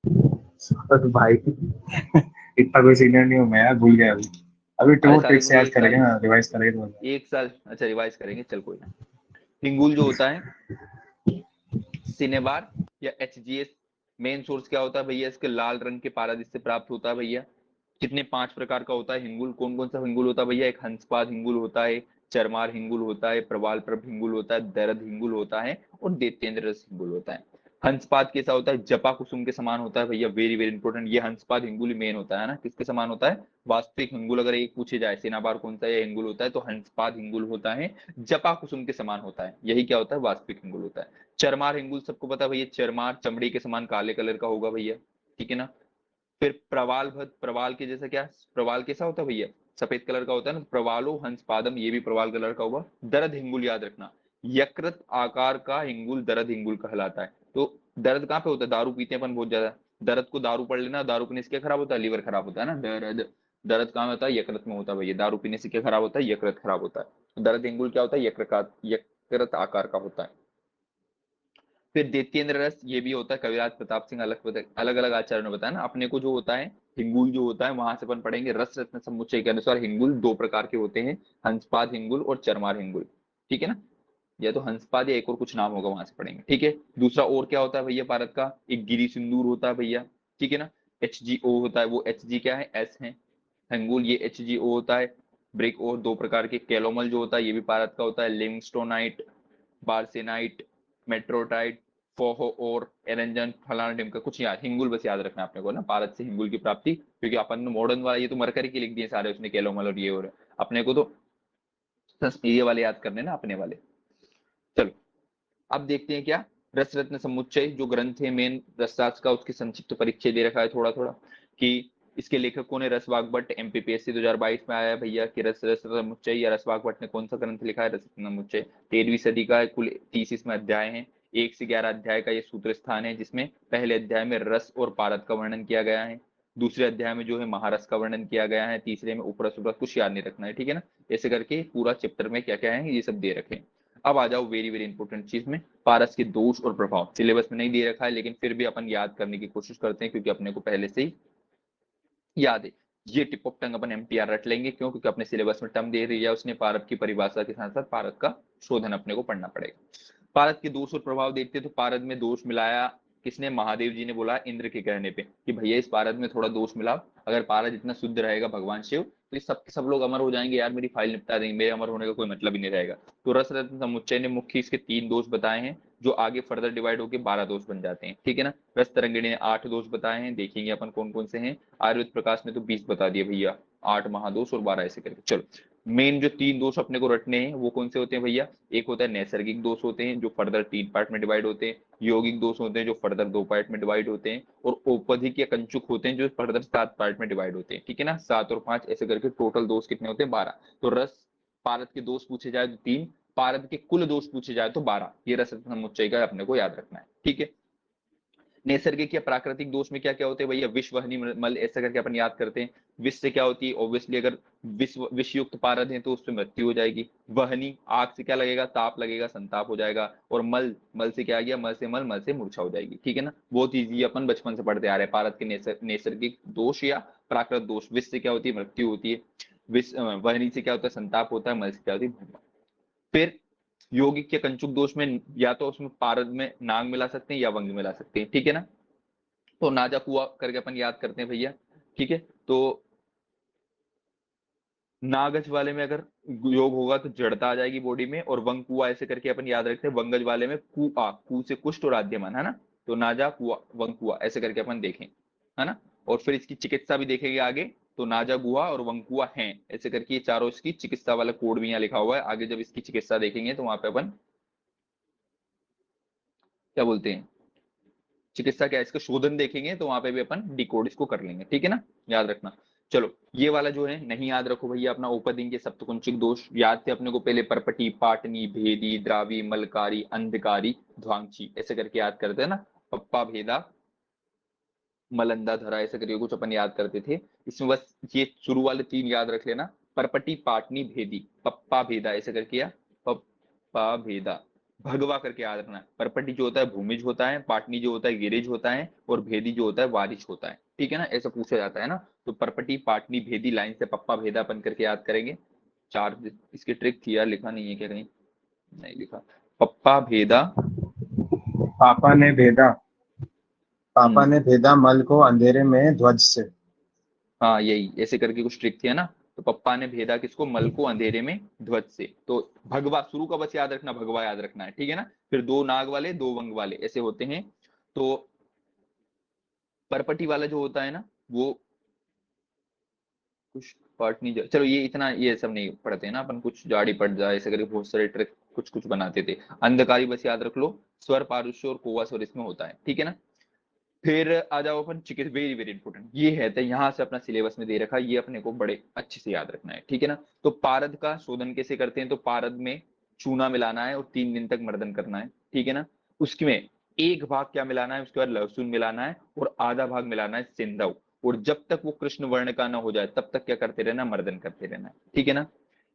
तो भाई इतना कोई सीनियर नहीं हूँ मैं यार, भूल गया अभी। अभी अरे टू साले ट्रिक तू से तो याद एक करेंगे साल ना, रिवाइज करेंगे तो। 1 साल, अच्छा रिवाइज करेंगे, चल कोई ना। हिंगुल जो होता है सिनेबार या एचजीएस, मेन सोर्स क्या होता है भैया, इसके लाल रंग के पारादीस से प्राप्त होता है भैया। कितने 5 प्रकार का होता है हिंगुल। कौन कौन सा हिंगुल होता है भैया, एक हंसपाद हिंगुल होता है, चरमार हिंगुल होता है, प्रवाल प्रभ हिंगुल होता है, दरद हिंगुल होता है, और देतेंद्र रस हिंगुल होता है। हंसपाद कैसा होता है, जपा कुसुम के समान होता है भैया। वेरी वेरी इंपॉर्टेंट, ये हंसपाद हिंगुल मेन होता है ना, किसके समान होता है, वास्तविक हिंगुल। अगर एक पूछे जाए सेनाबार कौन सा या हिंगुल होता है, तो हंसपाद हिंगुल होता है, जपा कुसुम के समान होता है। यही क्या होता है, वास्तविक हिंगुल होता है। चरमार हिंगुल सबको पता है भैया, चरमार चमड़ी के समान काले कलर का होगा भैया, ठीक है ना। फिर प्रवाल भद, प्रवाल के जैसा क्या, प्रवाल कैसा होता है भैया, सफेद कलर का होता है ना। प्रवालो हंस पादम, ये भी प्रवाल कलर का होगा। दरद हिंगुल याद रखना, यकृत आकार का हिंगुल दरद हिंगुल कहलाता है। तो दर्द कहाँ पे होता है, दारू पीते हैं अपन बहुत ज्यादा, दर्द को दारू पढ़ लेना, दारू पीने से क्या खराब होता है, लीवर खराब होता है ना। दर्द, दर्द कहाँ होता है, यकृत में होता है भैया। दारू पीने से क्या खराब होता है, यकृत खराब होता है। तो दर्द हिंगुल क्या होता है, यकृत आकार का होता है। फिर दैत्येंद्र रस, ये भी होता है, कविराज प्रताप सिंह अलग अलग आचार्यों ने बताया ना। अपने को जो होता है हिंगुल जो होता है, वहां से अपन पढ़ेंगे रस रत्न समुच्चय के अनुसार हिंगुल 2 प्रकार के होते हैं, हंसपाद हिंगुल और चरमार हिंगुल, ठीक है ना। या तो हंसपाद या एक और कुछ नाम होगा, वहां से पढ़ेंगे, ठीक है। दूसरा और क्या होता है भैया भारत का, एक गिरी सिंदूर होता है भैया, ठीक है ना। HgO होता है, वो Hg क्या है, S है। हिंगुल ये HgO होता है। ब्रिक और 2 प्रकार के, कैलोमल जो होता है ये भी भारत का होता है, लिविंगस्टोनाइट, बार्सेनाइट, मेट्रोटाइट, फोहो और एरेंजन, फलाना ढिमका, कुछ याद, हिंगुल बस याद रखना अपने को ना, भारत से हिंगुल की प्राप्ति। क्योंकि अपन ने मॉडर्न वाला ये तो मरकरी के लिख दिए सारे उसने, कैलोमल और ये, और अपने को तो ये वाले याद करने ना अपने वाले। चलो अब देखते हैं क्या, रस रत्न समुच्चय जो ग्रंथ है मेन रसराज का, उसके संक्षिप्त परिचय दे रखा है थोड़ा थोड़ा, कि इसके लेखक कौन है? रसवाक भट्ट। एमपीपीएससी 2022 में आया है भैया कि रसरत्नमुच्चय या रसवाक भट्ट ने कौन सा ग्रंथ लिखा है? रसरत्नमुच्चय। 13वीं सदी का कुल 30 इसमें अध्याय हैं। 1 से 11 अध्याय का ये सूत्र स्थान है, जिसमें पहले अध्याय में रस और पारद का वर्णन किया गया है, दूसरे अध्याय में जो है महारस का वर्णन किया गया है, तीसरे में उपरस उपरस, कुछ याद नहीं रखना है, ठीक है ना। ऐसे करके पूरा चैप्टर में क्या क्या है ये सब दे रखे हैं। अब आ जाओ वेरी वेरी इंपॉर्टेंट चीज में, पारस के दोष और प्रभाव। सिलेबस में नहीं दे रखा है, लेकिन फिर भी अपन याद करने की कोशिश करते हैं, क्योंकि अपने को पहले से ही याद है। ये tip of tongue upon MTR रट लेंगे, क्यों? क्योंकि अपने सिलेबस में टर्म दे रही है उसने, पारद की परिभाषा के साथ साथ पारद का शोधन अपने को पढ़ना पड़ेगा। पारद के दोष और प्रभाव देखते तो पारद में दोष मिलाया किसने? महादेव जी ने बोला इंद्र के कहने पे कि भैया इस पारद में थोड़ा दोष मिला, अगर पारद इतना शुद्ध रहेगा भगवान शिव तो ये सब लोग अमर हो जाएंगे यार, मेरी फाइल निपटा देंगे, मेरे अमर होने का कोई मतलब ही नहीं रहेगा। तो रस रत्न समुच्चय ने मुख्य इसके 3 दोष बताए हैं, जो आगे फर्दर डिवाइड होकर 12 दोष बन जाते हैं, ठीक है ना। रस तरंगिणी ने 8 दोष बताए हैं, देखेंगे अपन कौन कौन से हैं। आयुर्वेद प्रकाश ने तो 20 बता दिए भैया, 8 महादोष और 12 ऐसे करके। चलो मेन जो 3 दोष अपने को रटने हैं वो कौन से होते हैं भैया? एक होता है नैसर्गिक दोष होते हैं, जो फर्दर 3 पार्ट में डिवाइड होते हैं। यौगिक दोष होते हैं, जो फर्दर 2 पार्ट में डिवाइड होते हैं। और औपधिक या कंचुक होते हैं, जो फर्दर 7 पार्ट में डिवाइड होते हैं, ठीक है ना। 7 और 5 ऐसे करके टोटल दोष कितने होते हैं? 12। तो रस पारद के दोष पूछे जाए तो 3, पारद के कुल दोष पूछे जाए तो 12। ये रस समुच्चय का अपने को याद रखना है, ठीक है। नैसर्गिक या प्राकृतिक दोष में क्या क्या होते हैं भैया? विष, वहनी, मल, ऐसा करके अपन याद करते हैं। विष से क्या होती है? ऑब्वियसली अगर विष युक्त पारद है तो उससे मृत्यु हो जाएगी। वहनी, आग से क्या लगेगा? ताप लगेगा, संताप हो जाएगा। और मल, मल से क्या आ गया? मल से मल, मल से मूर्छा हो जाएगी, ठीक है ना। बहुत ईजी, अपन बचपन से पढ़ते आ रहे हैं। पारद के नैसर्गिक दोष या प्राकृतिक दोष। विष से क्या होती है? मृत्यु होती है। विष, वहनी से क्या होता है? संताप होता है। मल से क्या होती है? फिर यौगिक के कंचुक दोष में या तो उसमें पारद में नाग मिला सकते हैं या वंग मिला सकते हैं, ठीक है ना। तो नाजा कुआ करके अपन याद करते हैं भैया, ठीक है। तो नागज वाले में अगर योग होगा तो जड़ता आ जाएगी बॉडी में, और वंग कुआ ऐसे करके अपन याद रखते हैं। वंगज वाले में कुआ, कु से कुष्ठ और आद्यमन, है ना। तो नाजा कुआ, वंग कुआ ऐसे करके अपन देखें, है ना। और फिर इसकी चिकित्सा भी देखेंगे आगे। तो नाजा गुहा और वंकुआ हैं ऐसे करके ये चारों इसकी चिकित्सा वाला कोड भी यहाँ लिखा हुआ है। आगे जब इसकी चिकित्सा देखेंगे तो वहां पे अपन क्या बोलते हैं, चिकित्सा क्या है, इसका शोधन देखेंगे तो वहां पे भी अपन डिकोड इसको कर लेंगे, ठीक है ना। याद रखना। चलो ये वाला जो है नहीं याद रखो भैया, अपना औपदिंग के सप्तकुंचिक दोष याद थे अपने को पहले, परपटी, पाटनी, भेदी, द्रावी, मलकारी, अंधकारी, ध्वांची ऐसे करके याद करते हैं ना। पप्पा, भेदा, मलंदा, धरा ऐसे करके कुछ अपन याद करते थे। इसमें बस ये शुरू वाले 3 याद रख लेना, परपटी, पाटनी, भेदी, पप्पा, भेदा ऐसे करके, या पप्पा, भेदा, भगवा करके याद रखना। परपटी जो होता है भूमिज होता है, पाटनी जो होता है गिरिज होता है, और भेदी जो होता है वारिश होता है, ठीक है ना। ऐसा पूछा जाता है ना। तो परपटी, पाटनी, भेदी लाइन से पप्पा, भेदा अपन करके याद करेंगे। 4 इसकी ट्रिक थी यार, लिखा नहीं है क्या कहीं? नहीं लिखा। पप्पा, भेदा। पापा ने भेदा, पापा हम्म, ने भेदा मल को अंधेरे में ध्वज से। हाँ यही ऐसे करके कुछ ट्रिक थी, है ना। तो पप्पा ने भेदा किसको? मल को अंधेरे में ध्वज से। तो भगवा शुरू का बस याद रखना, भगवा याद रखना है, ठीक है ना। फिर 2 नाग वाले, 2 वंग वाले ऐसे होते हैं। तो परपटी वाला जो होता है ना वो कुछ पार्ट नहीं चलो ये इतना ये सब नहीं पढ़ते हैं ना अपन, कुछ जाड़ी पड़ जाए ऐसे करके बहुत सारे ट्रिक कुछ कुछ बनाते थे। अंधकारी बस याद रख लो, स्वर, पारुष्य और कोवा स्वर इसमें होता है, ठीक है ना। फिर आ जाओ अपन चिकित्सा, वेरी वेरी इंपॉर्टेंट ये है, तो यहाँ से अपना सिलेबस में दे रखा है, ये अपने को बड़े अच्छे से याद रखना है, ठीक है ना। तो पारद का शोधन कैसे करते हैं? तो पारद में चूना मिलाना है और 3 दिन तक मर्दन करना है, ठीक है ना। उसके में एक भाग क्या मिलाना है? उसके बाद लहसुन मिलाना है और आधा भाग मिलाना है सिंधव। और जब तक वो कृष्ण वर्ण का ना हो जाए तब तक क्या करते रहना? मर्दन करते रहना है, ठीक है ना।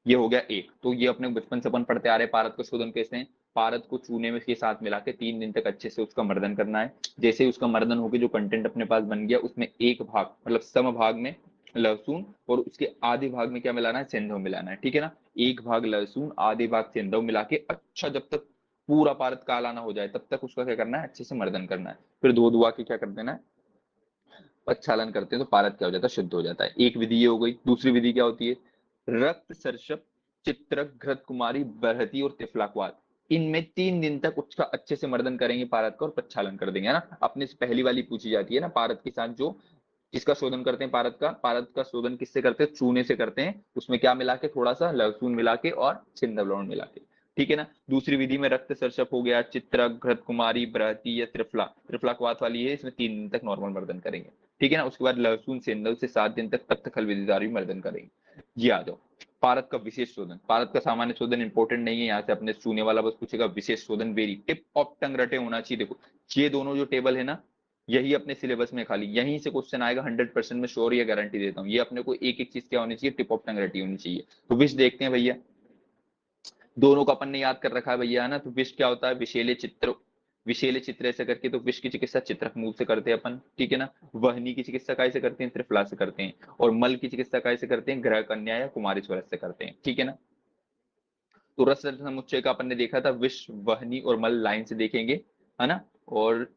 ये हो गया एक। तो ये अपने बचपन से अपन पढ़ते आ रहे हैं पारद का शोधन कैसे है। पारद को चूने में के साथ मिला के 3 दिन तक अच्छे से उसका मर्दन करना है। जैसे ही उसका मर्दन होकर जो कंटेंट अपने पास बन गया, उसमें एक भाग मतलब सम भाग में लहसुन और उसके आधे भाग में क्या मिलाना है? सेंधव मिलाना है, ठीक है ना। एक भाग लहसुन, आधे भाग सेंधव मिला के अच्छा जब तक पूरा पारद काला ना हो जाए तब तक उसका क्या करना है? अच्छे से मर्दन करना है। फिर धो धुआ के क्या कर देना है? प्रक्षालन करते हैं तो पारद क्या हो जाता है? शुद्ध हो जाता है। एक विधि ये हो गई। दूसरी विधि क्या होती है? रक्त सर्षप, चित्रक, घृत कुमारी, बरहती और तिफलाक्वाद। इनमें 3 दिन तक उसका अच्छे से मर्दन करेंगे पारद का और प्रक्षालन कर देंगे, है ना। अपने से पहली वाली पूछी जाती है ना पारद के साथ, जो किसका शोधन करते हैं? पारद का शोधन किससे करते हैं? चूने से करते हैं। उसमें क्या मिला के? थोड़ा सा लहसुन मिला के और सिंधव लवण मिला के, ठीक है ना। दूसरी विधि में रक्त सर्षप हो गया, चित्रक, घृत कुमारी, बृहति या त्रिफला, त्रिफलाक्वाद वाली है, इसमें 3 दिन तक नॉर्मल मर्दन करेंगे। ठीक है ना। उसके बाद लहसुन सेंधव से 7 दिन तक तख्त खल विधिधारी मर्दन करेंगे। ये आ जाओ, पारद का विशेष शोधन। पारद का सामान्य शोधन इंपॉर्टेंट नहीं है, यहाँ से अपने चुने वाला बस पूछेगा विशेष शोधन वेरी टिप ऑफ टंग रटे होना चाहिए। देखो ये दोनों जो टेबल है ना, यही अपने सिलेबस में खाली यहीं से क्वेश्चन आएगा 100% में श्योर, ये गारंटी देता हूँ। ये अपने को एक एक चीज क्या होनी चाहिए, टिप ऑफ टंग रटी होनी चाहिए। तो विष देखते हैं भैया, दोनों का अपन ने याद कर रखा है भैया, है ना। तो विष क्या होता है, विषैले चित्र, विषैले चित्र ऐसे करके, तो विष की चिकित्सा चित्रक मूल से करते हैं अपन, ठीक है ना। वहनी की चिकित्सा कैसे करते हैं, त्रिफला से करते हैं। और मल की चिकित्सा कैसे करते हैं, ग्रह कन्या या कुमारी स्वरस से करते हैं, ठीक है ना। तो रस रत्न समुच्चय का अपन ने देखा था, विष वहनी और मल लाइन से देखेंगे, है ना। और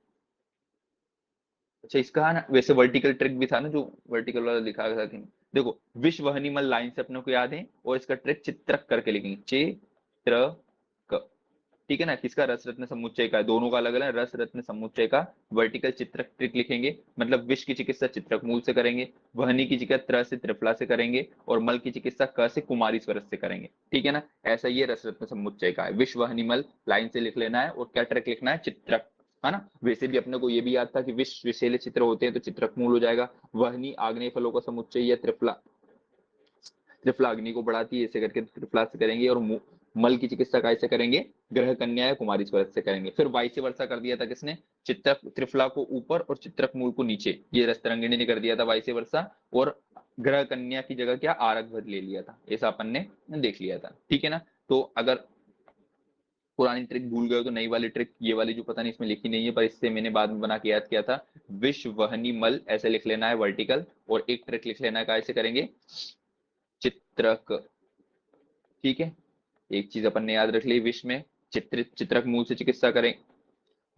अच्छा इसका है ना, वैसे वर्टिकल ट्रिक भी था ना, जो वर्टिकल वाला लिखा था कि देखो विष वहनी मल लाइन से अपने को याद है, और इसका ट्रिक चित्रक करके लिखेंगे, चित्रक, ठीक है ना। किसका, रस रत्न समुच्चय का, दोनों का अलग अलग, रस रत्न समुच्चय का वर्टिकल चित्रक ट्रिक लिखेंगे, मतलब विष की चिकित्सा चित्रक मूल से करेंगे, वहनी की चिकित्सा त्र से त्रिफला से करेंगे, और मल की चिकित्सा क से कुमारी स्वरस से करेंगे, ठीक है ना। ऐसा ये रस रत्न समुच्चय का है। विष वहनी मल लाइन से लिख लेना है, और क्या ट्रिक लिखना है, चित्रक, है ना। वैसे भी अपने को ये भी याद था कि विष विषैले चित्र होते हैं तो चित्रक मूल हो जाएगा। वहनी आग्नेय फलों का समुच्चय या त्रिफला, त्रिफला अग्नि को बढ़ाती है, ऐसे करके त्रिफला से करेंगे। और मल की चिकित्सा कैसे करेंगे, ग्रह कन्या या कुमारी स्वरस से करेंगे। फिर वाइस वर्षा कर दिया था किसने, चित्रक, त्रिफला को ऊपर और चित्रक मूल को नीचे, ये रस्तरंगिणी ने कर दिया था वाइस वर्षा। और ग्रह कन्या की जगह क्या, आरक ले लिया था, ऐसा अपन ने देख लिया था, ठीक है ना। तो अगर पुरानी ट्रिक भूल गए तो नई वाली ट्रिक, ये वाली जो पता नहीं इसमें लिखी नहीं है, पर इससे मैंने बाद में बना के याद किया था, विष वहनी मल ऐसे लिख लेना है वर्टिकल, और एक ट्रिक लिख लेना है कैसे करेंगे, चित्रक, ठीक है। एक चीज अपन ने याद रख ली, विष में चित्रक मूल से चिकित्सा करें,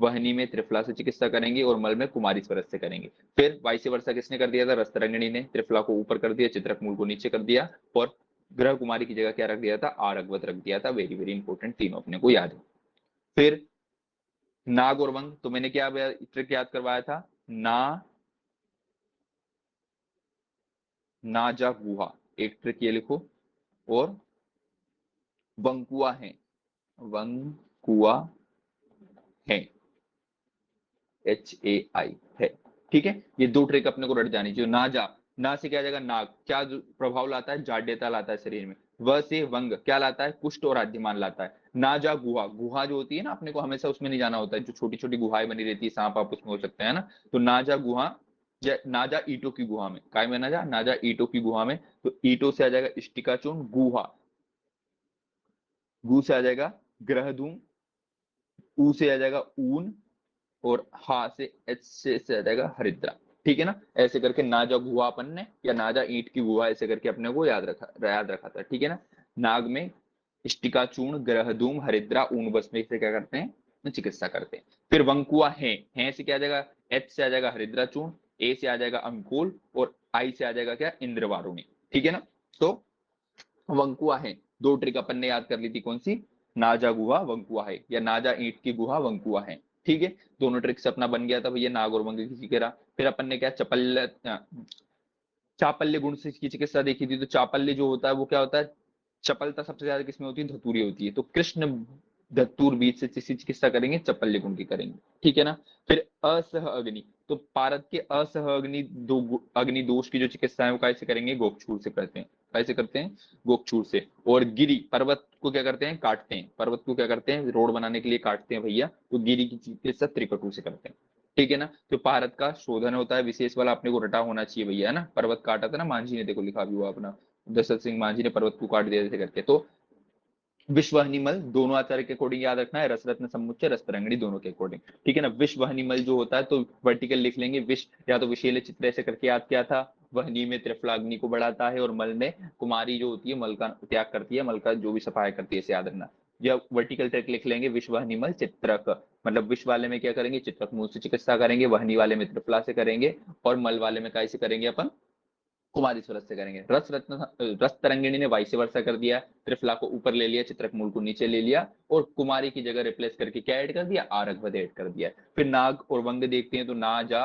वहनी में त्रिफला से चिकित्सा करेंगे, और मल में कुमारी स्वरस से करेंगे। फिर वाइस वर्षा किसने कर दिया था, रस्तरंगिणी ने, त्रिफला को ऊपर कर दिया, चित्रक मूल को नीचे कर दिया, और ग्रह कुमारी की जगह क्या रख दिया था, आरगवत रख दिया था। वेरी वेरी इंपॉर्टेंट, तीनों अपने को याद है। फिर नाग और वंग, तो मैंने क्या ट्रिक याद करवाया था, ना नाजा गुहा, एक ट्रिक ये लिखो। और वंकुआ है, वंकुआ है, HAI है, ठीक है। ये दो ट्रिक अपने को रट जानी चाहिए। ना जा, ना से क्या आ जाएगा, नाग, क्या प्रभाव लाता है, जाड्यता लाता है शरीर में। व से वंग, क्या लाता है, कुष्ठ और आद्यमान लाता है। ना जा गुहा, गुहा जो होती है ना, अपने को हमेशा उसमें नहीं जाना होता है, जो छोटी छोटी गुहाएं बनी रहती है, सांप आप उसमें हो सकते हैं ना। तो ना जा गुहा, ना जा ईटों की गुहा में, काय में ना जा ईटों की गुहा में। तो ईटों से आ जाएगा इष्टिका चूर्ण, गुहा, गु से आ जाएगा ग्रहधूम, ऊ से आ जाएगा ऊन, और हा से एच से आ जाएगा हरिद्रा, ठीक है ना। ऐसे करके नाजा गुहा अपन ने, या नाजा ईंट की गुहा, ऐसे करके अपने को याद रखा था, ठीक है ना। नाग में इष्टिका चूर्ण, ग्रहधूम, हरिद्रा, ऊन बस में से क्या करते हैं, चिकित्सा करते हैं। फिर वंकुआ है से क्या आ जाएगा, एच से आ जाएगा हरिद्रा चूर्ण, ए से आ जाएगा अंकोल, और आई से आ जाएगा क्या, इंद्रवारुणी, ठीक है ना। तो वंकुआ है, दो ट्रिक अपन ने याद कर ली थी, कौन सी, नाजा गुहा वंकुआ है, या नाजा ईंट की गुहा वंकुआ है, ठीक है। दोनों ट्रिक से अपना बन गया था भैया नाग और वंग किसी के रहा। फिर अपन ने क्या, चापल्य गुण से की चिकित्सा देखी थी। तो चापल्य जो होता है वो क्या होता है, चपलता सबसे ज्यादा किसमें होती है, धतूरी होती है। तो कृष्ण धतूर बीज से चिकित्सा करेंगे, चपल्य गुण की करेंगे, ठीक है ना। फिर असह अग्नि, तो पारद के असह अग्नि अग्नि दोष की जो चिकित्सा है वो कैसे करेंगे, गोक्षूर से करते हैं, कैसे करते हैं, गोक्षूर से। और गिरी, पर्वत को क्या करते हैं, काटते हैं, पर्वत को क्या करते हैं, रोड बनाने के लिए काटते हैं भैया, तो गिरी की चिकित्सा त्रिकटु से करते हैं, ठीक है ना। तो भारत का शोधन होता है विशेष वाला, अपने को रटा होना चाहिए भैया, है ना। पर्वत काटा था ना मांझी ने, देखो लिखा भी हुआ अपना, दशरथ सिंह मांझी ने पर्वत को काट दिया, जैसे करके। तो विश्व हनिमल दोनों आचार्य के अकॉर्डिंग याद रखना है, रसरत्न समुच्चय रसतरंगिणी दोनों के अकॉर्डिंग, ठीक है ना। विश्व हनिमल जो होता है तो वर्टिकल लिख लेंगे, विश्व या तो विशेले चित्र ऐसे करके याद किया था, वहनी में त्रिफलाग्नि को बढ़ाता है, और मल में कुमारी जो होती है मल का त्याग करती है, मल का जो भी सफाई करती है, इसे याद रखना। या वर्टिकल ट्रैक लिख लेंगे, विश्व हनिमल चित्रक, मतलब विश्व वाले में क्या करेंगे, चित्रक मूल से चिकित्सा करेंगे, वहनी वाले में त्रिफला से करेंगे, और मल वाले में कैसे करेंगे अपन, कुमारी स्वरस से करेंगे। रस तरंगिणी ने वाइस वर्षा कर दिया, त्रिफला को ऊपर ले लिया, चित्रक मूल को नीचे ले लिया, और कुमारी की जगह रिप्लेस करके क्या ऐड कर दिया, आरगवद ऐड कर दिया। फिर नाग और वंग देखते हैं, तो ना जा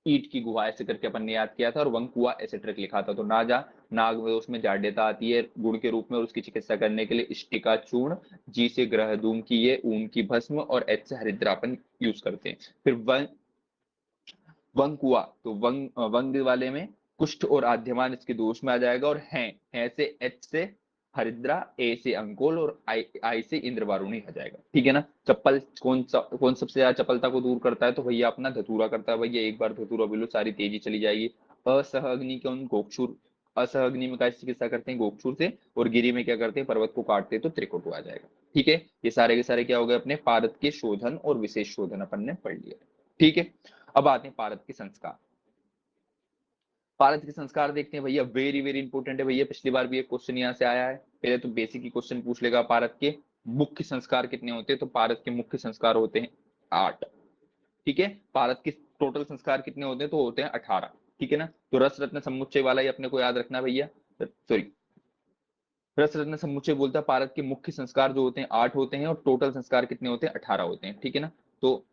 ईट की गुहा ऐसे करके अपन ने याद किया था, और वंग कुआ ऐसे ट्रिक लिखा था। तो ना जा, नाग में उसमें जाड्यता आती है गुण के रूप में, और उसकी चिकित्सा करने के लिए इष्टिका चूर्ण, जी से ग्रहधूम की ये ऊन की भस्म, और एच से हरिद्रापन यूज करते हैं। फिर वंग हुआ तो वंग वाले में कुष्ठ और आद्यमान इसके दोष में आ जाएगा, और है से एच से हरिद्रा, ए से अंकोल और आई से इंद्र वारुणी आ जाएगा। ठीक है ना। चप्पल कौन सबसे ज्यादा चपलता को दूर करता है, तो भैया अपना धतूरा करता है भैया। एक बार धतूरा बोलो सारी तेजी चली जाएगी। असहअग्नि के उन गोक्षुर, असहअग्नि में का चिकित्सा करते हैं गोक्षुर से, और गिरी में क्या करते हैं पर्वत को काटते हैं तो त्रिकुट आ जाएगा। ठीक है, ये सारे के सारे क्या हो गए अपने पारद के शोधन और विशेष शोधन अपन ने पढ़ लिया। ठीक है, अब आते हैं पारद के संस्कार। पारद के संस्कार देखते हैं भैया, वेरी वेरी इंपॉर्टेंट है भैया। पिछली बार भी एक क्वेश्चन यहाँ से आया है। पहले तो बेसिक ही क्वेश्चन पूछ लेगा, पारद के मुख्य संस्कार कितने होते हैं, तो पारद के मुख्य संस्कार होते हैं 8। ठीक है, पारद के टोटल संस्कार कितने होते हैं, तो होते हैं 18। ठीक है ना। तो रस रत्न समुच्चय वाला ही अपने को याद रखना भैया, सॉरी, रस रत्न समुच्चय बोलता है पारद के मुख्य संस्कार जो होते हैं 8 होते हैं, और टोटल संस्कार कितने होते हैं 18 होते हैं। ठीक है ना। तो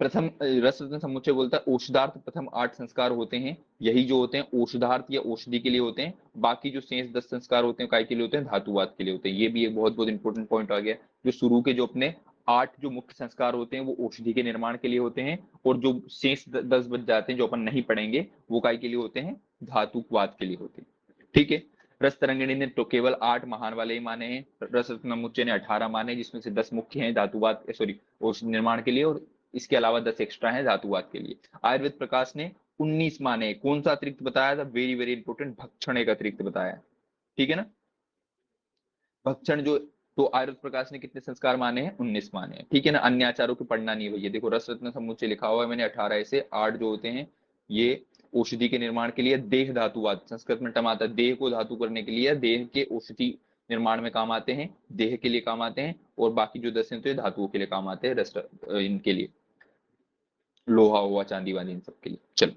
प्रथम रस रत्न समुच्चय बोलता है औषधार्थ प्रथम 8 संस्कार होते हैं, यही जो होते हैं औषधार्थ या औषधि के लिए होते हैं। बाकी जो शेष 10 संस्कार होते हैं काय के लिए होते हैं, धातुवाद के लिए होते हैं। ये भी एक बहुत बहुत इंपॉर्टेंट पॉइंट आ गया। जो शुरू के जो अपने 8 जो मुख्य संस्कार होते हैं वो औषधि के निर्माण के लिए होते हैं, और जो शेष 10 बच जाते हैं जो अपन नहीं पढ़ेंगे वो काय के लिए होते हैं, धातुवाद के लिए होते हैं। ठीक है, रस तरंगिणी ने तो केवल 8 महान वाले ही माने हैं, रस रत्न समुच्चय ने 18 माने, जिसमें से 10 मुख्य हैं धातुवाद सॉरी औषधि निर्माण के लिए, और इसके अलावा 10 एक्स्ट्रा है धातुवाद के लिए। आयुर्वेद प्रकाश ने 19 माने। कौन सा अतिरिक्त बताया था, वेरी वेरी इंपॉर्टेंट, भक्षण एक अतिरिक्त बताया। ठीक है ना। भक्षण जो, तो आयुर्वेद प्रकाश ने कितने संस्कार माने हैं, 19 माने हैं। ठीक है ना। अन्य आचारों को पढ़ना नहीं है भैया। देखो रस रत्न समुच्चय लिखा हुआ है मैंने 18 ऐसे 8 जो होते हैं ये औषधि के निर्माण के लिए। देह धातुवाद संस्कृत में टर्म आता है, देह को धातु करने के लिए, देह के औषधि निर्माण में काम आते हैं, देह के लिए काम आते हैं। और बाकी जो 10 हैं तो ये धातुओं के लिए काम आते हैं, रस इनके लिए, लोहा हुआ, चांदी वांदी, इन सब के लिए। चलो,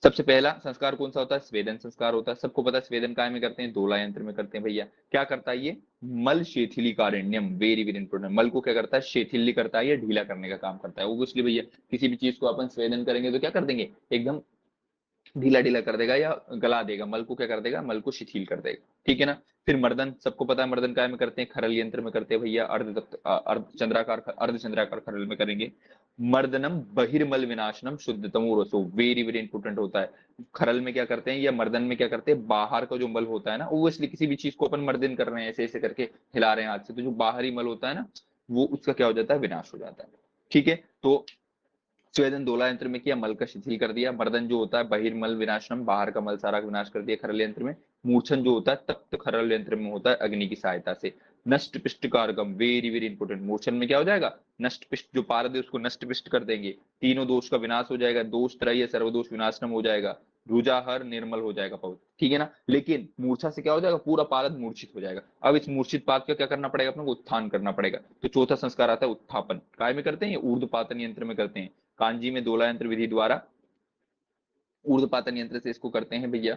सबसे पहला संस्कार कौन सा होता है, स्वेदन संस्कार होता है। सबको पता है स्वेदन काय में करते हैं, दोला यंत्र में करते हैं भैया। क्या करता है ये, मल शिथिलीकारिण्यम, वेरी वेरी इंपॉर्टेंट। मल को क्या करता है, शिथिल करता है, या ढीला करने का काम करता है। ऑब्वियसली भैया किसी भी चीज को अपन स्वेदन करेंगे तो क्या कर देंगे, एकदम ढीला ढीला कर देगा या गला देगा। मल को क्या कर देगा, मल को शिथिल कर देगा। ठीक है ना। फिर मर्दन, सबको पता है मर्दन काय में करते हैं, खरल यंत्र में करते हैं भैया। अर्ध चंद्राकार खरल में करेंगे। मर्दनम बहिर्मल विनाशनम शुद्धतमो रसो, वेरी वेरी इंपॉर्टेंट होता है। खरल में क्या करते हैं या मर्दन में क्या करते हैं, बाहर का जो मल होता है ना, वो इसलिए किसी भी चीज को अपन मर्दन कर रहे हैं ऐसे ऐसे करके हिला रहे हैं हाथ से, तो जो बाहरी मल होता है ना वो उसका क्या हो जाता है, विनाश हो जाता है। ठीक है। तो स्वेदन दोला यंत्र में किया, मल का शिथिल कर दिया। मर्दन जो होता है बहिर्मल विनाशनम, बाहर का मल सारा विनाश कर दिया खरल यंत्र में। मूर्छन जो होता है तप्त खरल यंत्र में होता है अग्नि की सहायता से। नष्ट पिष्ट कारगम, वेरी वेरी इंपोर्टेंट। मूर्छन में क्या हो जाएगा, नष्ट पिष्ट जो पारद है उसको नष्ट पिष्ट कर देंगे, तीनों दोष का विनाश हो जाएगा, दोष त्रय सर्वदोष विनाशनम हो जाएगा, रुजाहर निर्मल हो जाएगा पवित्र। ठीक है ना। लेकिन मूर्छा से क्या हो जाएगा, पूरा पारद मूर्छित हो जाएगा। अब इस मूर्छित पाद का क्या करना पड़ेगा अपने को, उत्थान करना पड़ेगा। तो चौथा संस्कार आता है उत्थापन। काय में करते हैं, ये ऊर्ध्वपातन यंत्र में करते हैं। कांजी में दोला यंत्र विधि द्वारा ऊर्ध्वपातन यंत्र से इसको करते हैं भैया।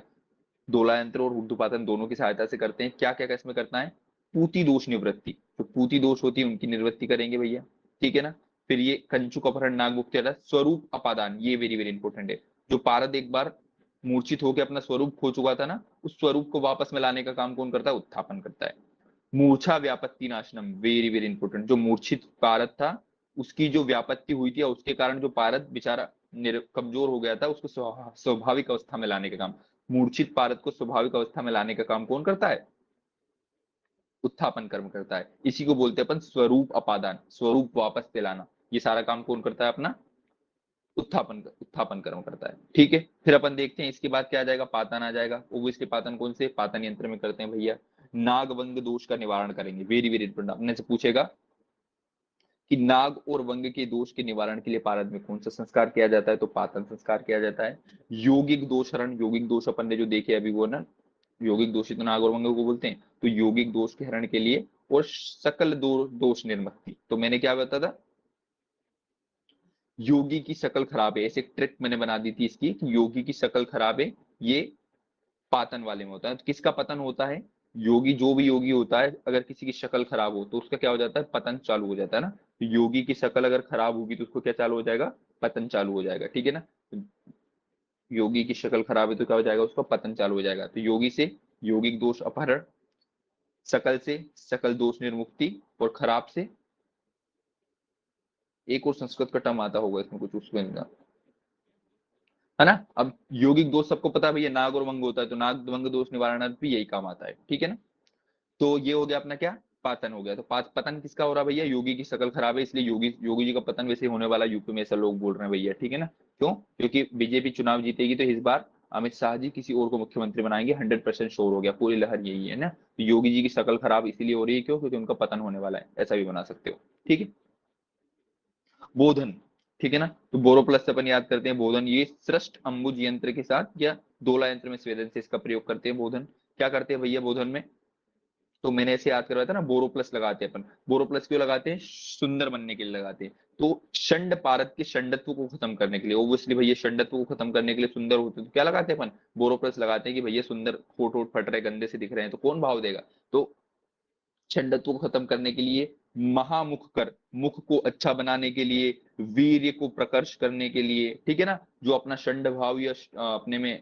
दोला यंत्र और ऊर्ध्वपातन दोनों की सहायता से करते हैं। क्या क्या इसमें करना है, पूती दोष निवृत्ति, जो पूती दोष होती है उनकी निवृत्ति करेंगे भैया। ठीक है ना। फिर ये कंचुक अपहरण नाग मुक्ति, स्वरूप अपादान, ये वेरी वेरी इंपॉर्टेंट है। जो पारद एक बार मूर्छित होकर अपना स्वरूप खो चुका था ना, उस स्वरूप को वापस में लाने का काम कौन करता है, उत्थापन करता है। मूर्छा व्यापत्ति नाशनम, वेरी वेरी इंपोर्टेंट। जो मूर्छित पारद था उसकी जो व्यापत्ति हुई थी, और उसके कारण जो पारद बेचारा कमजोर हो गया था, उसको स्वाभाविक अवस्था में लाने का काम, मूर्छित पारद को स्वाभाविक अवस्था में लाने का काम कौन करता है, उत्थापन कर्म करता है। इसी को बोलते हैं अपन स्वरूप अपादान, स्वरूप वापस दिलाना। ये सारा काम कौन करता है अपना, उत्थापन कर्म करता है। ठीक है। फिर अपन देखते हैं इसके बाद क्या आ जाएगा, पातन आ जाएगा। ओब्वियसली पातन कौन से, पातन यंत्र में करते हैं भैया। नागवंग दोष का निवारण करेंगे, वेरी वेरी इंपोर्टेंट। अपने से पूछेगा कि नाग और वंग के दोष के निवारण के लिए पारद में कौन सा संस्कार किया जाता है, तो पातन संस्कार किया जाता है। यौगिक दोष हरण, यौगिक दोष अपन ने जो देखे अभी वो ना, यौगिक दोषित तो नाग और वंग को बोलते हैं, तो यौगिक दोष के हरण के लिए, और सकल दोष निर्मुक्ति। तो मैंने क्या बताया था, योगी की शकल खराब है, ऐसे ट्रिक मैंने बना दी थी इसकी कि योगी की शकल खराब है, ये पातन वाले में होता है। तो किसका पतन होता है, योगी, जो भी योगी होता है अगर किसी की शक्ल खराब हो तो उसका क्या हो जाता है, पतन चालू हो जाता है ना। तो योगी की शक्ल अगर खराब होगी तो उसको क्या चालू हो जाएगा, पतन चालू हो जाएगा। ठीक है ना। तो योगी की शक्ल खराब है तो क्या हो जाएगा, उसका पतन चालू हो जाएगा। तो योगी से यौगिक दोष अपहरण, शकल से सकल दोष निर्मुक्ति, और खराब से एक और संस्कृत का टर्म आता होगा इसमें कुछ, उसमें है ना। अब यौगिक दोष सबको पता है भैया, नाग और वंग होता है, तो नाग वंग दोष निवारणार्थ भी यही काम आता है, ठीक है ना। तो ये हो गया अपना क्या, पातन हो गया। तो पतन किसका हो रहा है भैया, योगी की शकल खराब है, इसलिए योगी जी का पतन वैसे होने वाला, यूपी में ऐसा लोग बोल रहे हैं भैया, ठीक है ना। क्यों, क्योंकि बीजेपी चुनाव जीतेगी तो इस बार अमित शाह जी किसी और को मुख्यमंत्री बनाएंगे, 100% श्योर हो गया, पूरी लहर यही है ना। तो योगी जी की शकल खराब इसीलिए हो रही है, क्यों, क्योंकि उनका पतन होने वाला है, ऐसा भी बना सकते हो, ठीक है। बोधन, ठीक है ना। तो बोरो प्लस से अपन याद करते हैं बोधन, ये सृष्ट अंबुज यंत्र के साथ या दोला यंत्र में स्वेदन से इसका प्रयोग करते हैं बोधन। क्या करते हैं भैया बोधन में, तो मैंने ऐसे याद करवाया था ना, बोरो प्लस लगाते हैं अपन। बोरो प्लस क्यों लगाते हैं, सुंदर बनने के लिए लगाते हैं। तो षंड पारद के षंडत्व को खत्म करने के लिए, ओब्वियसली भैया षंडत्व को खत्म करने के लिए, सुंदर होते तो क्या लगाते हैं अपन, बोरो प्लस लगाते हैं कि भैया सुंदर, फोट वोट फट रहे, गंदे से दिख रहे हैं तो कौन भाव देगा। तो षंडत्व को खत्म करने के लिए, महामुख कर, मुख को अच्छा बनाने के लिए, वीर्य को प्रकर्ष करने के लिए, ठीक है ना, जो अपना षंड भाव या अपने में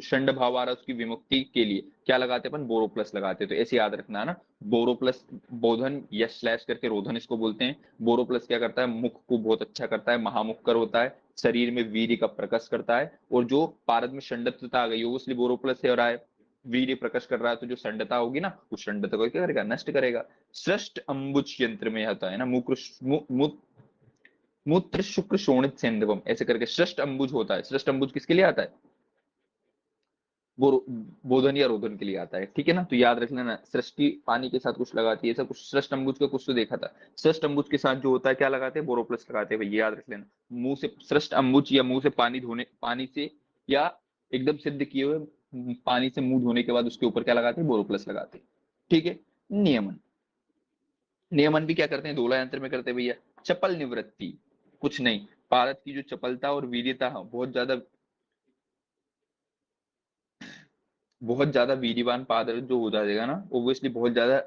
षंड भाव आ रहा है उसकी विमुक्ति के लिए क्या लगाते हैं अपन, बोरो प्लस लगाते हैं। तो ऐसे याद रखना है ना, बोरो प्लस बोधन या स्लैश करके रोधन इसको बोलते हैं। बोरो प्लस क्या करता है, मुख को बहुत अच्छा करता है, महामुख कर होता है, शरीर में वीर्य का प्रकर्ष करता है, और जो पारद में षंडत्वता आ गई वो इसलिए बोरो प्लस है, और आए वीर्य प्रकट कर रहा है, तो जो षंडता होगी ना उस षंडता को क्या करेगा, नष्ट करेगा। सृष्ट अंबुज यंत्र में होता है ना, मूत्र शुक्र शोणित सेंधवम, ऐसे करके सृष्ट अंबुज होता है। सृष्ट अंबुज किसके लिए आता है, वो बोधन या रोधन के लिए आता है, ठीक है ना। तो याद रख लेना, सृष्टि पानी के साथ कुछ लगाती है, ऐसा कुछ सृष्ट अंबुज का कुछ तो देखा था। सृष्ट अंबुज के साथ जो होता है क्या लगाते हैं, बोरोप्लस लगाते हैं भैया, याद रख लेना। मुंह से सृष्ट अंबुज या मुंह से पानी धोने, पानी से या एकदम सिद्ध किए हुए पानी से मुंह धोने के बाद उसके ऊपर क्या लगाते हैं, बोरोप्लस लगाते हैं, ठीक है। नियमन, नियमन भी क्या करते हैं, दोला यंत्र में करते हैं भैया। चपल निवृत्ति, कुछ नहीं, पारद की जो चपलता और वीर्यता है, बहुत ज्यादा वीर्यवान पादरस जो हो जाएगा ना, ओब्वियसली बहुत ज्यादा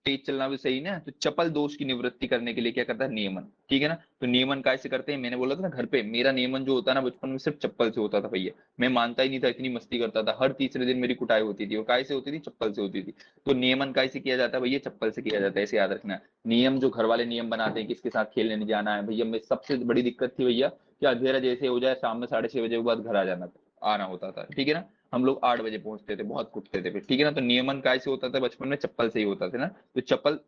तेज चलना भी सही ना, तो चपल दोष की निवृत्ति करने के लिए क्या करता है, नियमन, ठीक है ना। तो नियमन कैसे करते हैं, मैंने बोला था ना घर पे मेरा नियमन जो होता है ना बचपन में सिर्फ चप्पल से होता था भैया। मैं मानता ही नहीं था, इतनी मस्ती करता था, हर तीसरे दिन मेरी कुटाई होती थी, और काय से होती थी, चप्पल से होती थी। तो नियमन कैसे किया जाता है भैया, चप्पल से किया जाता है, ऐसे याद रखना। नियम जो घर वाले नियम बनाते हैं, किसके साथ खेलने नहीं जाना है भैया, मैं सबसे बड़ी दिक्कत थी भैया कि अंधेरा जैसे हो जाए, शाम में 6:30 बजे के बाद घर आ जाना, आना होता था, ठीक है ना। हम लोग 8 बजे पहुंचते थे, बहुत कुटते थे फिर, ठीक है ना। तो नियमन काय से होता था बचपन में, चप्पल से ही होता था ना। तो चप्पल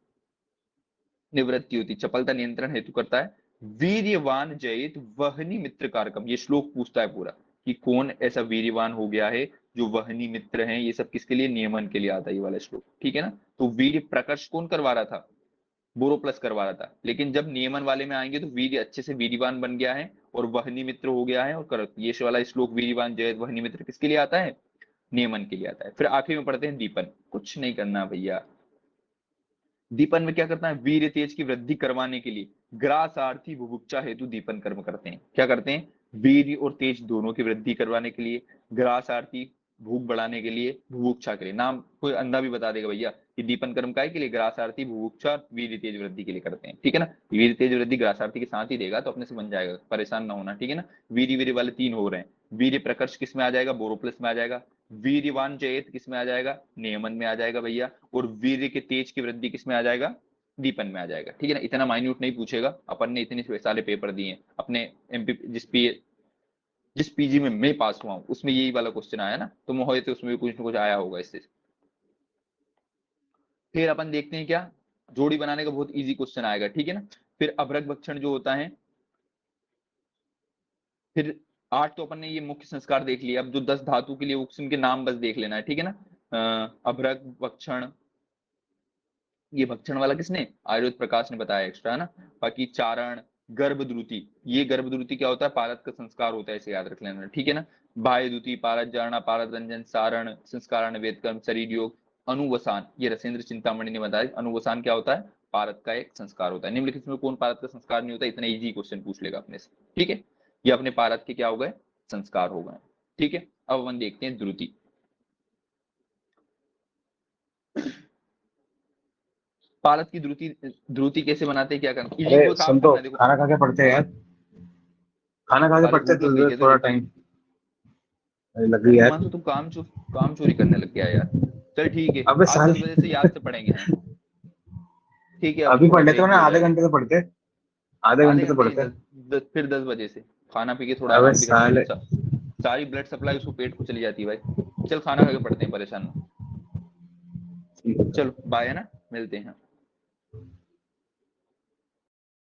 निवृत्ति होती, चपलता नियंत्रण हेतु करता है। वीर्यवान जयित वहनी मित्र कारकम, ये श्लोक पूछता है पूरा कि कौन ऐसा वीर्यवान हो गया है जो वहनी मित्र हैं, ये सब किसके लिए, नियमन के लिए आता है ये वाला श्लोक, ठीक है ना। तो वीर्य प्रकर्ष कौन करवा रहा था, बोरो प्लस करवा रहा था, लेकिन जब नियमन वाले में आएंगे तो वीर्य अच्छे से वीर्यवान बन गया है और वहनी मित्र हो गया है, और कर ये वाला श्लोक वीर्यवान जयत वहनी मित्र किसके लिए आता है, नियमन के लिए आता है। फिर आखिरी में पढ़ते हैं दीपन, कुछ नहीं करना भैया। दीपन में क्या करता है, वीर तेज की वृद्धि करवाने के लिए ग्रासार्थी बुभुक्षा हेतु दीपन कर्म करते हैं। क्या करते हैं, वीर और तेज दोनों की वृद्धि करवाने के लिए, ग्रासार्थी भूख बढ़ाने के लिए, बुभुक्षा के लिए। नाम कोई अंधा भी बता देगा भैया कि दीपन कर्म काय के लिए, ग्रासार्थी बुभुक्षा वीर तेज वृद्धि के लिए करते हैं, ठीक है ना। वीर तेज वृद्धि ग्रासार्थी के साथ ही देगा तो अपने से बन जाएगा, परेशान ना होना, ठीक है ना। वीर वीर वाले 3 हो रहे हैं, वीर प्रकर्ष किस में आ जाएगा, बोरोप्लस में आ जाएगा। वीर्यवान जयत किस में आ जाएगा, नियमन में आ जाएगा भैया। और वीर्य के तेज की वृद्धि किस में आ जाएगा, दीपन में आ जाएगा, ठीक है ना। इतना माइन्यूट नहीं पूछेगा, अपन ने इतने सारे पेपर दिए हैं अपने एमपी, जिस पीजी में मैं पास हुआ हूँ उसमें यही वाला क्वेश्चन आया ना, तो मोहित तो उसमें भी कुछ ना कुछ आया होगा इससे। फिर अपन देखते हैं क्या, जोड़ी बनाने का बहुत इजी क्वेश्चन आएगा, ठीक है ना। फिर अभ्रक भक्षण जो होता है, फिर 8 तो अपन ने ये मुख्य संस्कार देख लिया, अब जो 10 धातु के लिए उनके नाम बस देख लेना है, ठीक है ना। अभ्रक भक्षण, ये भक्षण वाला किसने, आयुर्वेद प्रकाश ने बताया एक्स्ट्रा, है ना। बाकी चारण, गर्भद्रुति, ये गर्भद्रुति क्या होता है, पारद का संस्कार होता है, इसे याद रख लेना, ठीक है ना। बाह्य द्रुति, पारद जारणा, पारद रंजन, सारण, संस्कारण, वेदकर्म, शरीर योग, अनुवसान, ये रसेंद्र चिंतामणि ने बताया, अनुवसान क्या होता है, पारद का एक संस्कार होता है। निम्नलिखित में कौन पारद का संस्कार नहीं होता, इतना इजी क्वेश्चन पूछ लेगा अपने से, ठीक है। ये अपने पारद के क्या हो गए, संस्कार हो गए, ठीक है। अब अपन देखते हैं द्रुति। पारद की द्रुति, द्रुति कैसे बनाते हैं, क्या करना, इजी अरे कोई काम सुन तो, करना है, देखो। खाना खा के पढ़ते हैं यार, खाना खा के साले पढ़ते भूख हैं, लग गई तो क्या थोड़ा तेरे को, टाइम लग गई अरे यार। हिमांशु तुम काम चोरी करने लग गया है यार। चल ठीक है, अबे आज 10 साले, बजे से याद से पढ़ेंगे हैं, ठीक है, अपन अभी थोड़ा पढ़ लेते हो ब्रेक ना, भी हो आधे जाएगा। घंटे तो पढ़ते, आधे आधे घंटे तो घंटे नहीं, पढ़ते। फिर 10 बजे से खाना पी के थोड़ा अबे आराम भी करेंगे साले, अच्छा। सारी ब्लड सप्लाई उसको पेट को चली जाती है भाई। चल खाना खा के पड़ते हैं, परेशान। ठीक है। चलो बाय, है ना, मिलते हैं।